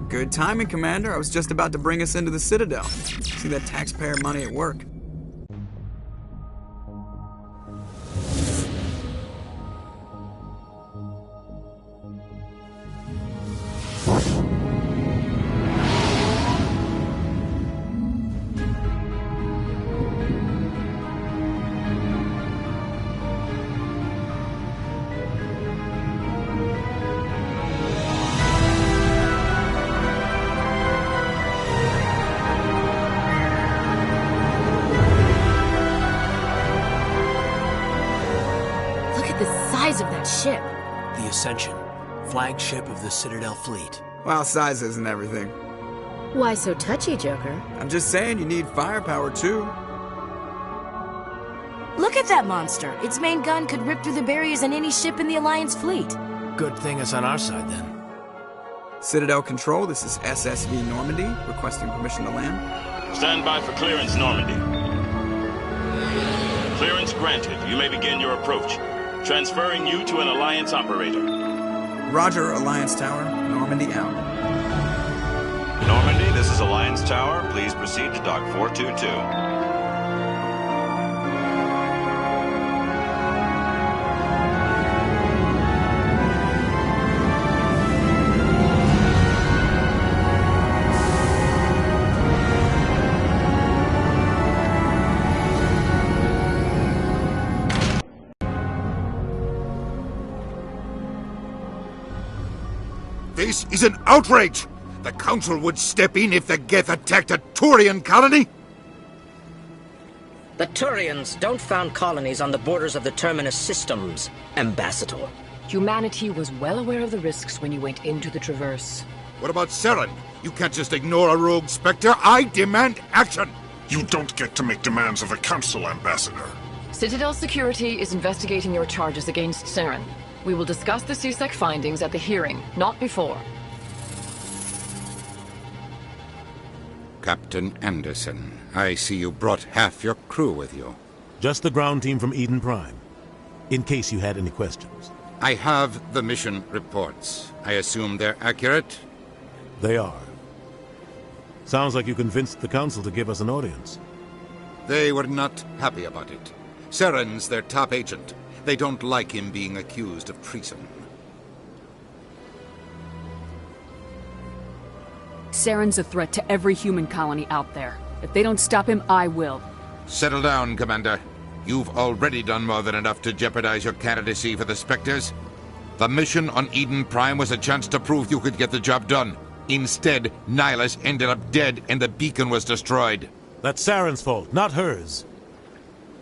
Good timing, Commander. I was just about to bring us into the Citadel. See that taxpayer money at work. Of that ship. The Ascension, flagship of the Citadel fleet. Well, size isn't everything. Why so touchy, Joker? I'm just saying you need firepower, too. Look at that monster. Its main gun could rip through the barriers in any ship in the Alliance fleet. Good thing it's on our side, then. Citadel Control, this is SSV Normandy, requesting permission to land. Stand by for clearance, Normandy. Clearance granted. You may begin your approach. Transferring you to an Alliance operator. Roger, Alliance Tower. Normandy out. Normandy, this is Alliance Tower. Please proceed to Dock 422. This is an outrage! The Council would step in if the Geth attacked a Turian colony? The Turians don't found colonies on the borders of the Terminus systems, Ambassador. Humanity was well aware of the risks when you went into the Traverse. What about Seren? You can't just ignore a rogue Spectre. I demand action! You don't get to make demands of the Council, Ambassador. Citadel Security is investigating your charges against Seren. We will discuss the CSEC findings at the hearing, not before. Captain Anderson, I see you brought half your crew with you. Just the ground team from Eden Prime, in case you had any questions. I have the mission reports. I assume they're accurate? They are. Sounds like you convinced the Council to give us an audience. They were not happy about it. Seren's their top agent. They don't like him being accused of treason. Saren's a threat to every human colony out there. If they don't stop him, I will. Settle down, Commander. You've already done more than enough to jeopardize your candidacy for the Spectres. The mission on Eden Prime was a chance to prove you could get the job done. Instead, Nihilus ended up dead and the beacon was destroyed. That's Saren's fault, not hers.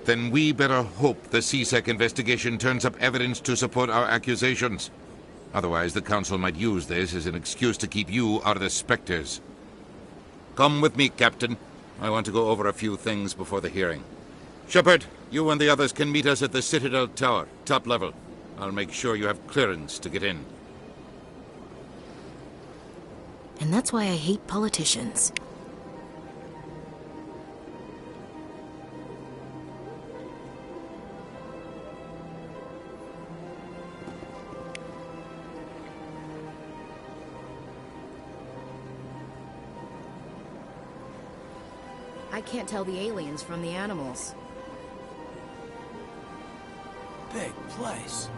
Then we better hope the CSEC investigation turns up evidence to support our accusations. Otherwise, the Council might use this as an excuse to keep you out of the Spectres. Come with me, Captain. I want to go over a few things before the hearing. Shepard, you and the others can meet us at the Citadel Tower, top level. I'll make sure you have clearance to get in. And that's why I hate politicians. I can't tell the aliens from the animals. Big place.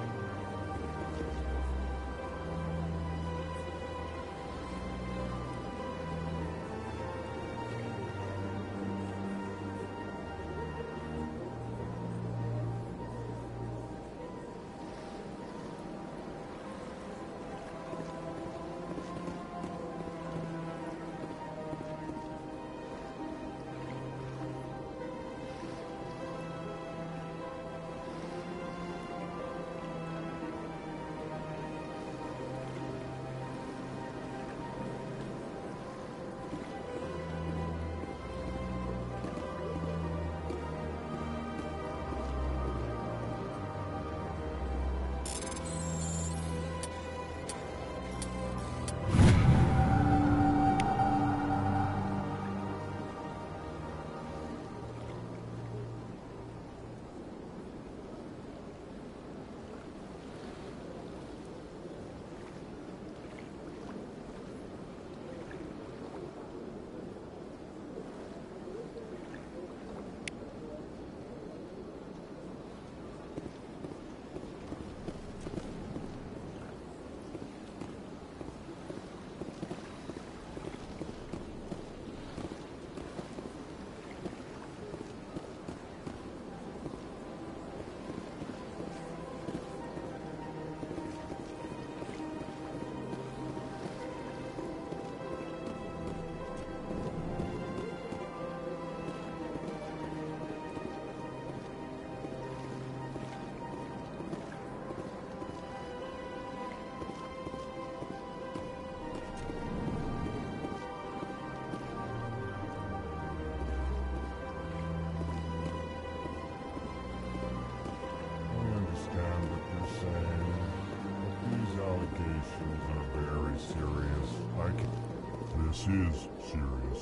This is serious.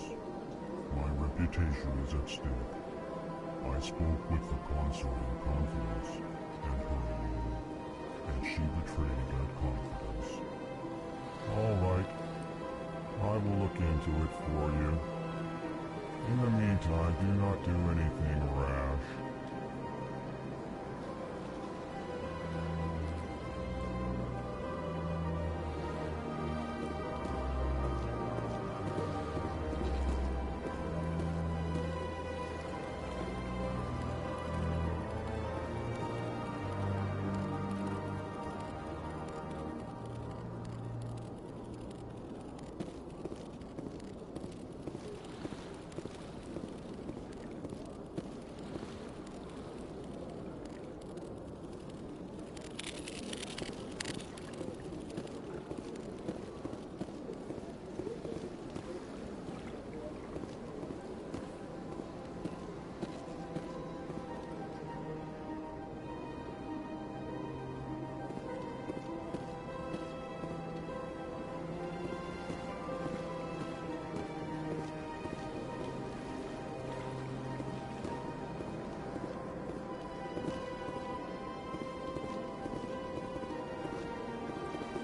My reputation is at stake. I spoke with the Consul in confidence, and her alone, and she betrayed that confidence. All right. I will look into it for you. In the meantime, do not do anything rash.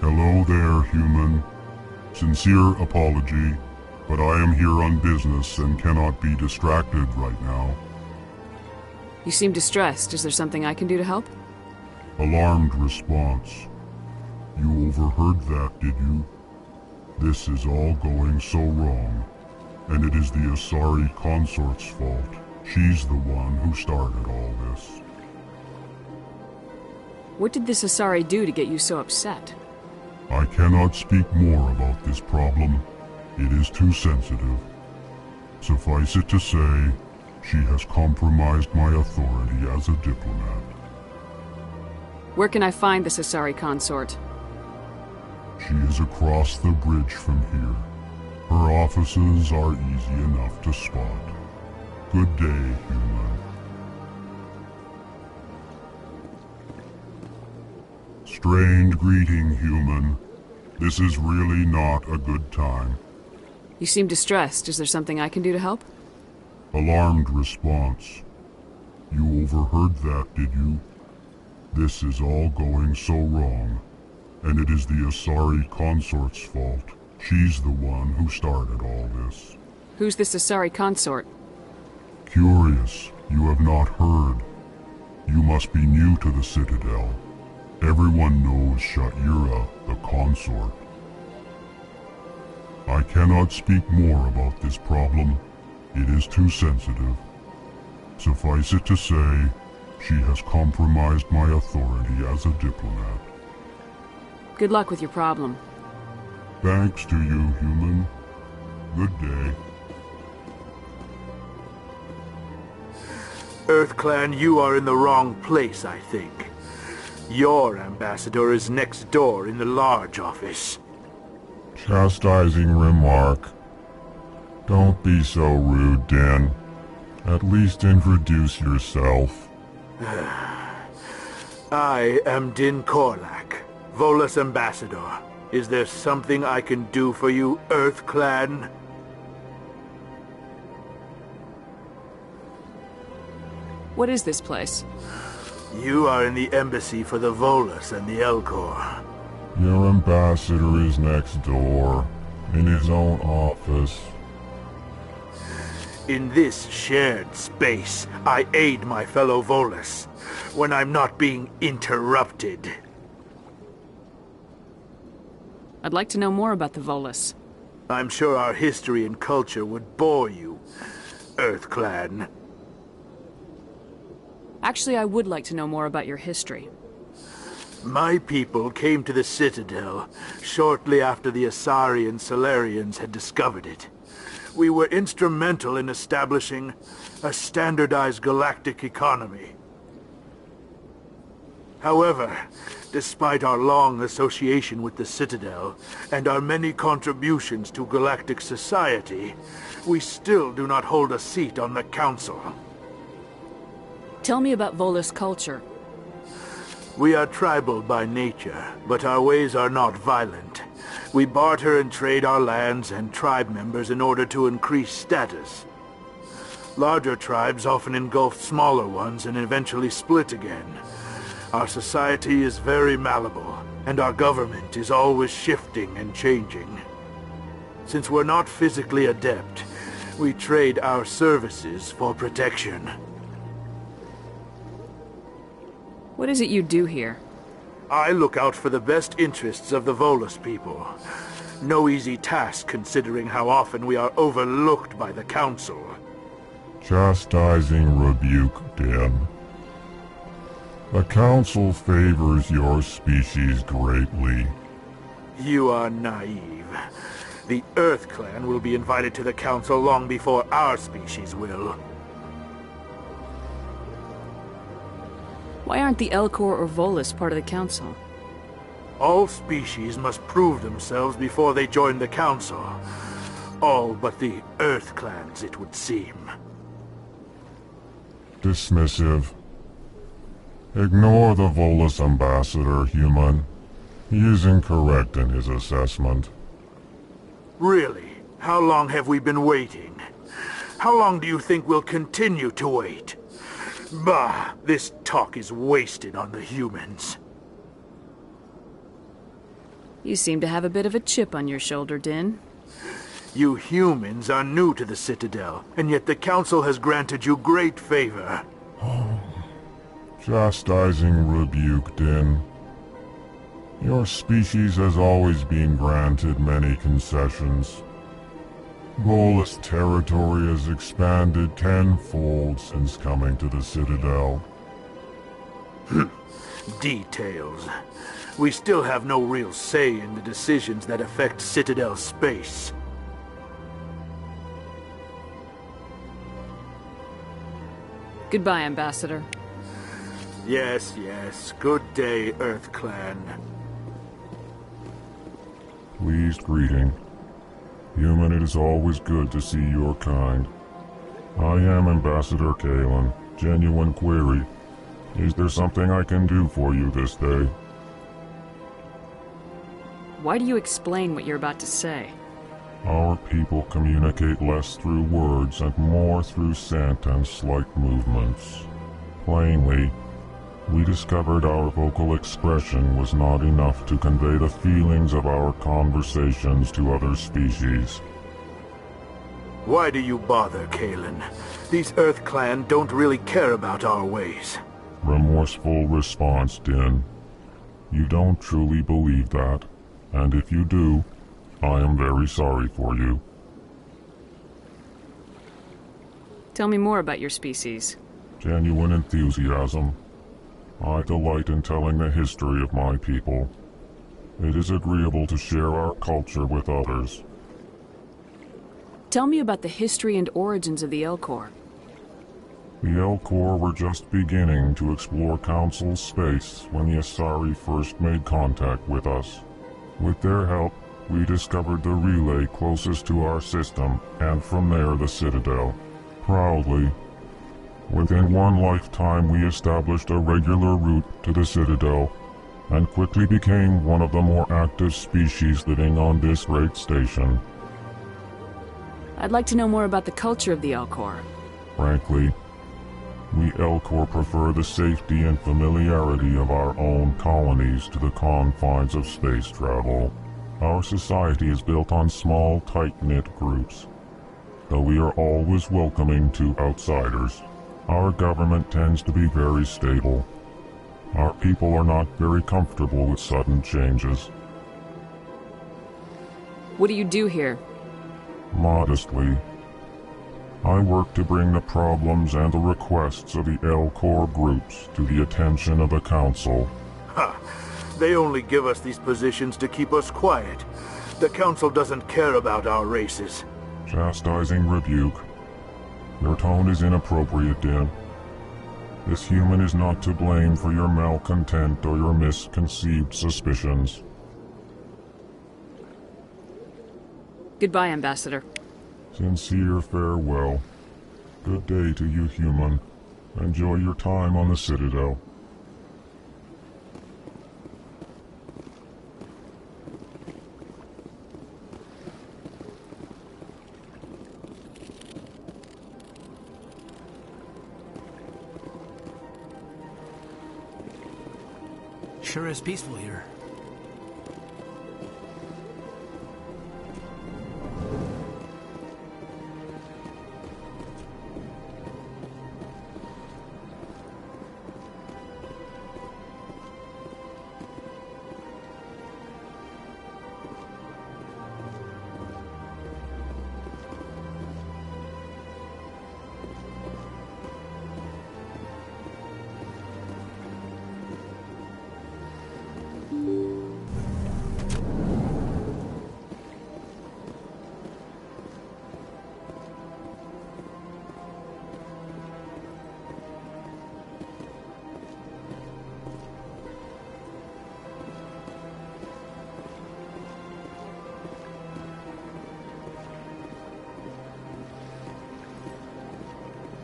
Hello there, human. Sincere apology, but I am here on business and cannot be distracted right now. You seem distressed. Is there something I can do to help? Alarmed response. You overheard that, did you? This is all going so wrong, and it is the Asari consort's fault. She's the one who started all this. What did this Asari do to get you so upset? I cannot speak more about this problem. It is too sensitive. Suffice it to say, she has compromised my authority as a diplomat. Where can I find this Asari consort? She is across the bridge from here. Her offices are easy enough to spot. Good day, human. Strained greeting, human. This is really not a good time. You seem distressed. Is there something I can do to help? Alarmed response. You overheard that, did you? This is all going so wrong, and it is the Asari consort's fault. She's the one who started all this. Who's this Asari consort? Curious, you have not heard. You must be new to the Citadel. Everyone knows Sha'ira, the consort. I cannot speak more about this problem. It is too sensitive. Suffice it to say, she has compromised my authority as a diplomat. Good luck with your problem. Thanks to you, human. Good day. EarthClan, you are in the wrong place, I think. Your ambassador is next door in the large office. Chastising remark. Don't be so rude, Din. At least introduce yourself. I am Din Korlak, Volus ambassador. Is there something I can do for you, EarthClan? What is this place? You are in the embassy for the Volus and the Elcor. Your ambassador is next door, in his own office. In this shared space, I aid my fellow Volus, when I'm not being interrupted. I'd like to know more about the Volus. I'm sure our history and culture would bore you, EarthClan. Actually, I would like to know more about your history. My people came to the Citadel shortly after the Asari and Solarians had discovered it. We were instrumental in establishing a standardized galactic economy. However, despite our long association with the Citadel and our many contributions to galactic society, we still do not hold a seat on the Council. Tell me about Volus culture. We are tribal by nature, but our ways are not violent. We barter and trade our lands and tribe members in order to increase status. Larger tribes often engulf smaller ones and eventually split again. Our society is very malleable, and our government is always shifting and changing. Since we're not physically adept, we trade our services for protection. What is it you do here? I look out for the best interests of the Volus people. No easy task considering how often we are overlooked by the Council. Chastising rebuke, Din. The Council favors your species greatly. You are naive. The EarthClan will be invited to the Council long before our species will. Why aren't the Elcor or Volus part of the Council? All species must prove themselves before they join the Council. All but the EarthClans, it would seem. Dismissive. Ignore the Volus ambassador, human. He is incorrect in his assessment. Really? How long have we been waiting? How long do you think we'll continue to wait? Bah, this talk is wasted on the humans. You seem to have a bit of a chip on your shoulder, Din. You humans are new to the Citadel, and yet the Council has granted you great favor. Chastising rebuke, Din. Your species has always been granted many concessions. Goalless territory has expanded tenfold since coming to the Citadel. Details. We still have no real say in the decisions that affect Citadel space. Goodbye, Ambassador. Yes, yes. Good day, Earth Clan. Pleased greeting. Human, it is always good to see your kind. I am Ambassador Kalen. Genuine query. Is there something I can do for you this day? Why do you explain what you're about to say? Our people communicate less through words and more through scent and slight movements. Plainly, we discovered our vocal expression was not enough to convey the feelings of our conversations to other species. Why do you bother, Kalen? These Earth Clan don't really care about our ways. Remorseful response, Din. You don't truly believe that, and if you do, I am very sorry for you. Tell me more about your species. Genuine enthusiasm. I delight in telling the history of my people. It is agreeable to share our culture with others. Tell me about the history and origins of the Elcor. The Elcor were just beginning to explore Council space when the Asari first made contact with us. With their help, we discovered the relay closest to our system, and from there the Citadel. Proudly, within one lifetime we established a regular route to the Citadel, and quickly became one of the more active species living on this great station. I'd like to know more about the culture of the Elcor. Frankly, we Elcor prefer the safety and familiarity of our own colonies to the confines of space travel. Our society is built on small, tight-knit groups. Though we are always welcoming to outsiders, our government tends to be very stable. Our people are not very comfortable with sudden changes. What do you do here? Modestly, I work to bring the problems and the requests of the Elcor groups to the attention of the Council. Ha! They only give us these positions to keep us quiet. The Council doesn't care about our races. Chastising rebuke. Your tone is inappropriate, Din. This human is not to blame for your malcontent or your misconceived suspicions. Goodbye, Ambassador. Sincere farewell. Good day to you, human. Enjoy your time on the Citadel. Sure is peaceful here.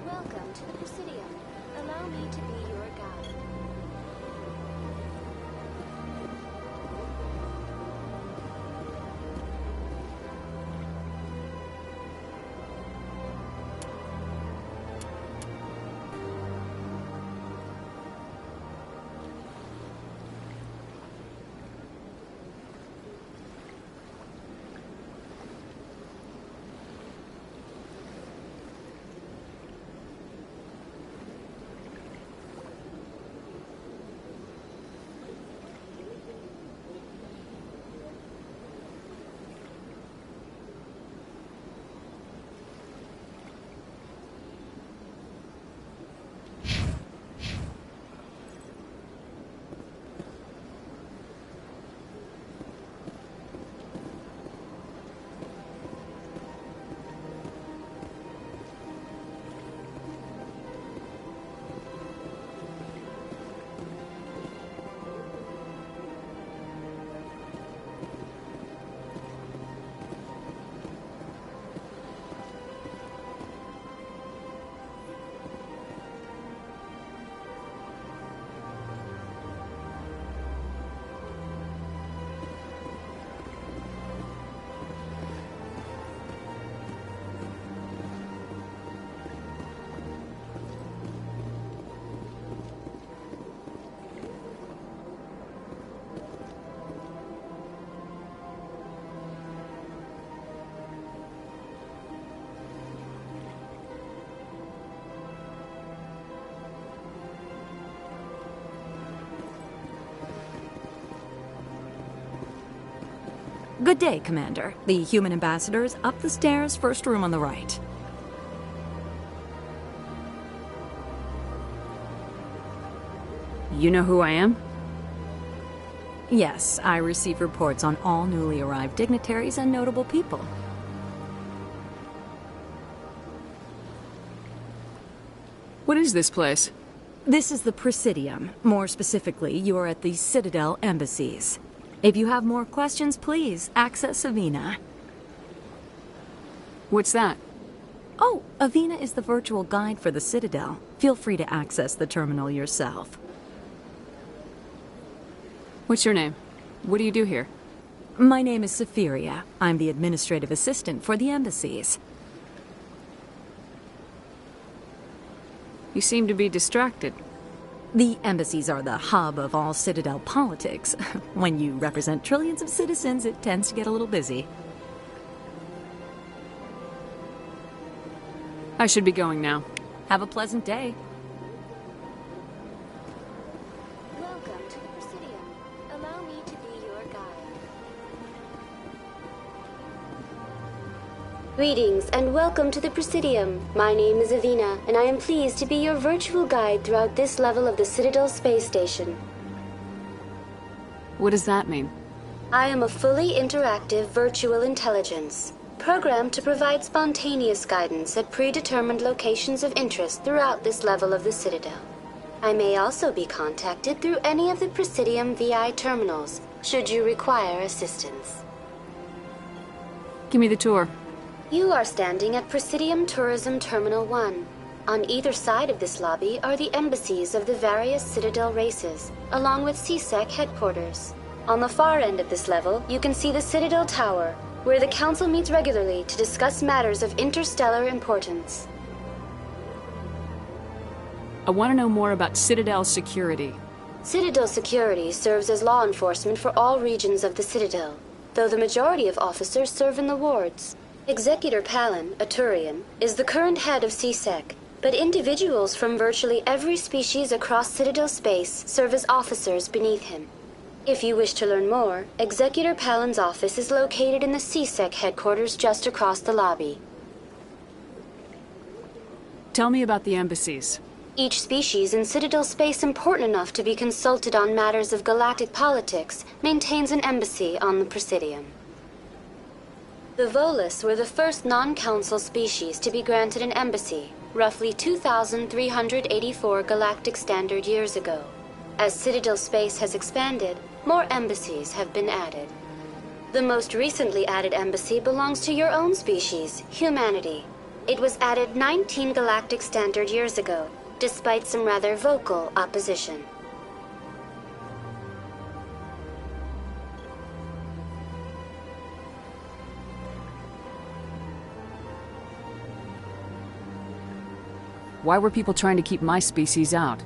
Welcome to the Presidium. Allow me to be your guide. Good day, Commander. The human ambassador is up the stairs, first room on the right. You know who I am? Yes, I receive reports on all newly arrived dignitaries and notable people. What is this place? This is the Presidium. More specifically, you are at the Citadel embassies. If you have more questions, please access Avina. What's that? Oh, Avina is the virtual guide for the Citadel. Feel free to access the terminal yourself. What's your name? What do you do here? My name is Safiria. I'm the administrative assistant for the embassies. You seem to be distracted. The embassies are the hub of all Citadel politics. When you represent trillions of citizens, it tends to get a little busy. I should be going now. Have a pleasant day. Welcome to the Presidium. Allow me to be your guide. Greetings and welcome to the Presidium. My name is Avina, and I am pleased to be your virtual guide throughout this level of the Citadel space station. What does that mean? I am a fully interactive virtual intelligence, programmed to provide spontaneous guidance at predetermined locations of interest throughout this level of the Citadel. I may also be contacted through any of the Presidium VI terminals, should you require assistance. Give me the tour. You are standing at Presidium Tourism Terminal 1. On either side of this lobby are the embassies of the various Citadel races, along with CSEC headquarters. On the far end of this level, you can see the Citadel Tower, where the Council meets regularly to discuss matters of interstellar importance. I want to know more about Citadel security. Citadel security serves as law enforcement for all regions of the Citadel, though the majority of officers serve in the wards. Executor Palin, a Turian, is the current head of CSEC, but individuals from virtually every species across Citadel space serve as officers beneath him. If you wish to learn more, Executor Palin's office is located in the CSEC headquarters just across the lobby. Tell me about the embassies. Each species in Citadel space important enough to be consulted on matters of galactic politics maintains an embassy on the Presidium. The voleus were the first non-council species to be granted an embassy, roughly 2,384 galactic standard years ago. As Citadel space has expanded, more embassies have been added. The most recently added embassy belongs to your own species, humanity. It was added 19 galactic standard years ago, despite some rather vocal opposition. Why were people trying to keep my species out?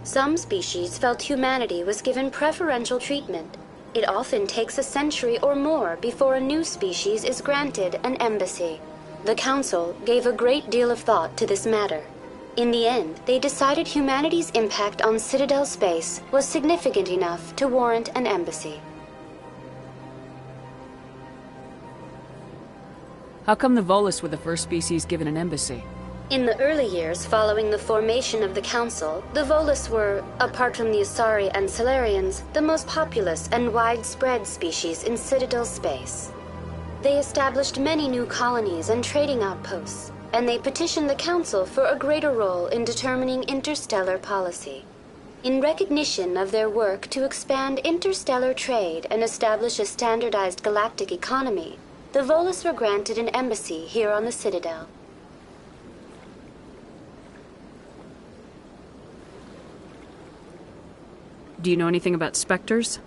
Some species felt humanity was given preferential treatment. It often takes a century or more before a new species is granted an embassy. The Council gave a great deal of thought to this matter. In the end, they decided humanity's impact on Citadel space was significant enough to warrant an embassy. How come the voleus were the first species given an embassy? In the early years following the formation of the Council, the voleus were, apart from the Asari and Solarians, the most populous and widespread species in Citadel space. They established many new colonies and trading outposts, and they petitioned the Council for a greater role in determining interstellar policy. In recognition of their work to expand interstellar trade and establish a standardized galactic economy, the voleus were granted an embassy here on the Citadel. Do you know anything about specters?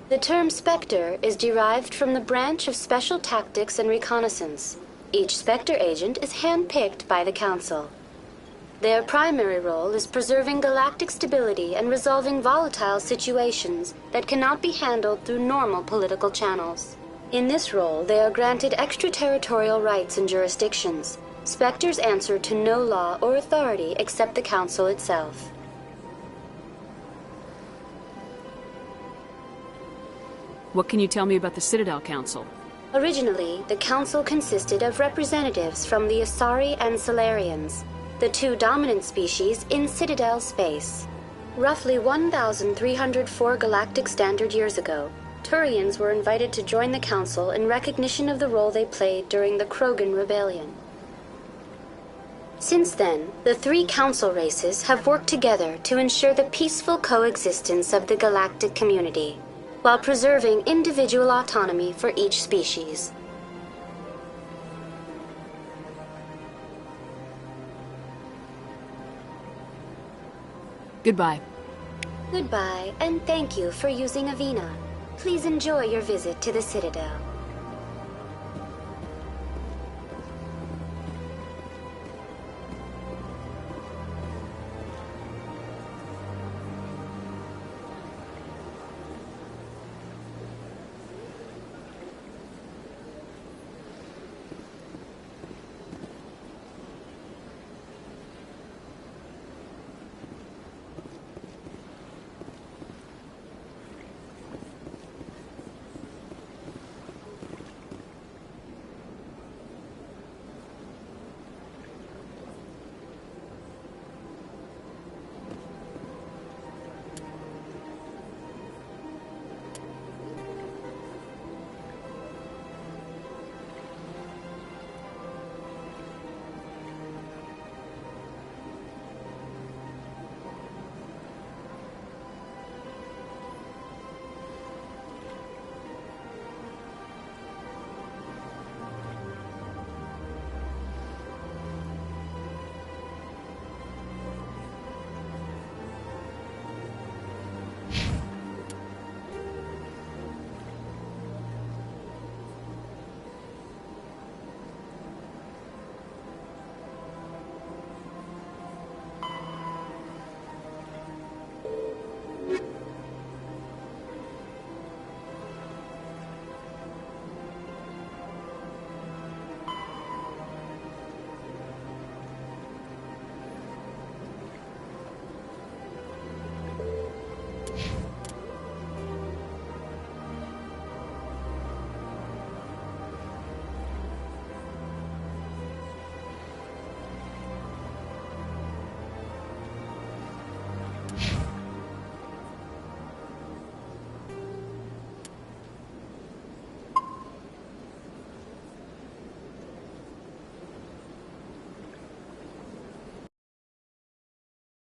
The term Spectre is derived from the branch of Special Tactics and Reconnaissance. Each Spectre agent is handpicked by the Council. Their primary role is preserving galactic stability and resolving volatile situations that cannot be handled through normal political channels. In this role, they are granted extraterritorial rights and jurisdictions. Spectres answer to no law or authority except the Council itself. What can you tell me about the Citadel Council? Originally, the Council consisted of representatives from the Asari and Solarians, the two dominant species in Citadel space. Roughly 1,304 galactic standard years ago, Turians were invited to join the Council in recognition of the role they played during the Krogan Rebellion. Since then, the three Council races have worked together to ensure the peaceful coexistence of the galactic community, while preserving individual autonomy for each species. Goodbye. Goodbye, and thank you for using Avina. Please enjoy your visit to the Citadel.